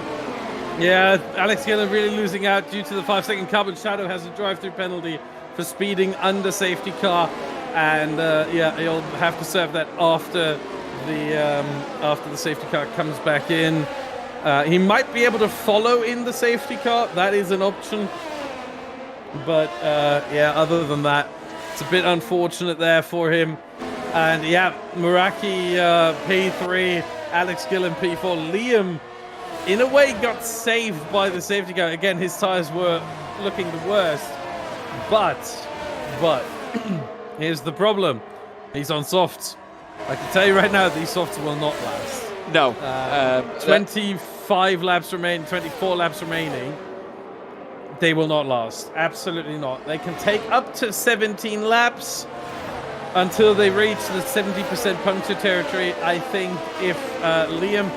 Yeah, Alex Gillen really losing out due to the 5-second carbon shadow, has a drive-through penalty for speeding under safety car, and he'll have to serve that after the safety car comes back in. He might be able to follow in the safety car. That is an option, but other than that, it's a bit unfortunate there for him. And Meraki P3, Alex Gillen P4, Liam in a way got saved by the safety car. Again, his tires were looking the worst, but here's the problem. He's on softs. I can tell you right now, these softs will not last. No. 25 laps remaining, 24 laps remaining. They will not last. Absolutely not. They can take up to 17 laps until they reach the 70% puncture territory. I think if Liam...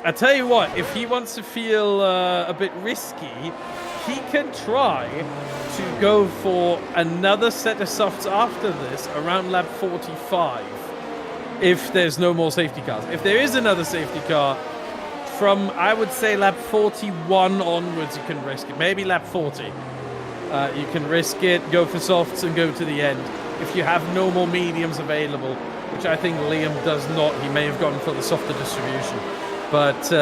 I tell you what, if he wants to feel a bit risky, he can try to go for another set of softs after this around lap 45 if there's no more safety cars. If there is another safety car, from, I would say, lap 41 onwards, you can risk it. Maybe lap 40. You can risk it, go for softs, and go to the end. If you have no more mediums available, which I think Liam does not. He may have gone for the softer distribution. But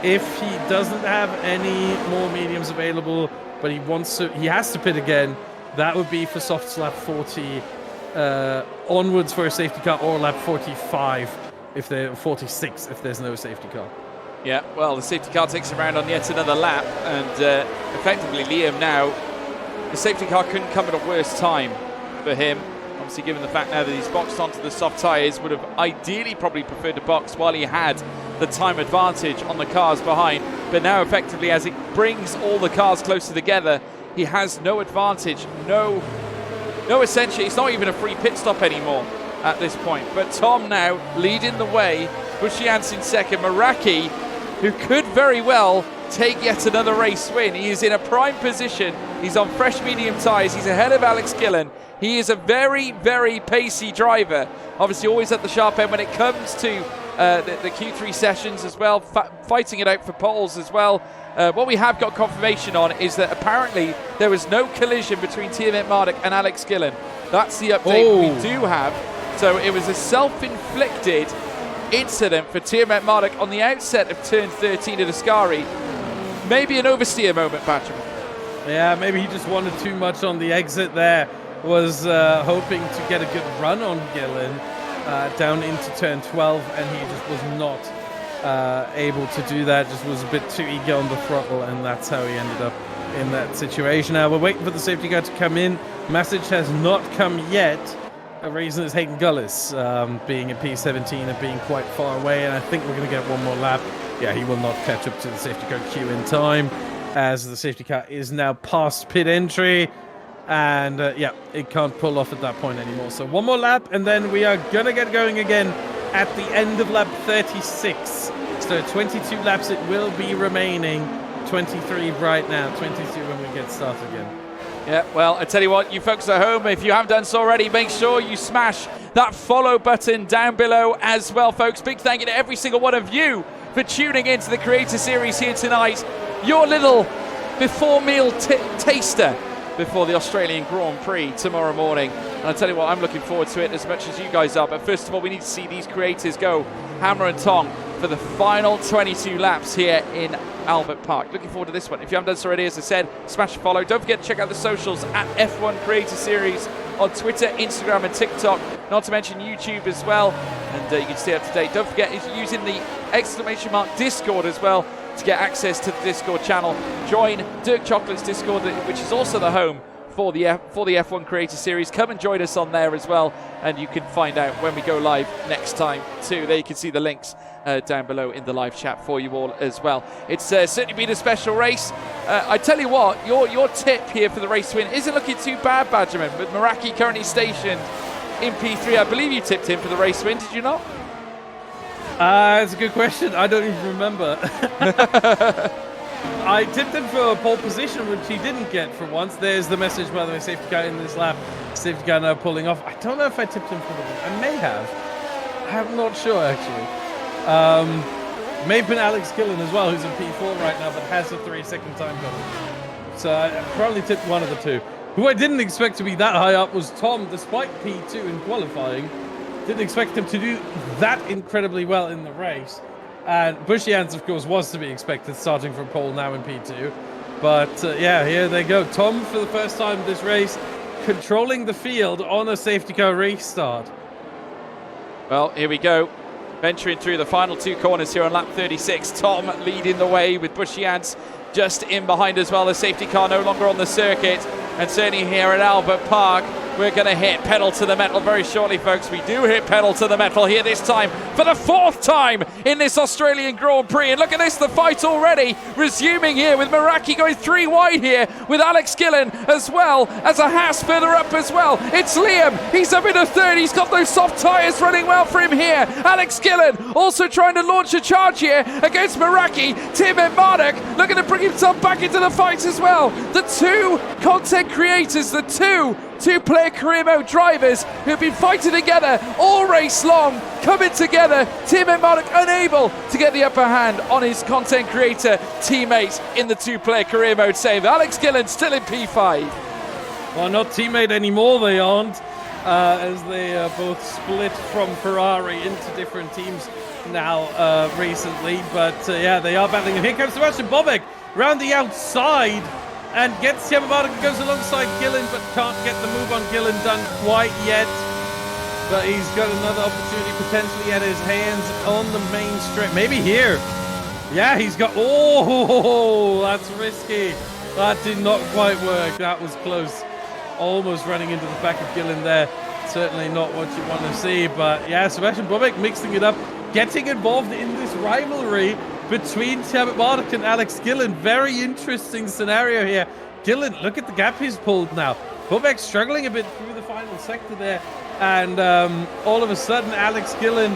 if he doesn't have any more mediums available, but he has to pit again, that would be for softs lap 40 onwards for a safety car, or lap 45 if they're 46 if there's no safety car. Yeah, well, the safety car takes him around on yet another lap, and effectively Liam now the safety car couldn't come at a worse time for him. Obviously, given the fact now that he's boxed onto the soft tyres, would have ideally probably preferred to box while he had the time advantage on the cars behind. But now, effectively, as it brings all the cars closer together, he has no advantage, no essentially, it's not even a free pit stop anymore at this point. But Tom now leading the way, Bushians in second, Meraki, who could very well take yet another race win. He is in a prime position. He's on fresh medium tyres. He's ahead of Alex Gillen. He is a very, very pacey driver. Obviously always at the sharp end when it comes to the Q3 sessions as well, fighting it out for poles as well. What we have got confirmation on is that apparently there was no collision between Tiamat Marduk and Alex Gillen. That's the update we do have. So it was a self-inflicted incident for Tiamat Marduk on the outset of turn 13 of Ascari. Maybe an oversteer moment, Patrick. Yeah, maybe he just wanted too much on the exit there. Was hoping to get a good run on Gillen down into turn 12, and he just was not able to do that. Just was a bit too eager on the throttle, and that's how he ended up in that situation. Now we're waiting for the safety car to come in. Message has not come yet. A reason is Hayden Gullis being in P17 and being quite far away, and I think we're going to get one more lap. Yeah, he will not catch up to the safety car queue in time, as the safety car is now past pit entry, and yeah, it can't pull off at that point anymore. So one more lap, and then we are going to get going again at the end of lap 36. So 22 laps it will be remaining, 23 right now, 22 when we get started again. Yeah, well, I tell you what, you folks at home, if you haven't done so already, make sure you smash that follow button down below as well, folks. Big thank you to every single one of you for tuning into the Creator Series here tonight. Your little before meal taster before the Australian Grand Prix tomorrow morning. And I tell you what, I'm looking forward to it as much as you guys are. But first of all, we need to see these creators go hammer and tong for the final 22 laps here in Albert Park. Looking forward to this one. If you haven't done so already, as I said, smash follow. Don't forget to check out the socials at F1 Creator Series on Twitter, Instagram and TikTok, not to mention YouTube as well, and you can stay up to date. Don't forget using the exclamation mark Discord as well to get access to the Discord channel. Join Dirk Chocolate's Discord, which is also the home for the F1 Creator Series. Come and join us on there as well, and you can find out when we go live next time too. There you can see the links down below in the live chat for you all as well. It's certainly been a special race. I tell you what, your tip here for the race win isn't looking too bad, Badgerman, with Meraki currently stationed in P3. I believe you tipped him for the race win, did you not? It's a good question. I don't even remember. I tipped him for a pole position, which he didn't get for once. There's the message, by the way, safety car in this lap. Safety car now pulling off. I don't know if I tipped him for the win. I may have. I'm not sure, actually. May have been Alex Gillen as well, who's in P4 right now, but has a 3-second time penalty. So I probably tipped one of the two. Who I didn't expect to be that high up was Tom, despite P2 in qualifying. Didn't expect him to do that incredibly well in the race. And Bushians, of course, was to be expected, starting from pole now in P2. But yeah, here they go. Tom, for the first time this race, controlling the field on a safety car restart. Well, here we go. Venturing through the final two corners here on lap 36. Tom leading the way with Bushians just in behind as well. The safety car no longer on the circuit. And certainly here at Albert Park, we're going to hit pedal to the metal very shortly, folks. We do hit pedal to the metal here this time for the fourth time in this Australian Grand Prix. And look at this, the fight already resuming here with Meraki going 3 wide here with Alex Gillen as well as a Haas further up as well. It's Liam. He's up in a third. He's got those soft tyres running well for him here. Alex Gillen also trying to launch a charge here against Meraki. Tiamat Marduk looking to bring himself back into the fight as well. The two content creators, the two-player career mode drivers who have been fighting together all race long, coming together. Tiamat Marduk unable to get the upper hand on his content creator teammate in the two-player career mode save. Alex Gillen still in P5. Well, not teammate anymore, they aren't, as they both split from Ferrari into different teams now recently. But yeah, they are battling. And here comes Sebastian Bobek round the outside and gets Tiamat Marduk, goes alongside Gillen, but can't get the move on Gillen done quite yet. But he's got another opportunity potentially at his hands on the main strip. Maybe here. Yeah, he's got... Oh, that's risky. That did not quite work. That was close. Almost running into the back of Gillen there. Certainly not what you want to see. But yeah, Sebastian Bobek mixing it up, getting involved in this rivalry between Tiamat Marduk and Alex Gillen. Very interesting scenario here. Gillen, look at the gap he's pulled now. Bobek struggling a bit through the final sector there. And all of a sudden, Alex Gillen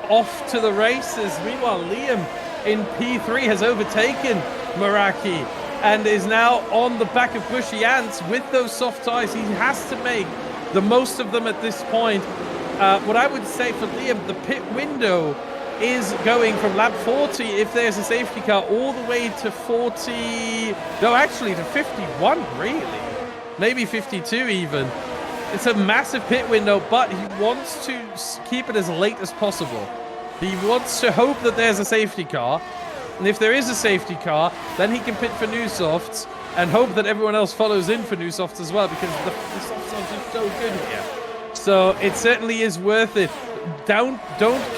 off to the races. Meanwhile, Liam in P3 has overtaken Meraki and is now on the back of Bushy Ants with those soft tires. He has to make the most of them at this point. What I would say for Liam, the pit window is going from lap 40, if there's a safety car, all the way to 40... No, actually to 51, really. Maybe 52 even. It's a massive pit window, but he wants to keep it as late as possible. He wants to hope that there's a safety car. And if there is a safety car, then he can pit for new softs and hope that everyone else follows in for new softs as well, because the softs are just so good here. So it certainly is worth it. Don't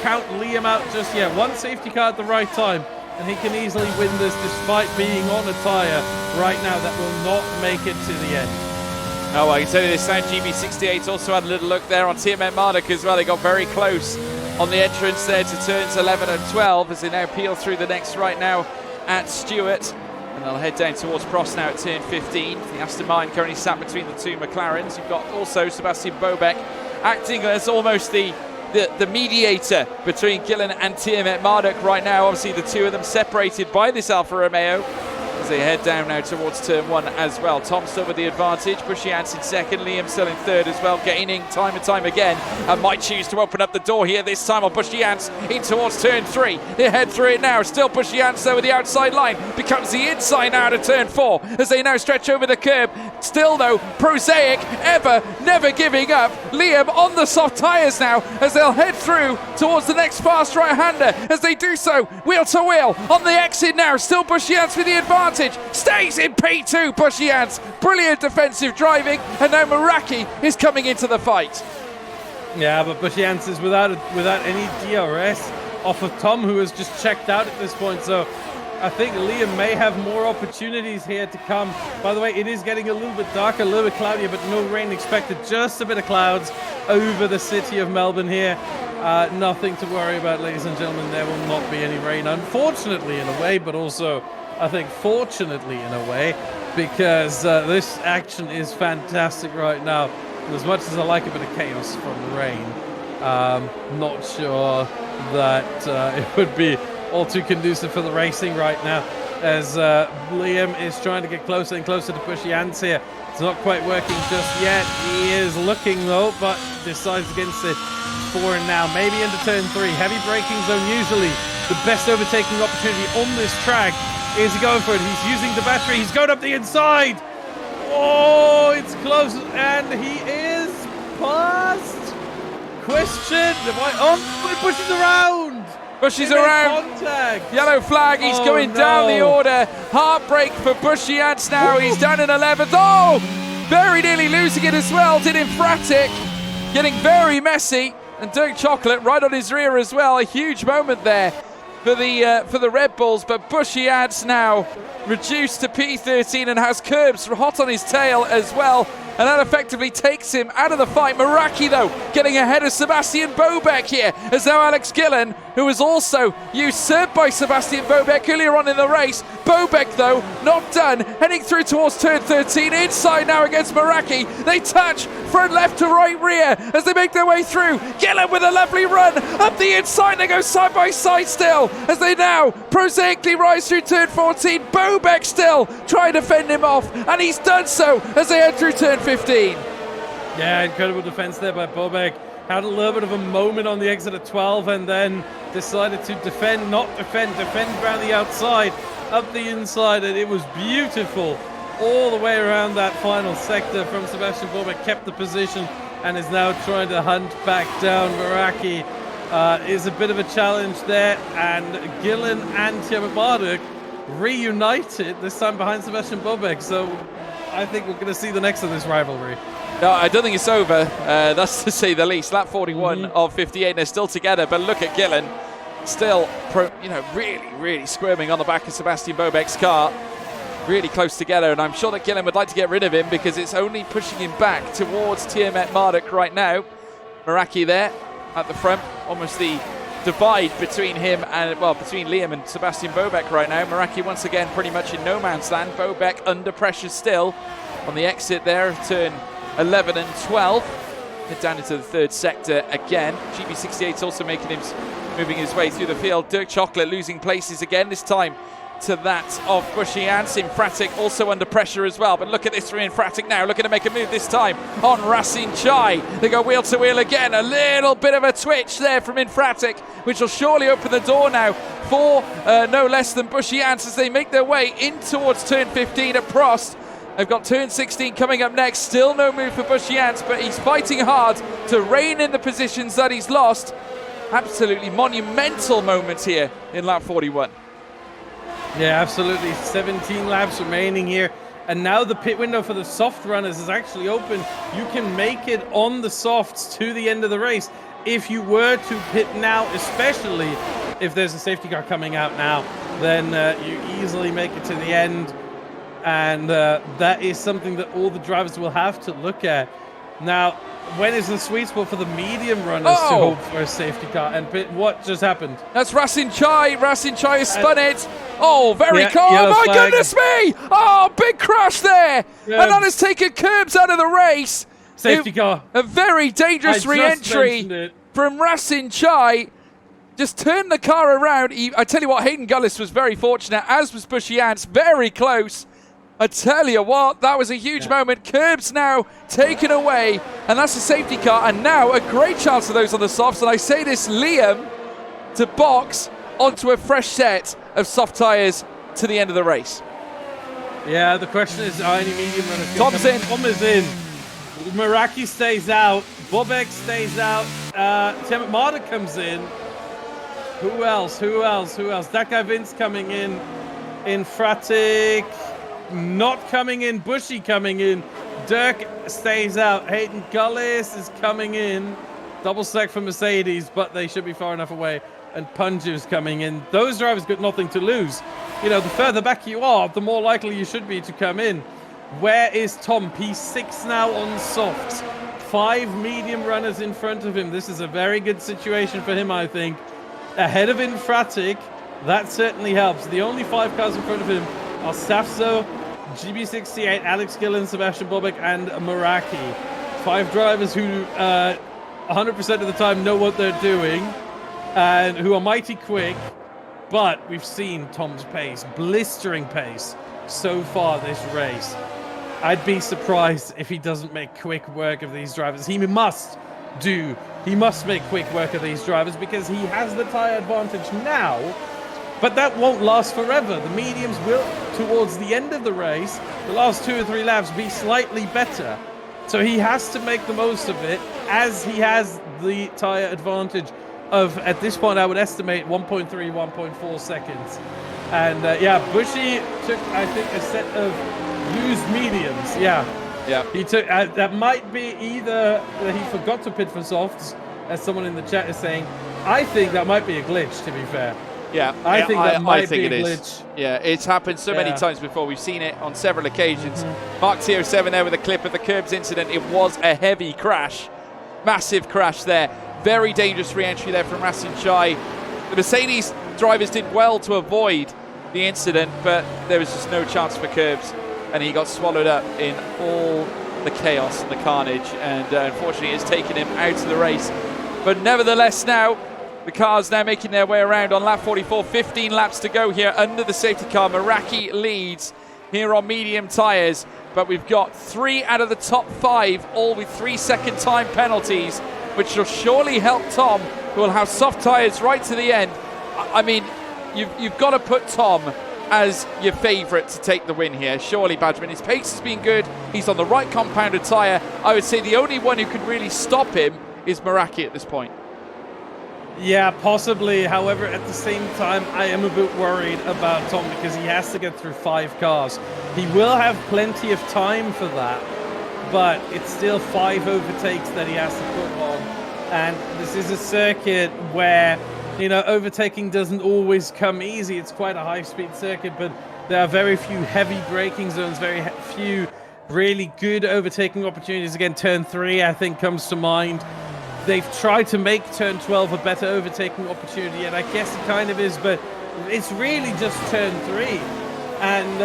count Liam out just yet. One safety car at the right time, and he can easily win this despite being on a tyre right now that will not make it to the end. Oh, well, I can tell you this time, GB68 also had a little look there on Tiamat Marduk as well. They got very close on the entrance there to turns 11 and 12 as they now peel through the next right now at Stewart. And they'll head down towards Prost now at turn 15. The Aston Martin currently sat between the two McLarens. You've got also Sebastian Bobek acting as almost the mediator between Gillen and Tiamat Marduk right now. Obviously, the two of them separated by this Alfa Romeo as they head down now towards turn 1 as well. Tom still with the advantage. Bushy Ants in second. Liam still in third as well, gaining time and time again. And might choose to open up the door here this time on Bushy Ants in towards turn 3. They head through it now. Still Bushy Ants though with the outside line. Becomes the inside now to turn 4 as they now stretch over the curb. Still though, Prosaic never giving up. Liam on the soft tyres now as they'll head through towards the next fast right-hander. As they do so, wheel to wheel on the exit now. Still Bushy Ants with the advantage. Stays in P2, Bushy Ants. Brilliant defensive driving, and now Meraki is coming into the fight. Yeah, but Bushy Ants is without any DRS off of Tom, who has just checked out at this point. So I think Liam may have more opportunities here to come. By the way, it is getting a little bit darker, a little bit cloudier, but no rain expected. Just a bit of clouds over the city of Melbourne here. Nothing to worry about, ladies and gentlemen. There will not be any rain, unfortunately, in a way, but also, I think, fortunately, in a way, because this action is fantastic right now. And as much as I like a bit of chaos from the rain, not sure that it would be all too conducive for the racing right now, as Liam is trying to get closer and closer to Bushy Ants here. It's not quite working just yet. He is looking though, but decides against it for now. Maybe into turn 3. Heavy braking zone, usually the best overtaking opportunity on this track. Is he going for it? He's using the battery. He's going up the inside. Oh, it's close, and he is past. Question. It pushes around. Bushy's around. Contact. Yellow flag. He's going down the order. Heartbreak for Bushy Ants now. He's down in 11th. Oh, very nearly losing it as well. Did Infratic. Getting very messy. And Dirk Chocolate right on his rear as well. A huge moment there for the Red Bulls, but Bushy Ants now reduced to P13 and has curbs hot on his tail as well, and that effectively takes him out of the fight. Meraki though getting ahead of Sebastian Bobek here, as now Alex Gillen, who was also usurped by Sebastian Bobek earlier on in the race. Bobek though not done, heading through towards turn 13, inside now against Meraki. They touch front left to right rear as they make their way through. Gillen with a lovely run up the inside. They go side by side still as they now prosaically rise through turn 14. Bobek still trying to fend him off, and he's done so as they head through turn 15. Yeah, incredible defense there by Bobek. Had a little bit of a moment on the exit at 12 and then decided to defend around the outside, up the inside, and it was beautiful all the way around that final sector from Sebastian Bobek. Kept the position and is now trying to hunt back down. Meraki is a bit of a challenge there, and Gillen and Tiamat Marduk reunited, this time behind Sebastian Bobek. So I think we're going to see the next of this rivalry. No, I don't think it's over. That's to say the least. Lap 41 of 58, they're still together. But look at Gillen, still, really squirming on the back of Sebastian Bobek's car. really close together, and I'm sure that Gillen would like to get rid of him because it's only pushing him back towards Tiamat Marduk right now. Meraki there at the front, almost the divide between him and, well, between Liam and Sebastian Bobek right now. Meraki once again pretty much in no man's land. Bobek under pressure still on the exit there of turn 11 and 12. Head down into the third sector again. GB68 also moving his way through the field. Dirk Chocolate losing places again, this time to that of Bushy and Infratic also under pressure as well. But look at this for Infratic now, looking to make a move this time on Racine Chai. They go wheel to wheel again. A little bit of a twitch there from Infratic, which will surely open the door now for no less than Bushy Ants as they make their way in towards turn 15 at Prost. They've got turn 16 coming up next. Still no move for Bushy Ants, but he's fighting hard to rein in the positions that he's lost. Absolutely monumental moments here in lap 41. Yeah, absolutely. 17 laps remaining here. And now the pit window for the soft runners is actually open. You can make it on the softs to the end of the race. If you were to pit now, especially if there's a safety car coming out now, then you easily make it to the end. And that is something that all the drivers will have to look at. Now, when is the sweet spot for the medium runners to hope for a safety car? And what just happened? That's Racine Chai. Racine Chai has spun it. Oh, very cool. Oh, my goodness me. Oh, big crash there. And that has taken Curbs out of the race. Safety car. A very dangerous re-entry from Racine Chai. Just turned the car around. I tell you what, Hayden Gullis was very fortunate, as was Bushy Ants. Very close. I tell you what, that was a huge moment. Curbs now taken away, and that's a safety car. And now a great chance for those on the softs. And I say this, Liam to box onto a fresh set of soft tyres to the end of the race. Yeah, the question is, are any medium runners? Tom's in. Tom is in. Meraki stays out. Bobek stays out. Tiamat Marduk comes in. Who else? That guy Vince coming in. Infratic not coming in. Bushy coming in. Dirk stays out. Hayden Gullis is coming in. Double stack for Mercedes, but they should be far enough away. And Punju's coming in. Those drivers got nothing to lose. You know, the further back you are, the more likely you should be to come in. Where is Tom? P6 now on softs. 5 medium runners in front of him. This is a very good situation for him, I think. Ahead of Infratic, that certainly helps. The only 5 cars in front of him are Safzo, GB68, Alex Gillen, Sebastian Bobek, and Meraki. 5 drivers who 100% of the time know what they're doing and who are mighty quick. But we've seen Tom's pace, blistering pace, so far this race. I'd be surprised if he doesn't make quick work of these drivers. He must make quick work of these drivers because he has the tyre advantage now, but that won't last forever. The mediums will, towards the end of the race, the last 2 or 3 laps, be slightly better. So he has to make the most of it, as he has the tyre advantage of, at this point, I would estimate 1.3, 1.4 seconds. And yeah, Bushy took, I think, a set of used mediums. Yeah. He took, that might be either that he forgot to pit for softs, as someone in the chat is saying. I think that might be a glitch, to be fair. Yeah, I think that might be a glitch. Yeah, it's happened so many times before. We've seen it on several occasions. Mark TO7 there with a clip of the curbs incident. It was a heavy crash. Massive crash there. Very dangerous re-entry there from Racine Chai. The Mercedes drivers did well to avoid the incident, but there was just no chance for curbs, and he got swallowed up in all the chaos and the carnage, and unfortunately it's taken him out of the race. But nevertheless, now the cars now making their way around on lap 44. 15 laps to go here under the safety car. Meraki leads here on medium tyres, but we've got 3 out of the top 5, all with 3-second time penalties, which will surely help Tom, who will have soft tyres right to the end. I mean, you've got to put Tom as your favourite to take the win here. Surely, Badgerman. His pace has been good. He's on the right compounded tyre. I would say the only one who could really stop him is Meraki at this point. Yeah, possibly. However, at the same time, I am a bit worried about Tom because he has to get through 5 cars. He will have plenty of time for that, but it's still 5 overtakes that he has to put on. And this is a circuit where, you know, overtaking doesn't always come easy. It's quite a high-speed circuit, but There are very few heavy braking zones, very few really good overtaking opportunities. Again, turn 3, I think, comes to mind. They've tried to make turn 12 a better overtaking opportunity, and I guess it kind of is, but it's really just turn 3. And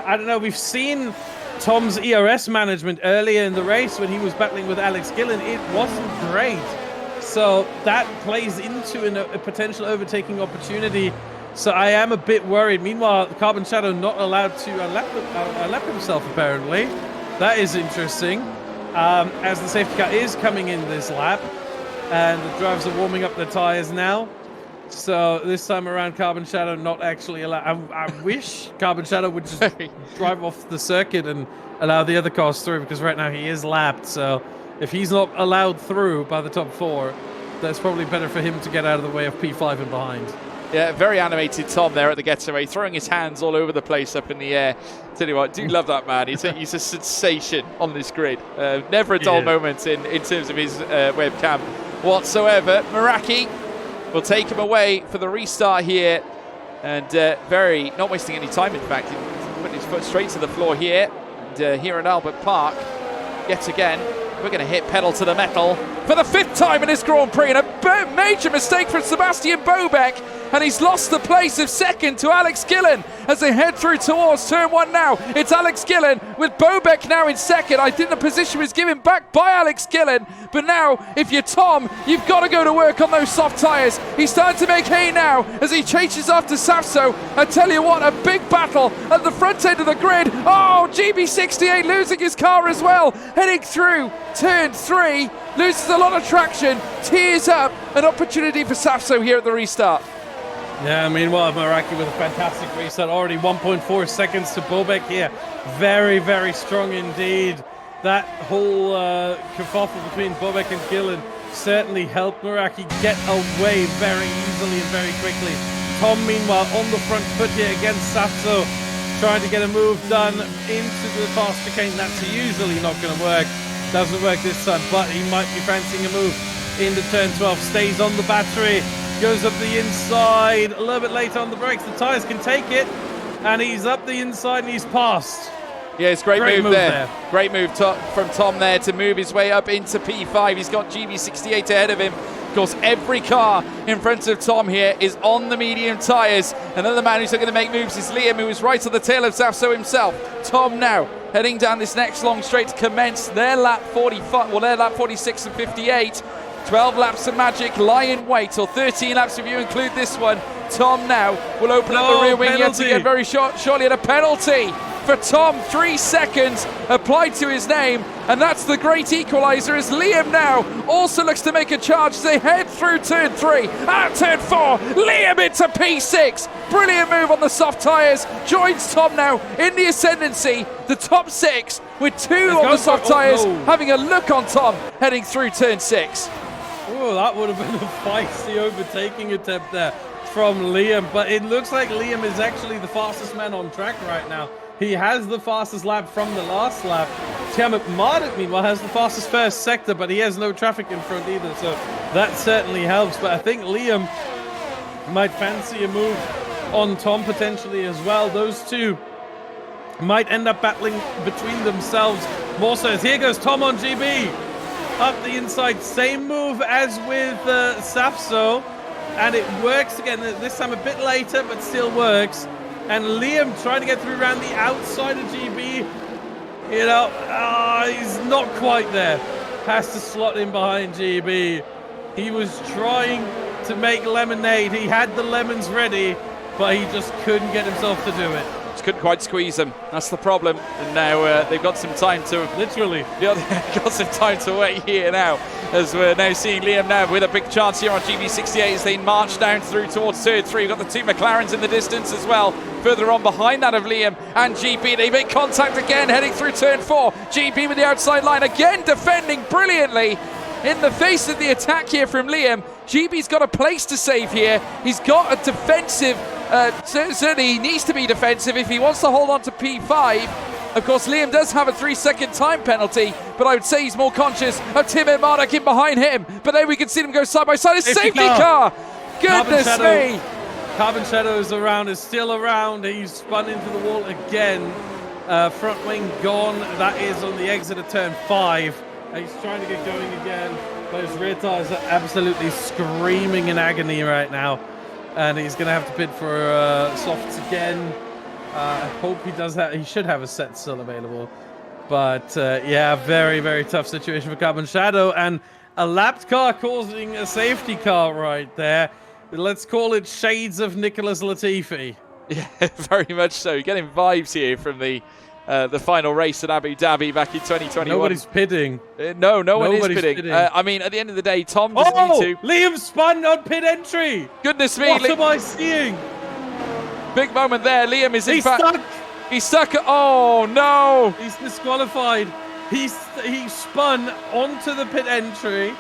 I don't know, we've seen Tom's ERS management earlier in the race when he was battling with Alex Gillen. It wasn't great. So that plays into a potential overtaking opportunity. So I am a bit worried. Meanwhile, Carbon Shadow not allowed to unlap himself, apparently. That is interesting. As the safety car is coming in this lap, and the drivers are warming up their tires now. So this time around, Carbon Shadow not actually allowed. I wish Carbon Shadow would just drive off the circuit and allow the other cars through, because right now he is lapped. So if he's not allowed through by the top 4, that's probably better for him to get out of the way of P5 and behind. Yeah, very animated Tom there at the getaway, throwing his hands all over the place up in the air. Tell you what, I do love that man. He's a sensation on this grid. Never a dull moment in terms of his webcam whatsoever. Meraki will take him away for the restart here. And not wasting any time, in fact. He's putting his foot straight to the floor here. And here at Albert Park, yet again, we're going to hit pedal to the metal for the 5th time in this Grand Prix. And a major mistake from Sebastian Bobek. And he's lost the place of 2nd to Alex Gillen as they head through towards turn 1 now. It's Alex Gillen with Bobek now in 2nd. I think the position was given back by Alex Gillen. But now, if you're Tom, you've got to go to work on those soft tyres. He's starting to make hay now as he chases after Safso. I tell you what, a big battle at the front end of the grid. Oh, GB68 losing his car as well. Heading through turn 3. Loses a lot of traction. Tears up. An opportunity for Safso here at the restart. Yeah, meanwhile, Meraki with a fantastic restart. Already 1.4 seconds to Bobek here. Very, very strong indeed. That whole kerfuffle between Bobek and Gillen certainly helped Meraki get away very easily and very quickly. Tom, meanwhile, on the front foot here against Safso, trying to get a move done into the fast chicane. That's usually not going to work. Doesn't work this time, but he might be fancying a move into turn 12. Stays on the battery. Goes up the inside, a little bit later on the brakes. The tyres can take it, and he's up the inside and he's passed. Yeah, it's great move there. Great move from Tom there to move his way up into P5. He's got GB68 ahead of him. Of course, every car in front of Tom here is on the medium tyres. Another man who's going to make moves is Liam, who is right on the tail of Safso himself. Tom now heading down this next long straight to commence their lap 45, well, their lap 46 and 58. 12 laps of magic lie in wait, or 13 laps if you include this one. Tom now will open up the rear wing yet again very shortly, and a penalty for Tom. 3 seconds applied to his name, and that's the great equaliser as Liam now also looks to make a charge as they head through turn 3 and turn 4. Liam into P6. Brilliant move on the soft tyres. Joins Tom now in the ascendancy. The top 6 with 2 on the soft tyres, having a look on Tom heading through turn 6. Oh, that would have been a feisty overtaking attempt there from Liam, but it looks like Liam is actually the fastest man on track right now. He has the fastest lap from the last lap. Tiamat Marduk, meanwhile, has the fastest first sector, but he has no traffic in front either, so that certainly helps. But I think Liam might fancy a move on Tom potentially as well. Those two might end up battling between themselves more so. Here goes Tom on GB. Up the inside, same move as with Safso, and it works again, this time a bit later, but still works. And Liam trying to get through around the outside of GB, you know, he's not quite there. Has to slot in behind GB. He was trying to make lemonade, he had the lemons ready, but he just couldn't get himself to do it. Just couldn't quite squeeze them. That's the problem. And now they've got some time to... Literally. Yeah, they've got some time to wait here now, as we're now seeing Liam now with a big chance here on GB68 as they march down through towards turn 3. We've got the 2 McLarens in the distance as well. Further on behind that of Liam and GB. They make contact again heading through turn 4. GB with the outside line again, defending brilliantly in the face of the attack here from Liam. GB's got a place to save here. He's got a defensive... certainly he needs to be defensive if he wants to hold on to P5. Of course, Liam does have a 3-second time penalty, but I would say he's more conscious of Tiamat Marduk in behind him. But then we can see them go side by side. A safety car! Goodness me! Carbon Shadow is still around. He's spun into the wall again. Front wing gone. That is on the exit of turn 5. He's trying to get going again. Those rear tires are absolutely screaming in agony right now. And he's going to have to bid for softs again. I hope he does that. He should have a set still available. But yeah, very, very tough situation for Carbon Shadow. And a lapped car causing a safety car right there. Let's call it shades of Nicholas Latifi. Yeah, very much so. You're getting vibes here from the final race at Abu Dhabi back in 2021. Nobody's pitting. No one is pitting. I mean, at the end of the day, Tom doesn't need to. Liam spun on pit entry. Goodness me. What am I seeing? Big moment there. Liam is in fact... Stuck. He's stuck. Oh, no. He's disqualified. He spun onto the pit entry,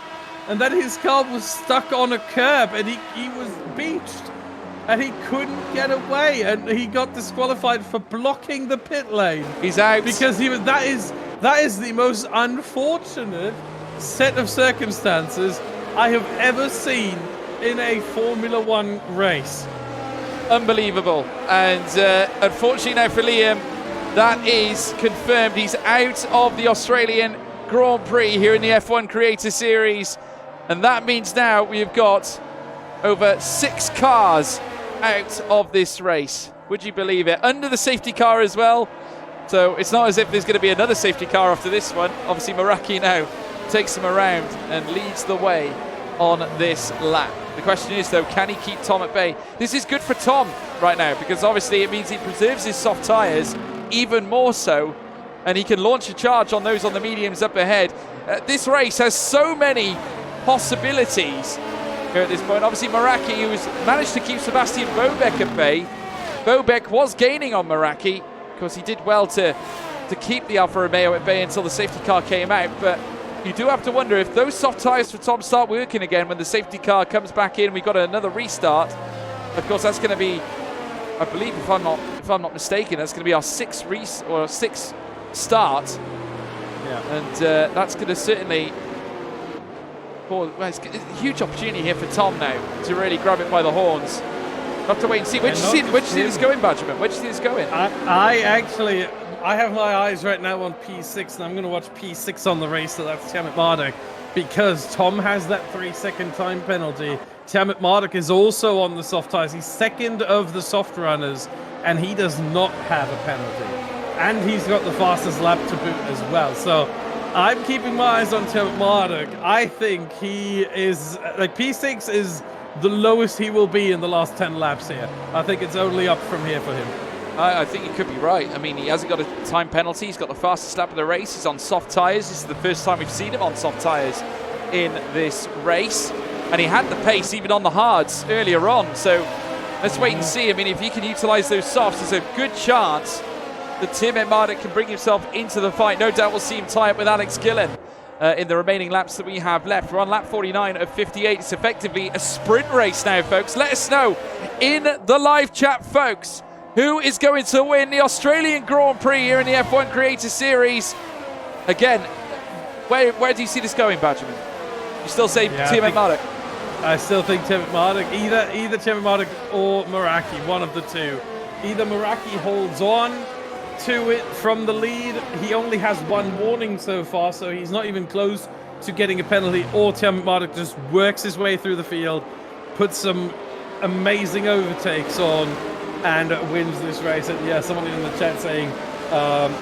and then his car was stuck on a curb, and he was beached. And he couldn't get away, and he got disqualified for blocking the pit lane. He's out because that is the most unfortunate set of circumstances I have ever seen in a Formula 1 race. Unbelievable. And unfortunately now for Liam, that is confirmed. He's out of the Australian Grand Prix here in the F1 Creator Series, and that means now we've got over 6 cars out of this race. Would you believe it? Under the safety car as well. So it's not as if there's going to be another safety car after this one. Obviously Meraki now takes him around and leads the way on this lap. The question is though, can he keep Tom at bay? This is good for Tom right now because obviously it means he preserves his soft tyres even more so, and he can launch a charge on those on the mediums up ahead. This race has so many possibilities here at this point. Obviously Meraki, who's managed to keep Sebastian Bobek at bay. Bobek was gaining on Meraki because he did well to keep the Alfa Romeo at bay until the safety car came out, but you do have to wonder if those soft tyres for Tom start working again when the safety car comes back in. We've got another restart. Of course, that's going to be, I believe, if I'm not mistaken, that's going to be our sixth start. Yeah. And that's going to certainly... Well, it's a huge opportunity here for Tom now to really grab it by the horns. We'll have to wait and see. Where do you see this going, Badgerman? Where do you see this going? I have my eyes right now on P6, and I'm going to watch P6 on the race, so that's Tiamat Marduk, because Tom has that 3-second time penalty. Tiamat Marduk is also on the soft tyres. He's second of the soft runners, and he does not have a penalty. And he's got the fastest lap to boot as well. So I'm keeping my eyes on Tiamat Marduk. I think he is, like, P6 is the lowest he will be in the last 10 laps here. I think it's only up from here for him. I think you could be right. I mean, he hasn't got a time penalty. He's got the fastest lap of the race. He's on soft tyres. This is the first time we've seen him on soft tyres in this race. And he had the pace even on the hards earlier on. So let's wait and see. I mean, if he can utilise those softs, there's a good chance that Tiamat Marduk can bring himself into the fight. No doubt we'll see him tie up with Alex Gillen in the remaining laps that we have left. We're on lap 49 of 58. It's effectively a sprint race now, folks. Let us know in the live chat, folks, who is going to win the Australian Grand Prix here in the F1 Creator Series. Again, where do you see this going, Badgerman? You still say Tiamat Marduk? I still think Tiamat Marduk. Either Tiamat Marduk or Meraki, one of the two. Either Meraki holds on to it from the lead. He only has one warning so far, so he's not even close to getting a penalty, or Tiamat Marduk just works his way through the field, puts some amazing overtakes on, and wins this race. And yeah, someone in the chat saying,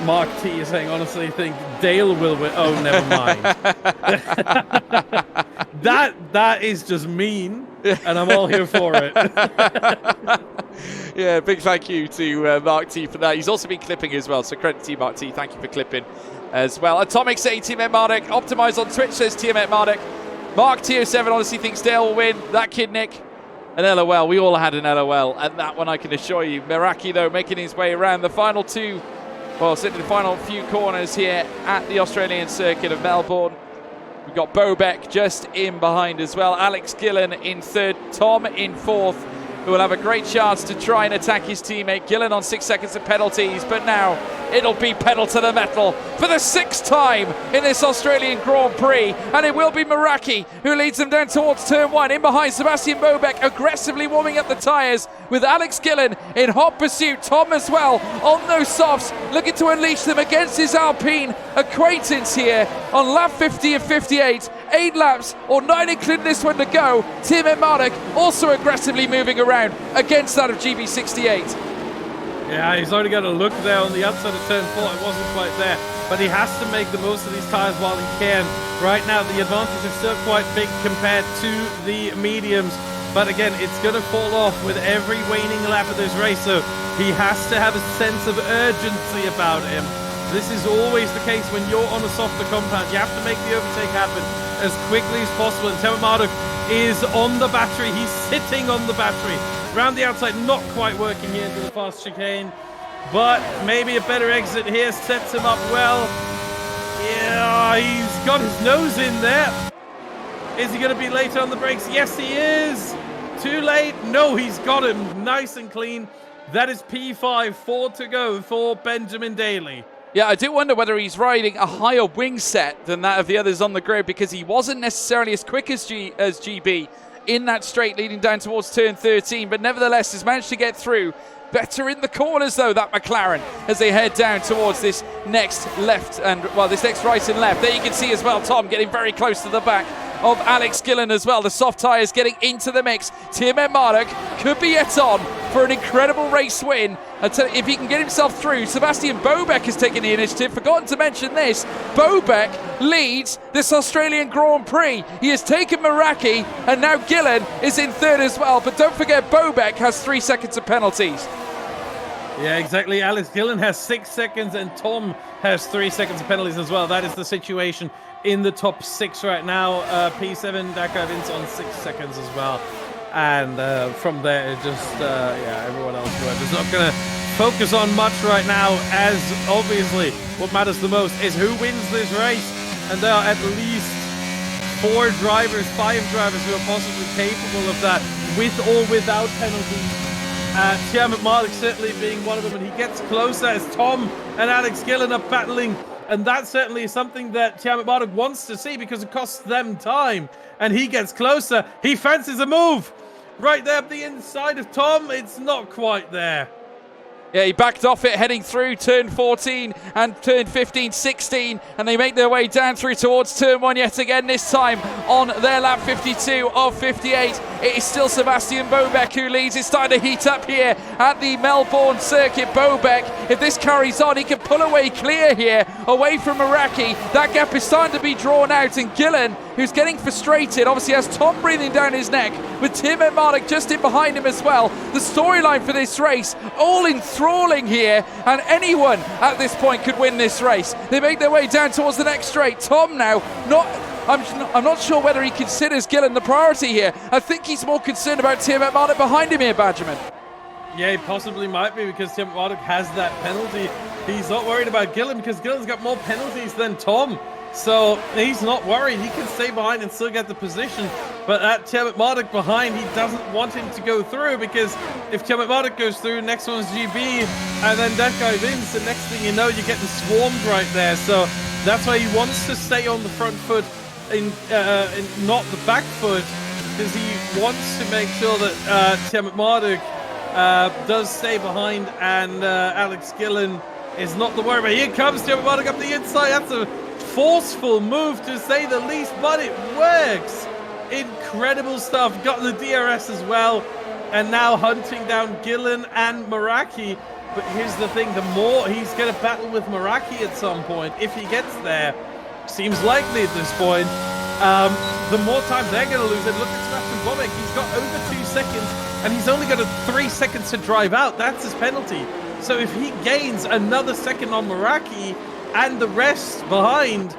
Mark T is saying, honestly, think Dale will win. Oh, never mind. that is just mean, and I'm all here for it. Yeah, big thank you to Mark T for that. He's also been clipping as well, so credit to you, Mark T. Thank you for clipping as well. Atomic saying Tiamat Marduk. Optimize on Twitch says Tiamat Marduk. Mark T07 honestly thinks Dale will win. That kid Nick. An LOL. We all had an LOL, and that one I can assure you. Meraki, though, making his way around the final two, well, certainly the final few corners here at the Australian circuit of Melbourne. We've got Bobek just in behind as well. Alex Gillen in third. Tom in fourth. who will have a great chance to try and attack his teammate. Gillen on 6 seconds of penalties, but now it'll be pedal to the metal for the 6th time in this Australian Grand Prix, and it will be Meraki who leads them down towards turn 1. In behind, Sebastian Bobeck aggressively warming up the tyres with Alex Gillen in hot pursuit. Tom as well on those softs, looking to unleash them against his Alpine acquaintance here on lap 50 and 58. 8 laps or 9 including this one to go. Tim Marek also aggressively moving around against that of GB68. Yeah, he's already got a look there on the outside of turn 4. It wasn't quite there, but he has to make the most of these tyres while he can. Right now, the advantage is still quite big compared to the mediums, but again, it's going to fall off with every waning lap of this race, so he has to have a sense of urgency about him. This is always the case when you're on a softer compound. You have to make the overtake happen as quickly as possible, and Tim Marduk is on the battery. He's sitting on the battery. Round the outside, not quite working here into the fast chicane, but maybe a better exit here sets him up well. Yeah, he's got his nose in there. Is he going to be later on the brakes? Yes, he is. Too late? No, he's got him nice and clean. That is P5, 4 to go for Benjamin Daly. Yeah, I do wonder whether he's riding a higher wing set than that of the others on the grid, because he wasn't necessarily as quick as GB in that straight leading down towards turn 13, but nevertheless has managed to get through. Better in the corners though, that McLaren, as they head down towards this next left and, well, this next right and left. There you can see as well Tom getting very close to the back of Alex Gillen as well. The soft tyres getting into the mix. Tierman Marduk could be yet on for an incredible race win. If he can get himself through, Sebastian Bobeck has taken the initiative. Forgotten to mention this, Bobeck leads this Australian Grand Prix. He has taken Meraki, and now Gillen is in third as well. But don't forget, Bobeck has 3 seconds of penalties. Yeah, exactly. Alex Gillen has 6 seconds, and Tom has 3 seconds of penalties as well. That is the situation in the top 6 right now. P7, Dakar Vince on 6 seconds as well. And from there, it just, yeah, everyone else is not going to focus on much right now, as obviously what matters the most is who wins this race. And there are at least 4 drivers, 5 drivers who are possibly capable of that, with or without penalties. Tiamat Malik certainly being one of them, and he gets closer as Tom and Alex Gillen are battling. And that certainly is something that Tiamat Malik wants to see, because it costs them time. And he gets closer. He fancies a move. Right there up the inside of Tom. It's not quite there. Yeah, he backed off it heading through turn 14 and turn 15, 16, and they make their way down through towards turn 1 yet again, this time on their lap 52 of 58. It is still Sebastian Bobeck who leads. It's starting to heat up here at the Melbourne circuit. Bobeck, if this carries on, he can pull away clear here, away from Meraki. That gap is starting to be drawn out, and Gillen, who's getting frustrated, obviously has Tom breathing down his neck, with Tim and Malik just in behind him as well. The storyline for this race, all enthralling here, and anyone at this point could win this race. They make their way down towards the next straight. Tom now, I'm not sure whether he considers Gillen the priority here. I think he's more concerned about Tim Malik behind him here, Badgerman. Yeah, he possibly might be, because Tim Malik has that penalty. He's not worried about Gillen, because Gillen's got more penalties than Tom. So he's not worried. He can stay behind and still get the position. But at Tiamat Marduk behind, he doesn't want him to go through, because if Tiamat Marduk goes through, next one's GB, and then that guy wins, the next thing you know, you're getting swarmed right there. So that's why he wants to stay on the front foot, in not the back foot, because he wants to make sure that Tiamat Marduk does stay behind, and Alex Gillen is not the worry. But here comes Tiamat Marduk up the inside. That's a forceful move, to say the least, but it works. Incredible stuff. Got the DRS as well, and now hunting down Gillen and Meraki. But here's the thing, the more he's going to battle with Meraki at some point, if he gets there, seems likely at this point, the more time they're going to lose. And look at Sebastian Bobeck, he's got over 2 seconds, and he's only got 3 seconds to drive out. That's his penalty. So if he gains another second on Meraki and the rest behind,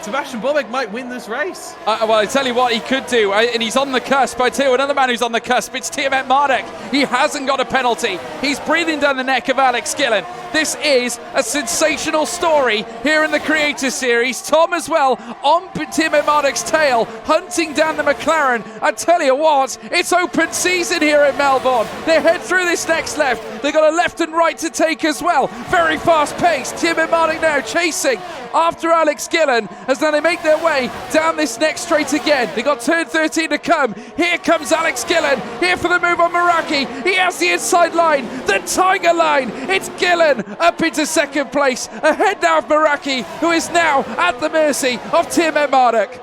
Sebastian Bobeck might win this race. Well, I tell you what he could do, and he's on the cusp. I tell you another man who's on the cusp, it's Tiamat Marduk. He hasn't got a penalty. He's breathing down the neck of Alex Gillen. This is a sensational story here in the Creator Series. Tom as well on Tim Marduk's tail, hunting down the McLaren. I tell you what, it's open season here at Melbourne. They head through this next left. They got a left and right to take as well. Very fast pace. Tim Marduk now chasing after Alex Gillen as now they make their way down this next straight again. They got turn 13 to come. Here comes Alex Gillen, here for the move on Meraki. He has the inside line, the Tiger line. It's Gillen up into second place, ahead now of Meraki, who is now at the mercy of Tim Marduk.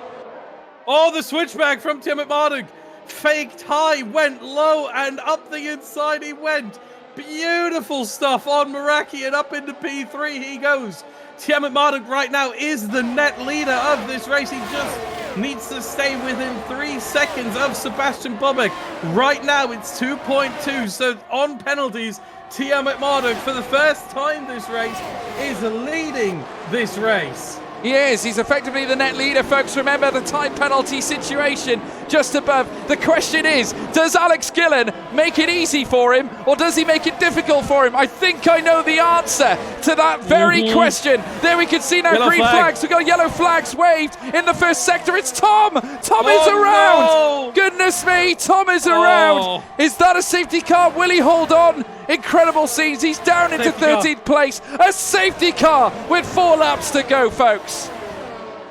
Oh, the switchback from Tim Marduk. Faked high, went low, and up the inside he went. Beautiful stuff on Meraki, and up into P3 he goes. Tim Marduk right now is the net leader of this race. He just needs to stay within 3 seconds of Sebastian Bobek. Right now it's 2.2, so on penalties, Tim Marduk for the first time this race is leading this race. He is. He's effectively the net leader, folks. Remember the time penalty situation just above. The question is, does Alex Gillen make it easy for him, or does he make it difficult for him? I think I know the answer to that very question. There we can see now green flags. We've got yellow flags waved in the first sector. It's Tom. Tom is around. No. Goodness me, Tom is around. Is that a safety car? Will he hold on? Incredible scenes. He's down into 13th place. A safety car with 4 laps to go, folks.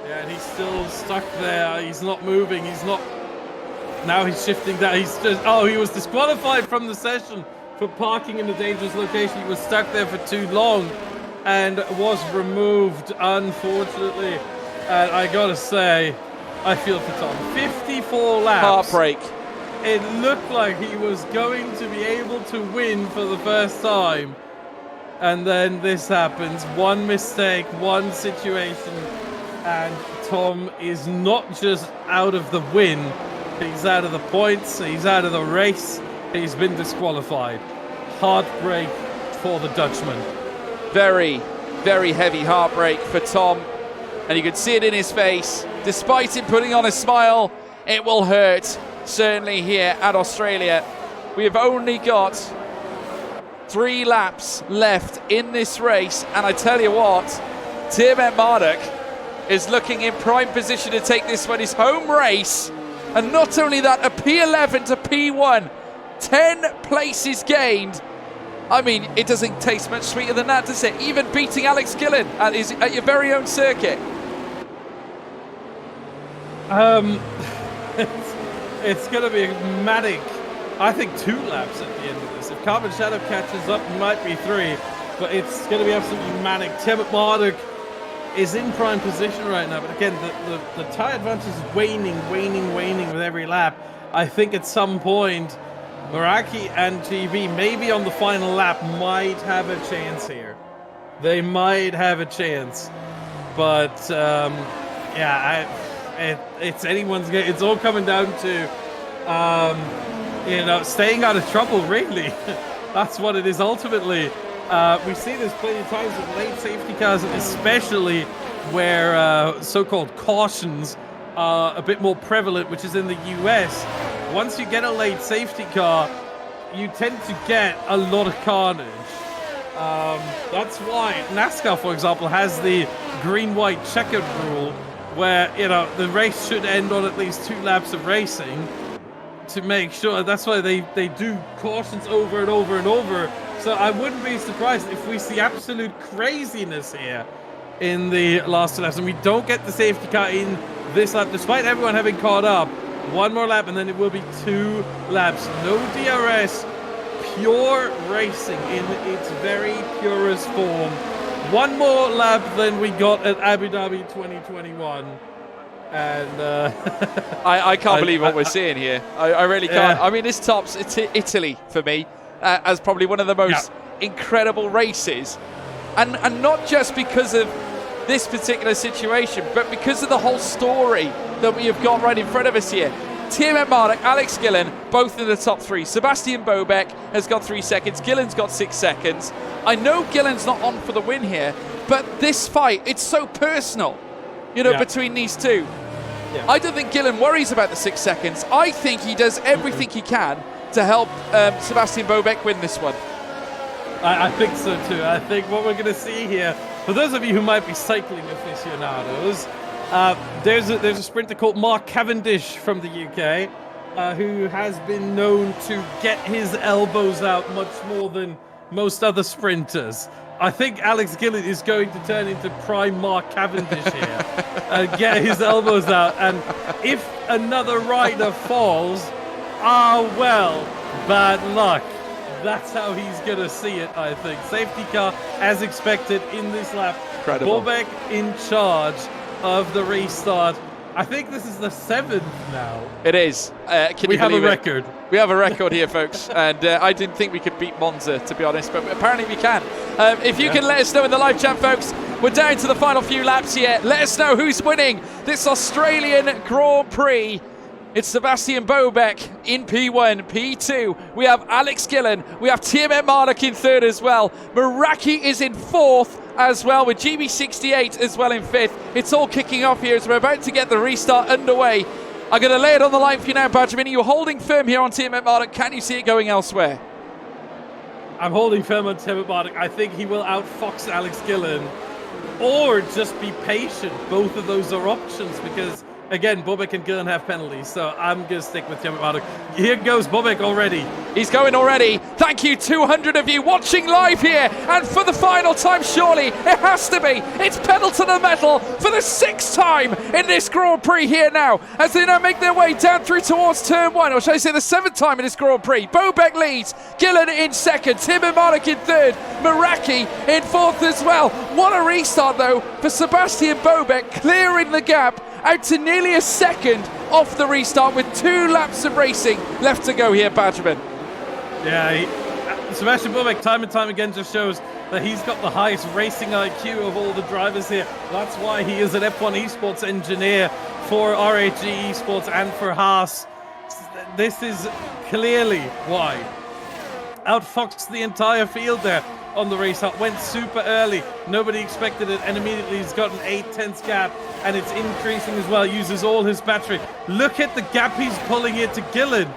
Yeah, and he's still stuck there. He's not moving. He's not. Now he's shifting down. He's just. Oh, he was disqualified from the session for parking in a dangerous location. He was stuck there for too long and was removed, unfortunately. And I gotta say, I feel for Tom. 54 laps. Heartbreak. It looked like he was going to be able to win for the first time. And then this happens. One mistake, one situation. And Tom is not just out of the win. He's out of the points. He's out of the race. He's been disqualified. Heartbreak for the Dutchman. Very, very heavy heartbreak for Tom. And you could see it in his face. Despite him putting on a smile, it will hurt. Certainly here at Australia. We have only got 3 laps left in this race, and I tell you what, Tim Marduk is looking in prime position to take this one, his home race, and not only that, a P11 to P1, 10 places gained. I mean, it doesn't taste much sweeter than that, does it? Even beating Alex Gillen at your very own circuit. It's going to be manic. I think 2 laps at the end of this. If Carbon Shadow catches up, it might be 3. But it's going to be absolutely manic. Tim Marduk is in prime position right now. But again, the tyre advantage is waning with every lap. I think at some point, Meraki and GB, maybe on the final lap, might have a chance here. They might have a chance. But, yeah, it's anyone's game. It's all coming down to, staying out of trouble, really. That's what it is ultimately. We see this plenty of times with late safety cars, especially where so-called cautions are a bit more prevalent, which is in the US. Once you get a late safety car, you tend to get a lot of carnage. That's why NASCAR, for example, has the green-white checkered rule, where, the race should end on at least 2 laps of racing to make sure. That's why they do cautions over and over and over. So I wouldn't be surprised if we see absolute craziness here in the last 2 laps, and we don't get the safety car in this lap, despite everyone having caught up. 1 more lap, and then it will be 2 laps. No DRS, pure racing in its very purest form. 1 more lap than we got at Abu Dhabi 2021. And I can't believe what we're seeing here. I really can't. Yeah. I mean, this tops Italy for me as probably one of the most incredible races. And not just because of this particular situation, but because of the whole story that we have got right in front of us here. Tim Marduk, Alex Gillen, both in the top 3. Sebastian Bobek has got 3 seconds. Gillen's got 6 seconds. I know Gillen's not on for the win here, but this fight, it's so personal, between these two. Yeah. I don't think Gillen worries about the 6 seconds. I think he does everything he can to help Sebastian Bobek win this one. I think so too. I think what we're going to see here, for those of you who might be cycling aficionados, there's a sprinter called Mark Cavendish from the UK who has been known to get his elbows out much more than most other sprinters. I think Alex Gillett is going to turn into prime Mark Cavendish here and get his elbows out. And if another rider falls, well, bad luck. That's how he's going to see it, I think. Safety car, as expected, in this lap. Incredible. Bobek in charge of the restart. I think this is the 7th now. It is. We have a record. We have a record here, folks. And I didn't think we could beat Monza, to be honest, but apparently we can. If you can let us know in the live chat, folks, we're down to the final few laps here. Let us know who's winning this Australian Grand Prix. It's Sebastian Bobek in P1, P2. We have Alex Gillen. We have Tiamat Marduk in 3rd as well. Meraki is in 4th as well, with GB68 as well in 5th. It's all kicking off here as we're about to get the restart underway. I'm going to lay it on the line for you now, Benjamin. Are you holding firm here on Tiamat Marduk? Can you see it going elsewhere? I'm holding firm on Tiamat Marduk. I think he will outfox Alex Gillen, or just be patient. Both of those are options because, again, Bobek and Gillen have penalties, so I'm going to stick with Tiamat Marduk. Here goes Bobek already. He's going already. Thank you, 200 of you watching live here. And for the final time, surely, it has to be. It's pedal to the metal for the 6th time in this Grand Prix here now, as they now make their way down through towards turn 1, or should I say the 7th time in this Grand Prix. Bobek leads, Gillen in 2nd, Tiamat Marduk in 3rd, Meraki in 4th as well. What a restart, though, for Sebastian Bobek, clearing the gap out to nearly a 2nd off the restart with 2 laps of racing left to go here, Badgerman. Yeah, Sebastian Bobek time and time again just shows that he's got the highest racing IQ of all the drivers here. That's why he is an F1 esports engineer for RAG Esports and for Haas. This is clearly why. Outfoxed the entire field there on the restart, went super early, nobody expected it, and immediately he's got an 8/10 gap, and it's increasing as well, uses all his battery. Look at the gap he's pulling here to Gillen.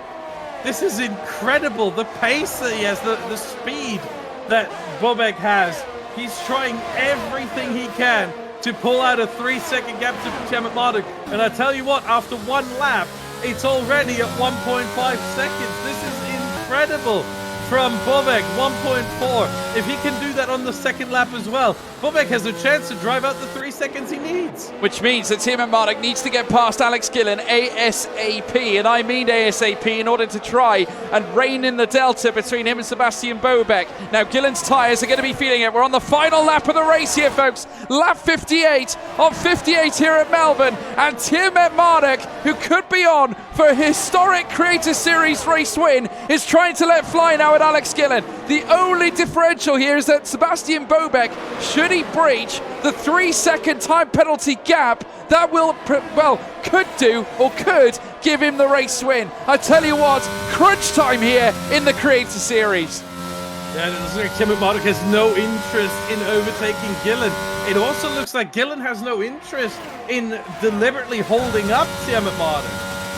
This is incredible, the pace that he has, the speed that Bobek has. He's trying everything he can to pull out a 3-second gap to Tiamat Marduk, and I tell you what, after 1 lap, it's already at 1.5 seconds. This is incredible. From Bobek, 1.4. If he can do that on the 2nd lap as well, Bobek has a chance to drive out the 3 seconds he needs. Which means that Tiamat Marduk needs to get past Alex Gillen ASAP, and I mean ASAP, in order to try and rein in the delta between him and Sebastian Bobek. Now Gillen's tyres are going to be feeling it. We're on the final lap of the race here, folks. Lap 58 of 58 here at Melbourne, and Tiamat Marduk, who could be on for a historic Creator Series race win, is trying to let fly now at Alex Gillen. The only differential here is that Sebastian Bobek, should he breach the 3-second time penalty gap, that will, could give him the race win. I tell you what, crunch time here in the Creator Series. Yeah, it looks like Tiamat Marduk has no interest in overtaking Gillen. It also looks like Gillen has no interest in deliberately holding up Tiamat Marduk.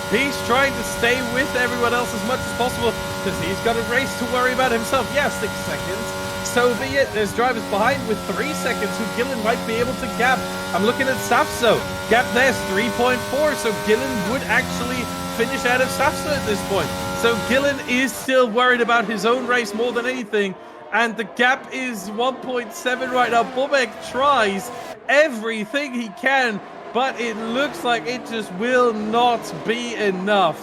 He's trying to stay with everyone else as much as possible because he's got a race to worry about himself. Yeah, 6 seconds. So be it. There's drivers behind with 3 seconds who Gillen might be able to gap. I'm looking at Safso. Gap there's 3.4, so Gillen would actually finish out of Safso at this point. So Gillen is still worried about his own race more than anything, and the gap is 1.7 right now. Bobek tries everything he can, but it looks like it just will not be enough.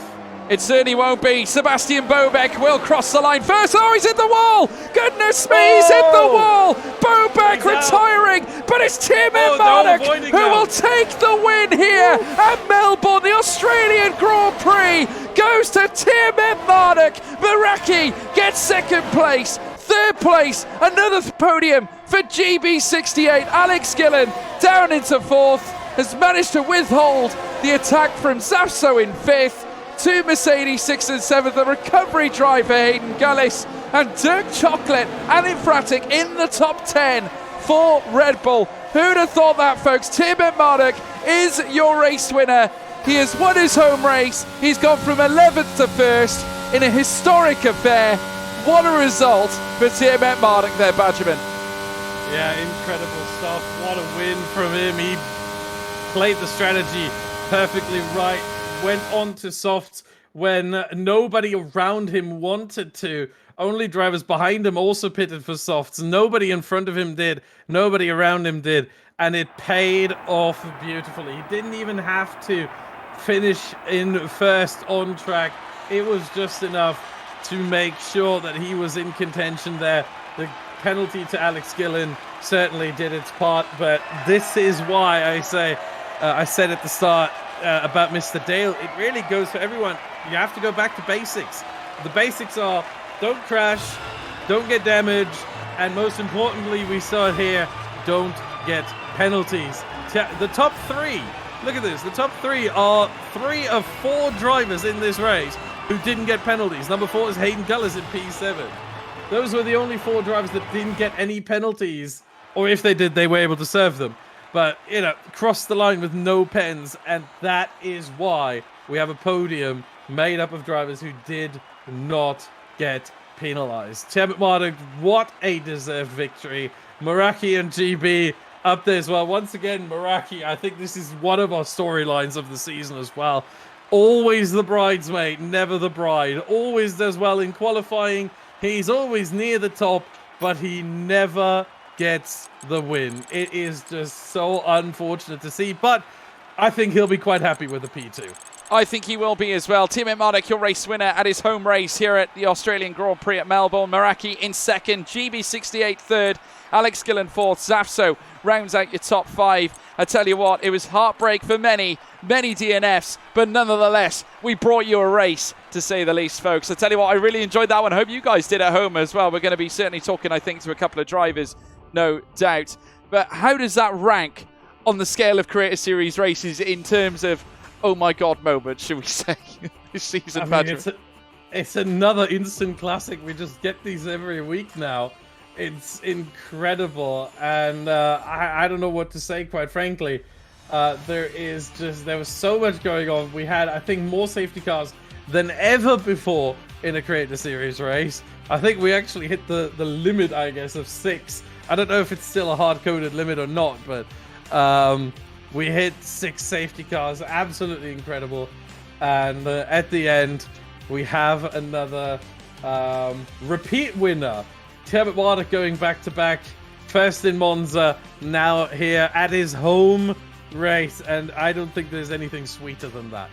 It certainly won't be. Sebastian Bobek will cross the line first. Oh, he's hit the wall! Goodness me, he's hit the wall! Bobek retiring, but it's Tiamat Marduk who will take the win here at Melbourne. The Australian Grand Prix goes to Tiamat Marduk. Meraki gets 2nd place. 3rd place, another podium for GB68. Alex Gillen down into 4th. Has managed to withhold the attack from Safso in 5th, 2 Mercedes 6th and 7th, the recovery driver Hayden Gullis, and Dirk Chocolate and Infratic in the top 10 for Red Bull. Who'd have thought that, folks? Tiamat Marduk is your race winner. He has won his home race. He's gone from 11th to 1st in a historic affair. What a result for Tiermet Marduk there, Badgerman. Yeah, incredible stuff. What a win from him. He played the strategy perfectly right. Went on to softs when nobody around him wanted to. Only drivers behind him also pitted for softs. Nobody in front of him did. Nobody around him did. And it paid off beautifully. He didn't even have to finish in first on track. It was just enough to make sure that he was in contention there. The penalty to Alex Gillen certainly did its part, but this is why I say, I said at the start about Mr. Dale, it really goes for everyone. You have to go back to basics. The basics are don't crash, don't get damaged, and most importantly, we saw it here, don't get penalties. The top three, look at this, the top three are 3 of 4 drivers in this race who didn't get penalties. Number 4 is Hayden Gullis in P7. Those were the only 4 drivers that didn't get any penalties, or if they did, they were able to serve them. But, you know, crossed the line with no pens, and that is why we have a podium made up of drivers who did not get penalized. Tiermet Marduk, what a deserved victory. Meraki and GB up there as well. Once again, Meraki, I think this is one of our storylines of the season as well. Always the bridesmaid, never the bride. Always does well in qualifying. He's always near the top, but he never gets the win. It is just so unfortunate to see, but I think he'll be quite happy with the P2. I think he will be as well. Tiermet Marduk, your race winner at his home race here at the Australian Grand Prix at Melbourne. Meraki in second, GB68 third, Alex Gillen fourth. Zafso rounds out your top 5. I tell you what, it was heartbreak for many DNFs, but nonetheless, we brought you a race, to say the least, folks. I tell you what, I really enjoyed that one. I hope you guys did at home as well. We're going to be certainly talking, I think, to a couple of drivers, no doubt. But how does that rank on the scale of Creator Series races in terms of, oh my God moments, should we say, this season? I mean, it's another instant classic. We just get these every week now. It's incredible, and I don't know what to say, quite frankly. There was so much going on. We had, I think, more safety cars than ever before in a Creator Series race. I think we actually hit the limit, I guess, of 6. I don't know if it's still a hard-coded limit or not, but we hit 6 safety cars. Absolutely incredible. And at the end, we have another repeat winner. Tiermet Marduk going back-to-back. First in Monza, now here at his home race. And I don't think there's anything sweeter than that.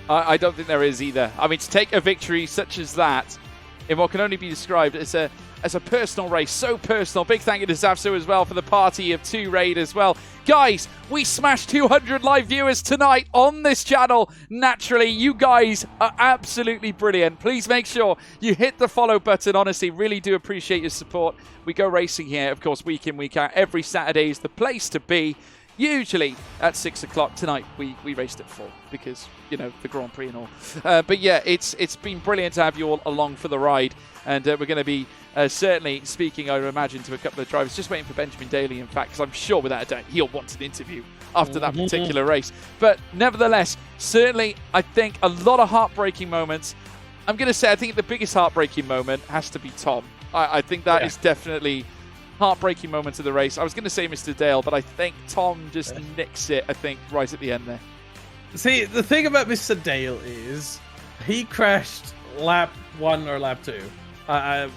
I don't think there is either. I mean, to take a victory such as that in what can only be described as a personal race, so personal. Big thank you to Zafso as well for the party of 2 raid as well. Guys, we smashed 200 live viewers tonight on this channel. Naturally, you guys are absolutely brilliant. Please make sure you hit the follow button. Honestly, really do appreciate your support. We go racing here, of course, week in, week out. Every Saturday is the place to be. Usually at 6 o'clock. Tonight we raced at 4 because, you know, the Grand Prix and all. But yeah, it's been brilliant to have you all along for the ride. And we're going to be certainly speaking, I imagine, to a couple of drivers. Just waiting for Benjamin Daly, in fact, because I'm sure without a doubt he'll want an interview after that particular race. But nevertheless, certainly I think a lot of heartbreaking moments. I'm going to say I think the biggest heartbreaking moment has to be Tom. I think that is definitely heartbreaking moments of the race. I was going to say Mr. Dale, but I think Tom just nicks it, I think, right at the end there. See, the thing about Mr. Dale is he crashed lap 1 or lap 2.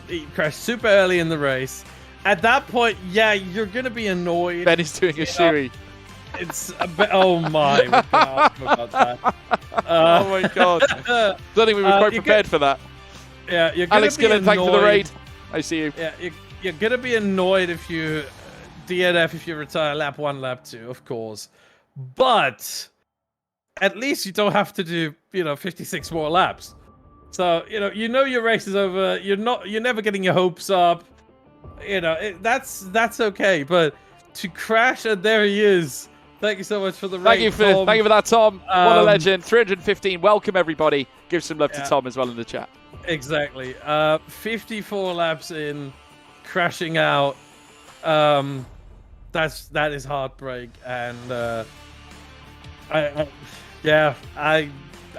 He crashed super early in the race. At that point, yeah, you're going to be annoyed. Ben is doing a Shiri. It's a bit, oh my, we can ask him about that. Oh my God. Don't think we were quite prepared for that. Yeah, you're going to be Alex Gillen, thanks for the raid. I see you. Yeah, you're going to be annoyed if you DNF, if you retire lap 1, lap 2, of course. But at least you don't have to do, 56 more laps. So, you know your race is over. You're never getting your hopes up. That's okay. But to crash, and there he is. Thank you so much for the raid. Thank you for that, Tom. What a legend. 315. Welcome everybody. Give some love to Tom as well in the chat. Exactly. 54 laps in, crashing out. That is heartbreak, and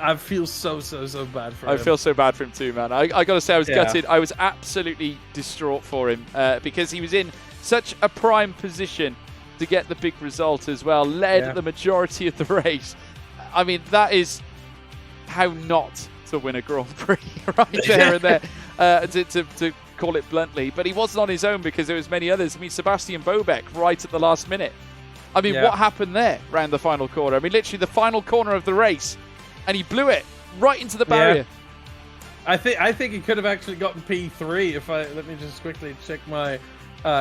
I feel so bad for him. I feel so bad for him too, man. I got to say, I was gutted. I was absolutely distraught for him because he was in such a prime position to get the big result as well. Led the majority of the race. I mean, that is how not to win a Grand Prix right there and there, to call it bluntly. But he wasn't on his own because there was many others. I mean, Sebastian Bobeck right at the last minute. I mean, what happened there around the final corner? I mean, literally the final corner of the race, and he blew it right into the barrier. I think he could have actually gotten P3 let me just quickly check my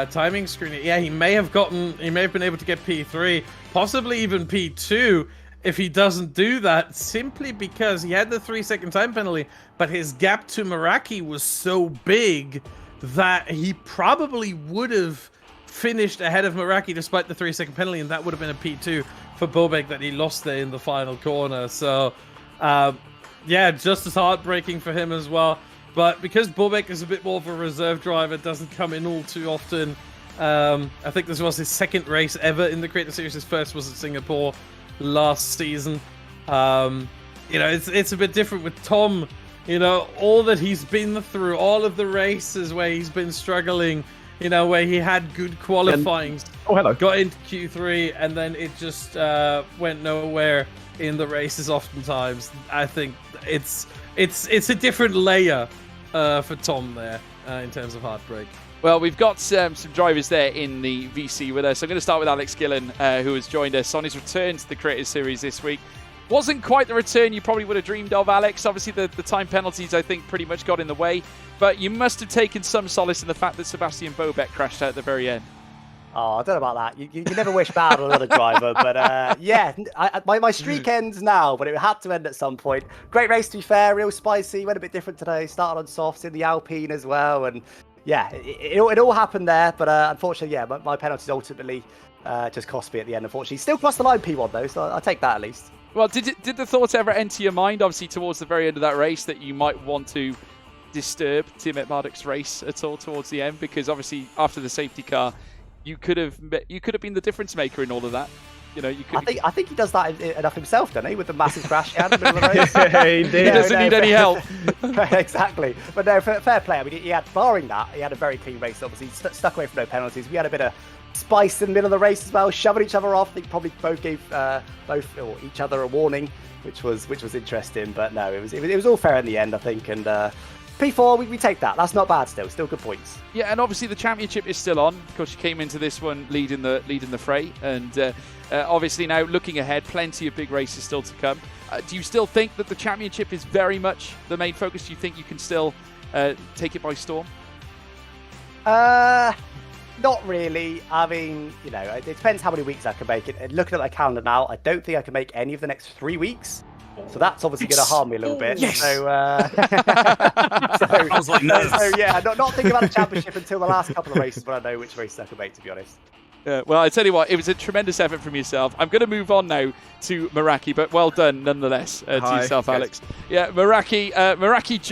timing screen. Yeah, he may have been able to get P3, possibly even P2 if he doesn't do that, simply because he had the 3-second time penalty, but his gap to Meraki was so big that he probably would have finished ahead of Meraki despite the 3-second penalty, and that would have been a P2 for Bobeck that he lost there in the final corner. So, just as heartbreaking for him as well. But because Bobeck is a bit more of a reserve driver, doesn't come in all too often. I think this was his second race ever in the Creator Series. His first was at Singapore last season. It's a bit different with Tom. All that he's been through, all of the races where he's been struggling, where he had good qualifying, got into Q3, and then it just went nowhere in the races oftentimes. I think it's a different layer for Tom there in terms of heartbreak. Well, we've got some drivers there in the VC with us. I'm going to start with Alex Gillen, who has joined us on his return to the Creators Series this week. Wasn't quite the return you probably would have dreamed of, Alex. Obviously, the time penalties, I think, pretty much got in the way. But you must have taken some solace in the fact that Sebastian Bobeck crashed out at the very end. Oh, I don't know about that. You never wish bad on another driver, but my streak ends now, but it had to end at some point. Great race, to be fair, real spicy. Went a bit different today. Started on softs in the Alpine as well, and it all happened there. But unfortunately, my penalties ultimately just cost me at the end. Unfortunately, still crossed the line P1 though, so I'll take that at least. Well, did the thought ever enter your mind, obviously towards the very end of that race, that you might want to disturb Tim Marduk's race at all towards the end? Because obviously after the safety car, you could have been the difference maker in all of that. I think he does that enough himself, doesn't he? With the massive crash he had in the middle of the race. He did. He doesn't need any help. Exactly. But no, fair play. I mean, he had, barring that, he had a very clean race. Obviously, stuck away from no penalties. We had a bit of spice in the middle of the race as well, shoving each other off. I think probably both gave each other a warning, which was interesting. But no, it was all fair in the end, I think. And P4, we take that. That's not bad still good points. Yeah, and obviously the championship is still on. Of course, you came into this one leading the fray, and obviously now looking ahead, plenty of big races still to come. Do you still think that the championship is very much the main focus? Do you think you can still take it by storm? Not really. I mean, it depends how many weeks I can make it. Looking at my calendar now, I don't think I can make any of the next 3 weeks. So that's obviously going to harm me a little bit. Yes. So, I was like, no. Not thinking about the championship until the last couple of races, but I know which races I can make, to be honest. Well, I tell you what, it was a tremendous effort from yourself. I'm going to move on now to Meraki, but well done nonetheless to yourself, Alex. Yeah, Meraki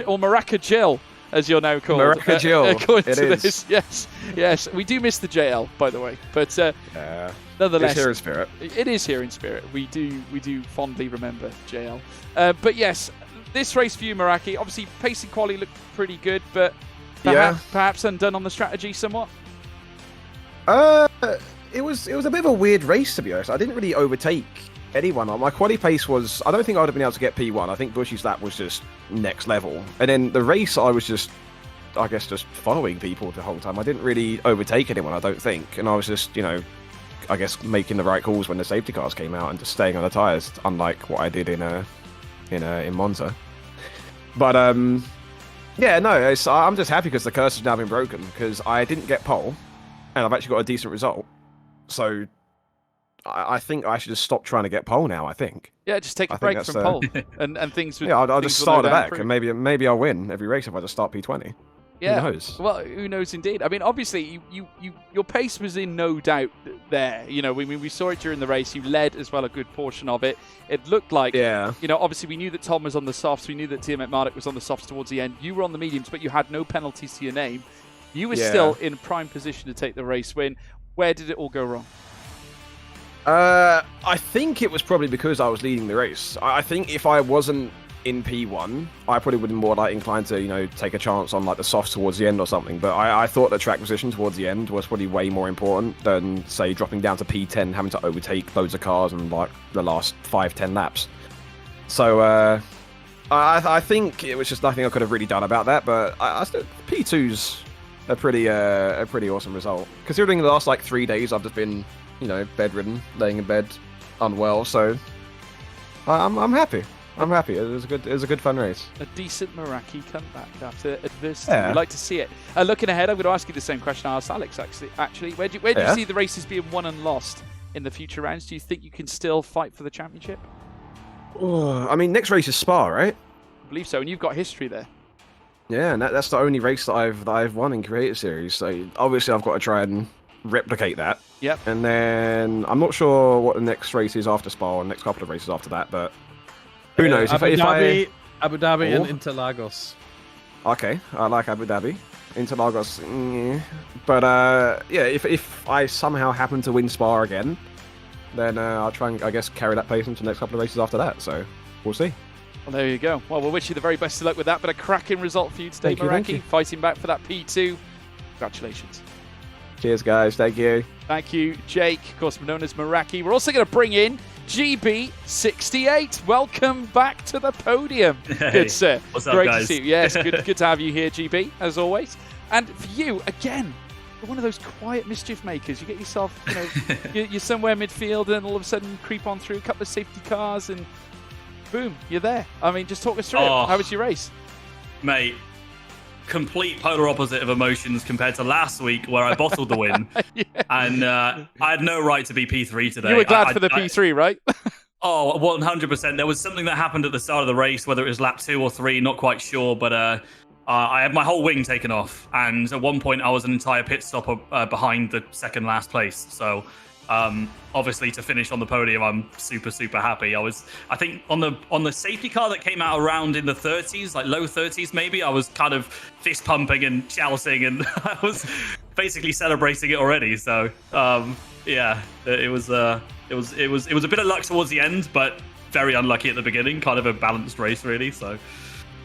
or Maraka Jill, as you're now called. Maraka Jill. According to this, yes. We do miss the JL, by the way, but nonetheless, it's here in spirit. It is here in spirit. We do fondly remember JL. But yes, this race for you, Meraki, obviously pacing quality looked pretty good, but perhaps undone on the strategy somewhat. It was a bit of a weird race, to be honest. I didn't really overtake anyone. My quali pace was, I don't think I would have been able to get P1. I think Bushy's lap was just next level. And then the race, I was just following people the whole time. I didn't really overtake anyone, I don't think. And I was just, I guess making the right calls when the safety cars came out and just staying on the tyres, unlike what I did in Monza. But I'm just happy because the curse has now been broken, because I didn't get pole. And I've actually got a decent result. So I think I should just stop trying to get pole now, I think. Yeah, just take a break from pole. and things would... Yeah, I'll just start at the back, and maybe I'll win every race if I just start P20. Yeah. Who knows? Well, who knows indeed. I mean, obviously, your pace was in no doubt there. We saw it during the race. You led as well a good portion of it. It looked like, obviously we knew that Tom was on the softs. We knew that Tim Marduk was on the softs towards the end. You were on the mediums, but you had no penalties to your name. You were still in prime position to take the race win. Where did it all go wrong? I think it was probably because I was leading the race. I think if I wasn't in P1, I probably would be more like inclined to, you know, take a chance on like the softs towards the end or something. But I thought the track position towards the end was probably way more important than, say, dropping down to P10, having to overtake loads of cars in like the last 5-10 laps. So I think it was just nothing I could have really done about that. But I still, P2's a pretty awesome result, considering the last like 3 days I've just been, you know, bedridden, laying in bed, unwell. So I'm happy. I'm happy. It was a good fun race. A decent Meraki comeback after adversity. Yeah. We'd like to see it. Looking ahead, I'm going to ask you the same question I asked Alex. Actually, where do you see the races being won and lost in the future rounds? Do you think you can still fight for the championship? I mean, next race is Spa, right? I believe so, and you've got history there. Yeah, and that's the only race that I've won in Creative Series. So obviously, I've got to try and replicate that. Yep. And then I'm not sure what the next race is after Spa, or the next couple of races after that, but who knows? Abu Dhabi and Interlagos. Okay, I like Abu Dhabi. Interlagos. But yeah, if I somehow happen to win Spa again, then I'll try and, I guess, carry that pace into the next couple of races after that. So we'll see. Well, there you go. Well, we'll wish you the very best of luck with that. But a cracking result for you today, Meraki. Fighting back for that P2. Congratulations. Cheers, guys. Thank you. Thank you, Jake. Of course, known as Meraki. We're also going to bring in GB68. Welcome back to the podium. Hey, good, sir. What's up, Great guys? to see you. Yes, good to have you here, GB, as always. And for you, again, you're one of those quiet mischief makers. You get yourself, you know, you're somewhere midfield, and then all of a sudden you creep on through a couple of safety cars, and boom, you're there. I mean, just talk us through it. How was your race? Mate, complete polar opposite of emotions compared to last week where I bottled the win. Yeah. And I had no right to be P3 today. You were glad for the P3, right? Oh, 100%. There was something that happened at the start of the race, whether it was lap 2 or 3, not quite sure, but I had my whole wing taken off, and at one point I was an entire pit stop behind the second last place. So obviously to finish on the podium, I'm super happy. I think on the safety car that came out around in the 30s, like low 30s maybe, I was kind of fist pumping and shouting, and I was basically celebrating it already. So yeah, it was a bit of luck towards the end, but very unlucky at the beginning. Kind of a balanced race, really. So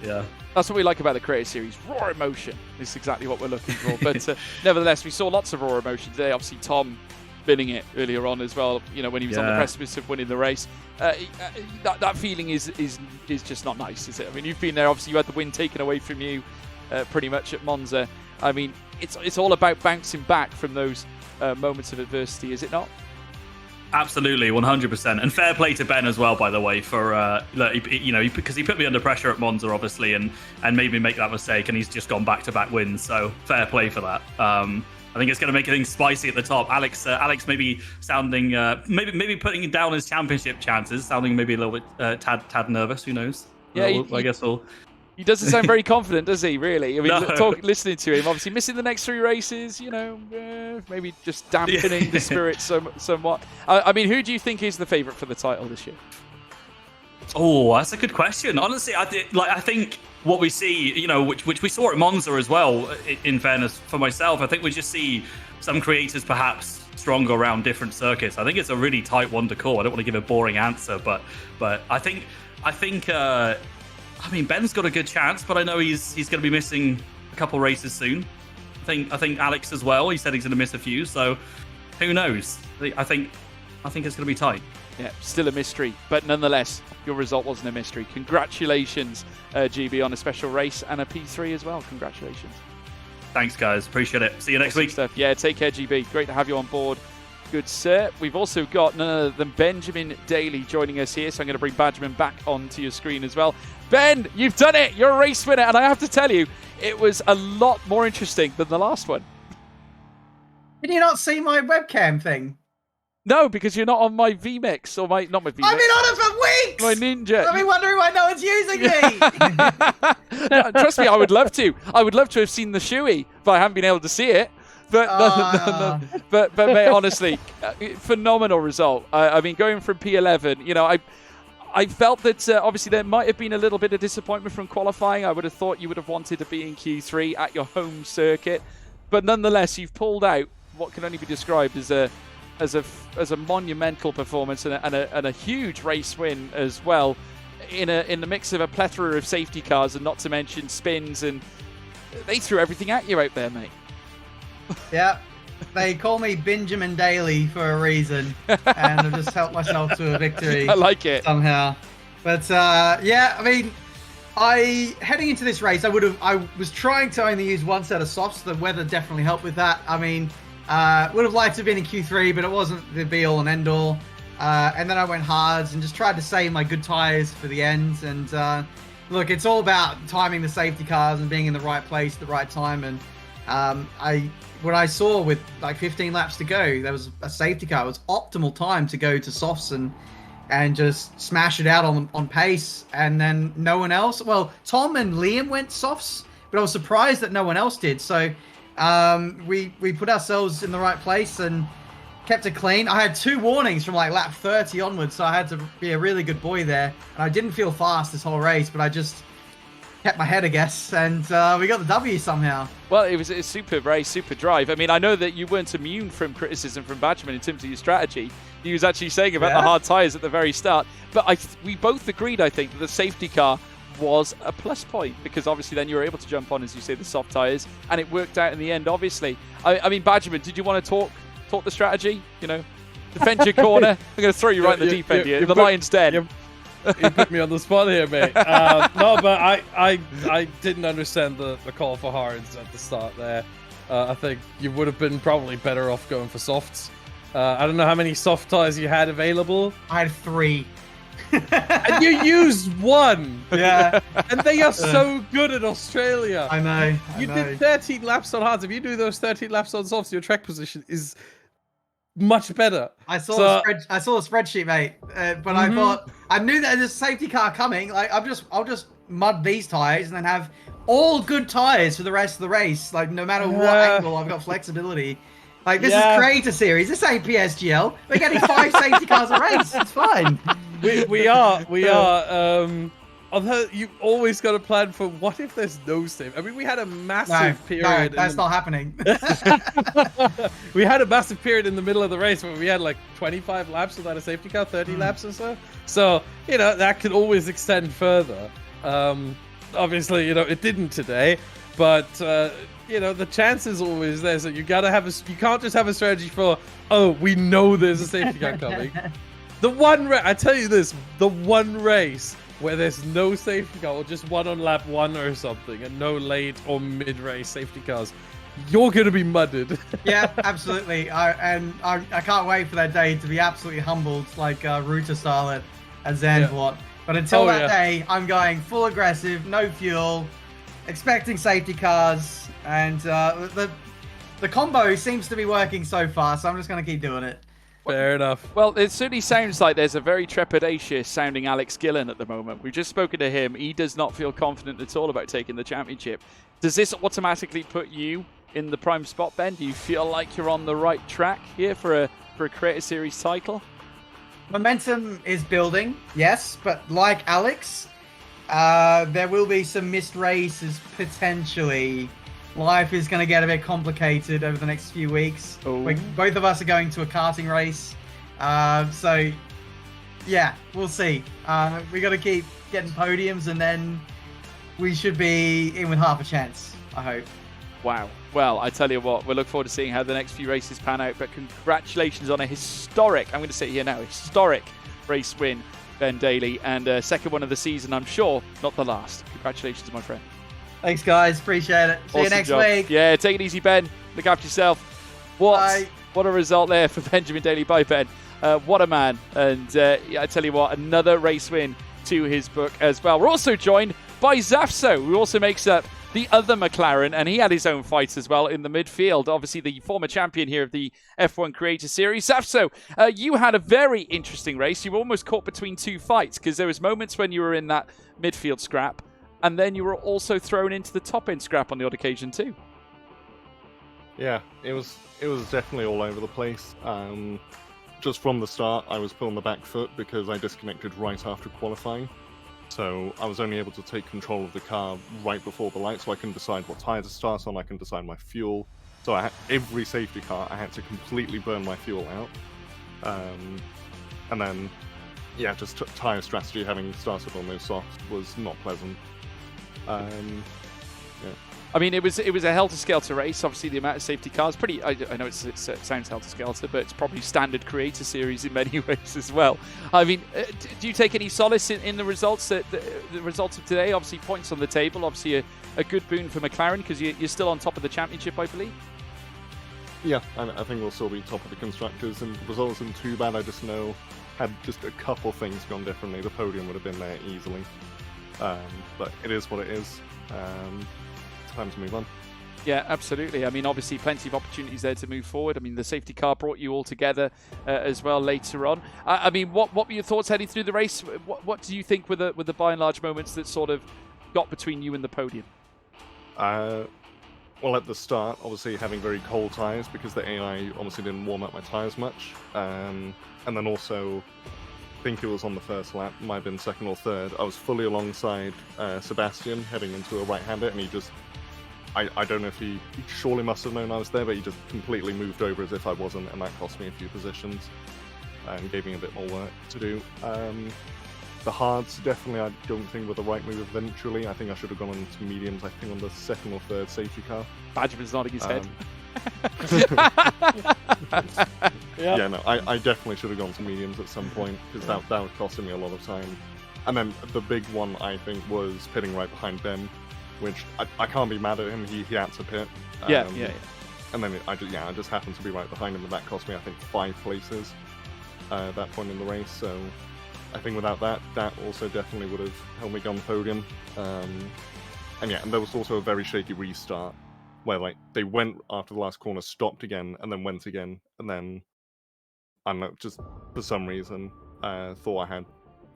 yeah. That's what we like about the Creative Series. Raw emotion is exactly what we're looking for. But nevertheless, we saw lots of raw emotion today. Obviously, Tom spinning it earlier on as well, you know, when he was on the precipice of winning the race. That feeling is just not nice, is it? I mean, you've been there. Obviously, you had the win taken away from you pretty much at Monza. I mean, it's all about bouncing back from those moments of adversity, is it not? Absolutely, 100%. And fair play to Ben as well, by the way, for because he put me under pressure at Monza, obviously, and made me make that mistake, and he's just gone back-to-back wins. So fair play for that. I think it's going to make things spicy at the top. Alex maybe sounding maybe putting down his championship chances, sounding maybe a little bit tad nervous. Who knows? Yeah, I guess we'll. He doesn't sound very confident, does he, really? I mean, No. Listening to him, obviously missing the next 3 races, you know, maybe just dampening the spirit somewhat. I mean, who do you think is the favourite for the title this year? Oh, that's a good question. Honestly, I think what we see, you know, which we saw at Monza as well, in fairness for myself, I think we just see some creators perhaps stronger around different circuits. I think it's a really tight one to call. I don't want to give a boring answer, but I think I mean, Ben's got a good chance, but I know he's going to be missing a couple races soon. I think Alex as well. He said he's going to miss a few, so who knows? I think it's going to be tight. Yeah, still a mystery, but nonetheless, your result wasn't a mystery. Congratulations, GB, on a special race and a P3 as well. Congratulations. Thanks, guys. Appreciate it. See you next week. Stuff. Yeah, take care, GB. Great to have you on board. Good, sir. We've also got none other than Benjamin Daly joining us here, so I'm going to bring Benjamin back onto your screen as well. Ben, you've done it. You're a race winner, and I have to tell you, it was a lot more interesting than the last one. Can you not see my webcam thing? No, because you're not on my VMix, or not my VMix. I've been on it for weeks! My Ninja. I've been wondering why no one's using me! Trust me, I would love to. I would love to have seen the shoey, but I haven't been able to see it. But but mate, honestly, phenomenal result. I mean, going from P11, you know, I felt that obviously there might have been a little bit of disappointment from qualifying. I would have thought you would have wanted to be in Q3 at your home circuit, but nonetheless, you've pulled out what can only be described as a as a monumental performance and a huge race win as well, in the mix of a plethora of safety cars and not to mention spins, and they threw everything at you out there, mate. Yeah. They call me Benjamin Daly for a reason, and I've just helped myself to a victory. I like it somehow. But yeah, I mean, heading into this race, I was trying to only use one set of softs. The weather definitely helped with that. I mean, would have liked to have been in Q3, but it wasn't the be all and end all. And then I went hards and just tried to save my good tires for the end. And look, it's all about timing the safety cars and being in the right place at the right time. And when I saw with like 15 laps to go, there was a safety car. It was optimal time to go to softs and just smash it out on pace. And then no one else. Well, Tom and Liam went softs, but I was surprised that no one else did. So we put ourselves in the right place and kept it clean. I had 2 warnings from like lap 30 onwards, so I had to be a really good boy there. And I didn't feel fast this whole race, but I just kept my head, I guess, and we got the W somehow. Well, it was a super race, super drive. I mean, I know that you weren't immune from criticism from Badgerman in terms of your strategy. He was actually saying about the hard tyres at the very start. But we both agreed, I think, that the safety car was a plus point, because obviously then you were able to jump on, as you say, the soft tyres, and it worked out in the end, obviously. I mean, Badgerman, did you want to talk the strategy? You know, defend your corner. I'm going to throw you right in the deep end here. The lion's den. You put me on the spot here, mate. No, but I didn't understand the call for hards at the start there. I think you would have been probably better off going for softs. I don't know how many soft tires you had available. I had 3. And you used 1. Yeah. And they are so good in Australia. I know. You did 13 laps on hards. If you do those 13 laps on softs, your track position is much better. I saw a spreadsheet, mate. But I thought, I knew that there's a safety car coming. Like I'll just mud these tires and then have all good tires for the rest of the race. Like no matter what angle, I've got flexibility. Like this is Creator Series. This ain't PSGL. We're getting 5 safety cars a race. It's fine. We are. Although you always got to plan for what if there's no safe. I mean, we had a massive period. No, that's not happening. We had a massive period in the middle of the race where we had like 25 laps without a safety car, 30 laps or so. So, you know, that could always extend further. Obviously, you know, it didn't today, but you know, the chance is always there. So you gotta have you can't just have a strategy for, oh, we know there's a safety car coming. I tell you this, the one race where there's no safety car, or just one on lap 1 or something, and no late or mid-race safety cars, you're going to be mudded. Yeah, absolutely. I can't wait for that day to be absolutely humbled, like Ruta style at Zandvoort. But until that day, I'm going full aggressive, no fuel, expecting safety cars, and the combo seems to be working so far, so I'm just going to keep doing it. Fair enough. Well, it certainly sounds like there's a very trepidatious sounding Alex Gillen at the moment. We've just spoken to him. He does not feel confident at all about taking the championship. Does this automatically put you in the prime spot, Ben? Do you feel like you're on the right track here for a Creator Series title? Momentum is building, yes, but like Alex, there will be some missed races potentially. Life is going to get a bit complicated over the next few weeks. Both of us are going to a karting race. So, yeah, we'll see. We got to keep getting podiums, and then we should be in with half a chance, I hope. Wow. Well, I tell you what, we'll look forward to seeing how the next few races pan out. But congratulations on a historic, I'm going to say it here now, historic race win, Ben Daly. And second one of the season, I'm sure, not the last. Congratulations, my friend. Thanks, guys. Appreciate it. See you next week. Yeah, take it easy, Ben. Look after yourself. What a result there for Benjamin Daly. Bye, Ben. What a man. And I tell you what, another race win to his book as well. We're also joined by Zafso, who also makes up the other McLaren, and he had his own fight as well in the midfield. Obviously, the former champion here of the F1 Creator Series. Zafso, you had a very interesting race. You were almost caught between 2 fights, because there was moments when you were in that midfield scrap, and then you were also thrown into the top-end scrap on the odd occasion too. Yeah, it was definitely all over the place. Just from the start, I was put on the back foot because I disconnected right after qualifying. So I was only able to take control of the car right before the light, so I can decide what tyre to start on, I can decide my fuel. So every safety car, I had to completely burn my fuel out. And then, yeah, just tyre strategy, having started on those softs, was not pleasant. Yeah. I mean, it was a helter-skelter race. Obviously, the amount of safety cars, pretty. I know it sounds helter-skelter, but it's probably standard creator series in many ways as well. I mean, do you take any solace in the results? The results of today, obviously, points on the table. Obviously, a good boon for McLaren because you're still on top of the championship, I believe. Yeah, I think we'll still be top of the constructors, and the results isn't too bad. I just know, had just a couple things gone differently, the podium would have been there easily. But it is what it is. Time to move on. Yeah, absolutely. I mean, obviously, plenty of opportunities there to move forward. I mean, the safety car brought you all together as well later on. I mean, what were your thoughts heading through the race? What do you think were the by and large moments that sort of got between you and the podium? Well, at the start, obviously having very cold tyres because the AI obviously didn't warm up my tyres much. And then also, I think it was on the first lap, might have been second or third, I was fully alongside Sebastian heading into a right-hander, and he just, I don't know if he surely must have known I was there, but he just completely moved over as if I wasn't, and that cost me a few positions and gave me a bit more work to do. The hards, definitely, I don't think were the right move eventually. I think I should have gone on to mediums, I think on the second or third safety car. Badgerman's nodding his head. Yeah, no, I definitely should have gone to mediums at some point, because that was costing me a lot of time. And then the big one, I think, was pitting right behind Ben, which I can't be mad at him. He had to pit. Yeah. And then I just happened to be right behind him, and that cost me, I think, 5 places at that point in the race. So I think without that also definitely would have helped me go on the podium. And there was also a very shaky restart, where like they went after the last corner, stopped again, and then went again, and then I don't know, just for some reason thought I had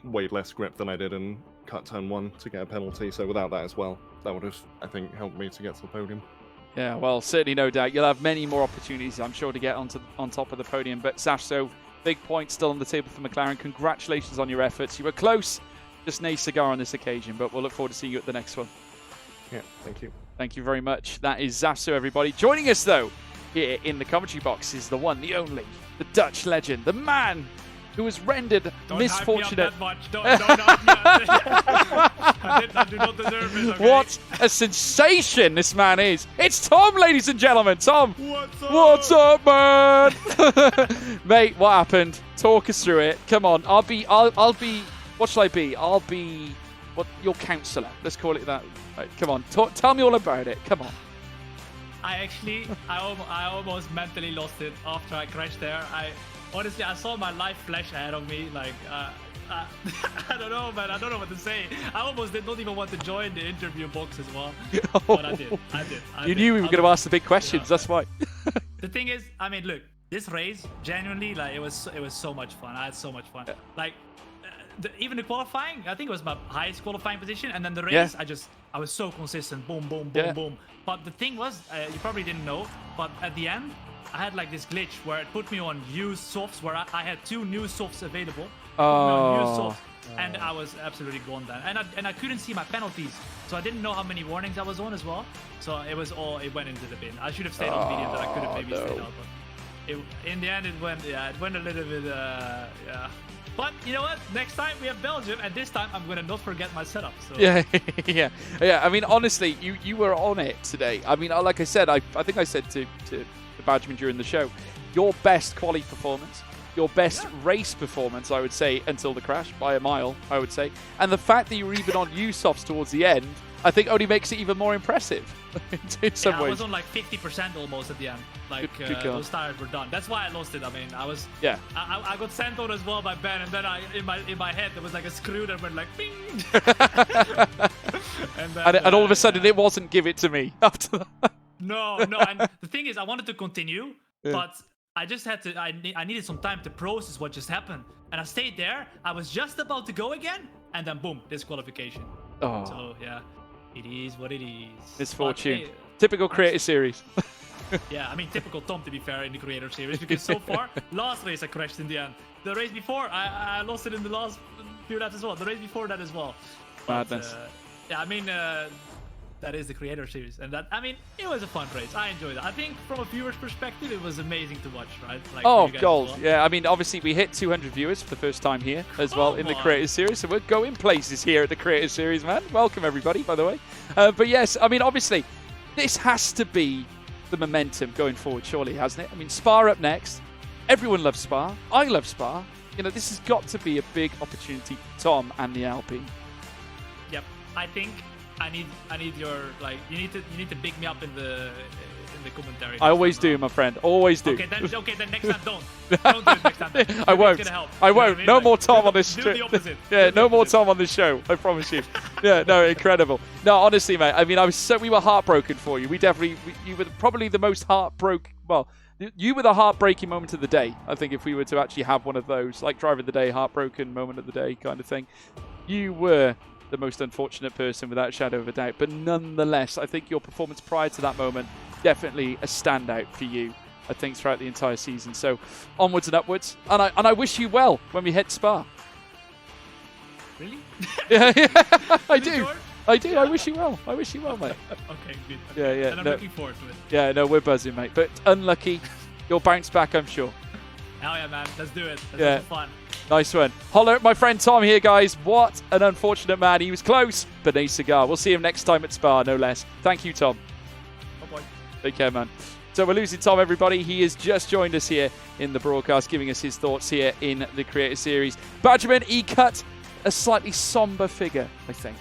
way less grip than I did in cut turn 1 to get a penalty. So without that as well, that would have, I think, helped me to get to the podium. Yeah, well, certainly no doubt. You'll have many more opportunities, I'm sure, to get on top of the podium. But Sash, so big point still on the table for McLaren. Congratulations on your efforts. You were close, just an ace cigar on this occasion, but we'll look forward to seeing you at the next one. Yeah, thank you. Thank you very much. That is Zasso, everybody. Joining us, though, here in the commentary box is the one, the only, the Dutch legend, the man who was rendered misfortunate. Don't hype me up that much. I do not deserve it. Okay? What a sensation this man is. It's Tom, ladies and gentlemen. Tom. What's up? Man? Mate, what happened? Talk us through it. Come on. I'll be, what shall I be? I'll be, your counsellor. Let's call it that. Right, come on. Tell me all about it. Come on. I almost mentally lost it after I crashed there. Honestly, I saw my life flash ahead of me. Like, I don't know, man. I don't know what to say. I almost did not even want to join the interview box as well. But I did. You knew we were going to ask the big questions. That's why. The thing is, I mean, look, this race, genuinely, like, it was so much fun. I had so much fun. Like, even the qualifying, I think it was my highest qualifying position. And then the race, I was so consistent. Boom, boom, boom, boom. But the thing was, you probably didn't know, but at the end, I had like this glitch where it put me on used softs, where I had 2 new softs available. And I was absolutely gone then. And I couldn't see my penalties, so I didn't know how many warnings I was on as well. So it went into the bin. I should have stayed on medium, that I could have maybe stayed out. But in the end, it went a little bit, yeah. But you know what? Next time we have Belgium, and this time I'm gonna not forget my setup. So. Yeah. I mean, honestly, you were on it today. I mean, like I said, I think I said to the Badgerman during the show, your best quali performance, your best race performance, I would say, until the crash by a mile, I would say. And the fact that you were even on U-softs towards the end, I think only makes it even more impressive in some ways. I was on like 50% almost at the end. Like good those tires were done. That's why I lost it. I mean, I got sent on as well by Ben, and then in my head there was like a screw that went like bing. and all of a sudden it wasn't give it to me after that. No. And the thing is, I wanted to continue, but I just had to. I needed some time to process what just happened, and I stayed there. I was just about to go again, and then boom, disqualification. Oh. So yeah, it is what it is. Misfortune. But, typical creator series. Yeah, I mean, typical Tom, to be fair, in the creator series, because so far, last race I crashed in the end. The race before, I lost it in the last few laps as well. The race before that as well. Madness. Yeah, I mean, that is the Creator Series, and that, I mean, it was a fun race. I enjoyed it. I think from a viewer's perspective, it was amazing to watch, right? Like, Oh, for you guys gold. as well. Yeah, I mean, obviously, we hit 200 viewers for the first time here as well in the Come on. Creator Series. So we're going places here at the Creator Series, man. Welcome, everybody, by the way. But yes, I mean, obviously, this has to be the momentum going forward, surely, hasn't it? I mean, Spa up next. Everyone loves Spa. I love Spa. You know, this has got to be a big opportunity for Tom and the Alpine. Yep. I think I need your, like, you need to big me up in the commentary. I always do, my friend. Always do. Okay, then next time don't do it next time. I won't. It's gonna help. I You know what won't. mean? No Like, more Tom on this do show. the opposite. Yeah, Do the no more opposite. Tom on this show. I promise you. Yeah, no, incredible. No, honestly, mate. I mean, we were heartbroken for you. You were probably the most heartbroken. Well, you were the heartbreaking moment of the day. I think if we were to actually have one of those, like driver of the day, heartbroken moment of the day kind of thing, you were the most unfortunate person without a shadow of a doubt. But nonetheless, I think your performance prior to that moment definitely a standout for you, I think, throughout the entire season. So onwards and upwards, and I wish you well when we hit Spa. Really? Yeah, I do. Sure? I do. I wish you well. I wish you well, mate. Okay, good. Yeah, yeah. And I'm No, looking forward to it. yeah, no, we're buzzing, mate. But unlucky, you'll bounce back, I'm sure. Hell yeah, man. Let's do it. Let's Yeah. have some fun. Nice one. Holler at my friend Tom here, guys. What an unfortunate man. He was close, but a cigar. We'll see him next time at Spa, no less. Thank you, Tom. Oh boy. Take care, man. So we're losing Tom, everybody. He has just joined us here in the broadcast, giving us his thoughts here in the Creator Series. Badgerman, he cut a slightly somber figure, I think.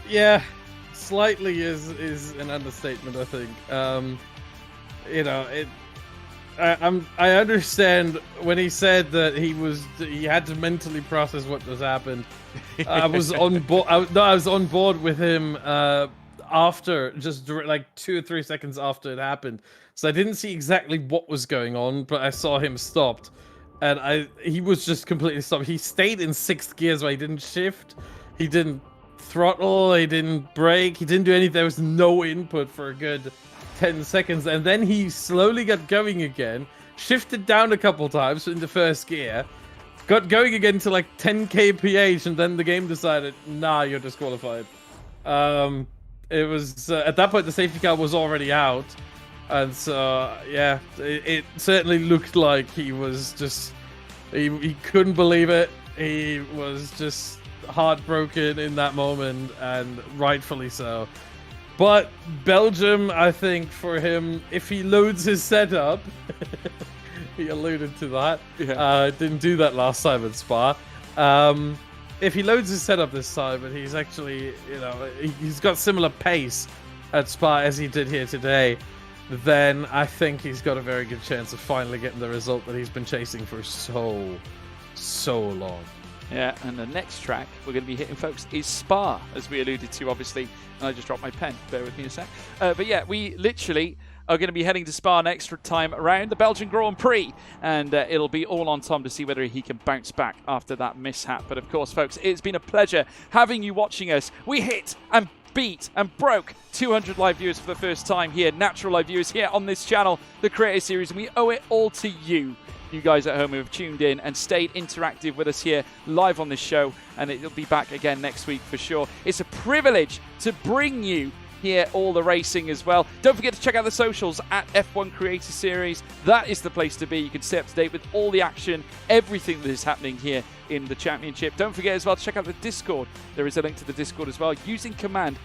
Yeah, slightly is an understatement, I think. You know, I understand when he said that he had to mentally process what just happened. I was on board. I was on board with him after, just like 2 or 3 seconds after it happened. So I didn't see exactly what was going on, but I saw him stopped, and he was just completely stopped. He stayed in 6th gear, so he didn't shift, he didn't throttle, he didn't brake, he didn't do anything. There was no input for a good 10 seconds, and then he slowly got going again, shifted down a couple times into 1st gear, got going again to like 10 kph, and then the game decided, nah, you're disqualified. It was at that point the safety car was already out, and so yeah, it certainly looked like he was just he couldn't believe it. He was just heartbroken in that moment, and rightfully so. But Belgium, I think for him, if he loads his setup, he alluded to that. Yeah. Didn't do that last time at Spa. If he loads his setup this time, and he's actually, you know, he's got similar pace at Spa as he did here today, then I think he's got a very good chance of finally getting the result that he's been chasing for so long. Yeah, and the next track we're going to be hitting, folks, is Spa, as we alluded to, obviously. And I just dropped my pen. Bear with me a sec. But yeah, we literally are going to be heading to Spa next time around, the Belgian Grand Prix. And it'll be all on Tom to see whether he can bounce back after that mishap. But of course, folks, it's been a pleasure having you watching us. We hit and beat and broke 200 live viewers for the first time here, natural live viewers here on this channel, the Creator Series. And we owe it all to you guys at home who have tuned in and stayed interactive with us here live on this show, and it'll be back again next week for sure. It's a privilege to bring you here all the racing as well. Don't forget to check out the socials at F1 Creator Series. That is the place to be. You can stay up to date with all the action, everything that is happening here in the championship. Don't forget as well to check out the Discord. There is a link to the Discord as well, using command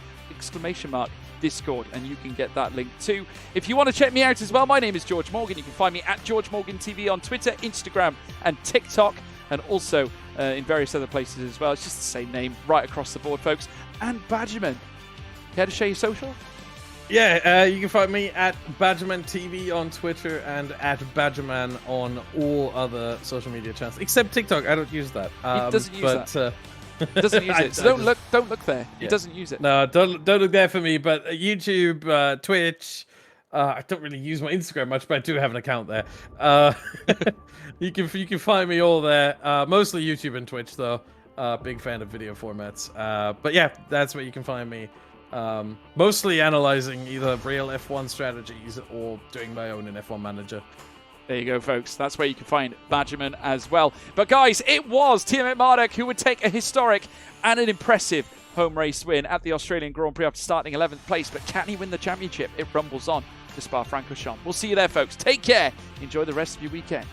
!Discord, and you can get that link too. If you want to check me out as well, my name is George Morgan. You can find me at George Morgan TV on Twitter, Instagram and TikTok, and also in various other places as well. It's just the same name right across the board, folks. And Badgerman, care to share your social? Yeah, you can find me at Badgerman TV on Twitter and at Badgerman on all other social media channels, except TikTok. I don't use that. He doesn't use that. He doesn't use it. So don't look there. Yeah. He doesn't use it. No, don't look there for me. But YouTube, Twitch. I don't really use my Instagram much, but I do have an account there. You can find me all there. Mostly YouTube and Twitch though. Big fan of video formats. But yeah, that's where you can find me. Mostly analyzing either real F1 strategies or doing my own in F1 Manager. There you go, folks. That's where you can find Badgerman as well. But guys, it was Tiamat Marduk who would take a historic and an impressive home race win at the Australian Grand Prix after starting 11th place. But can he win the championship? It rumbles on to Spa-Francorchamps. We'll see you there, folks. Take care. Enjoy the rest of your weekend.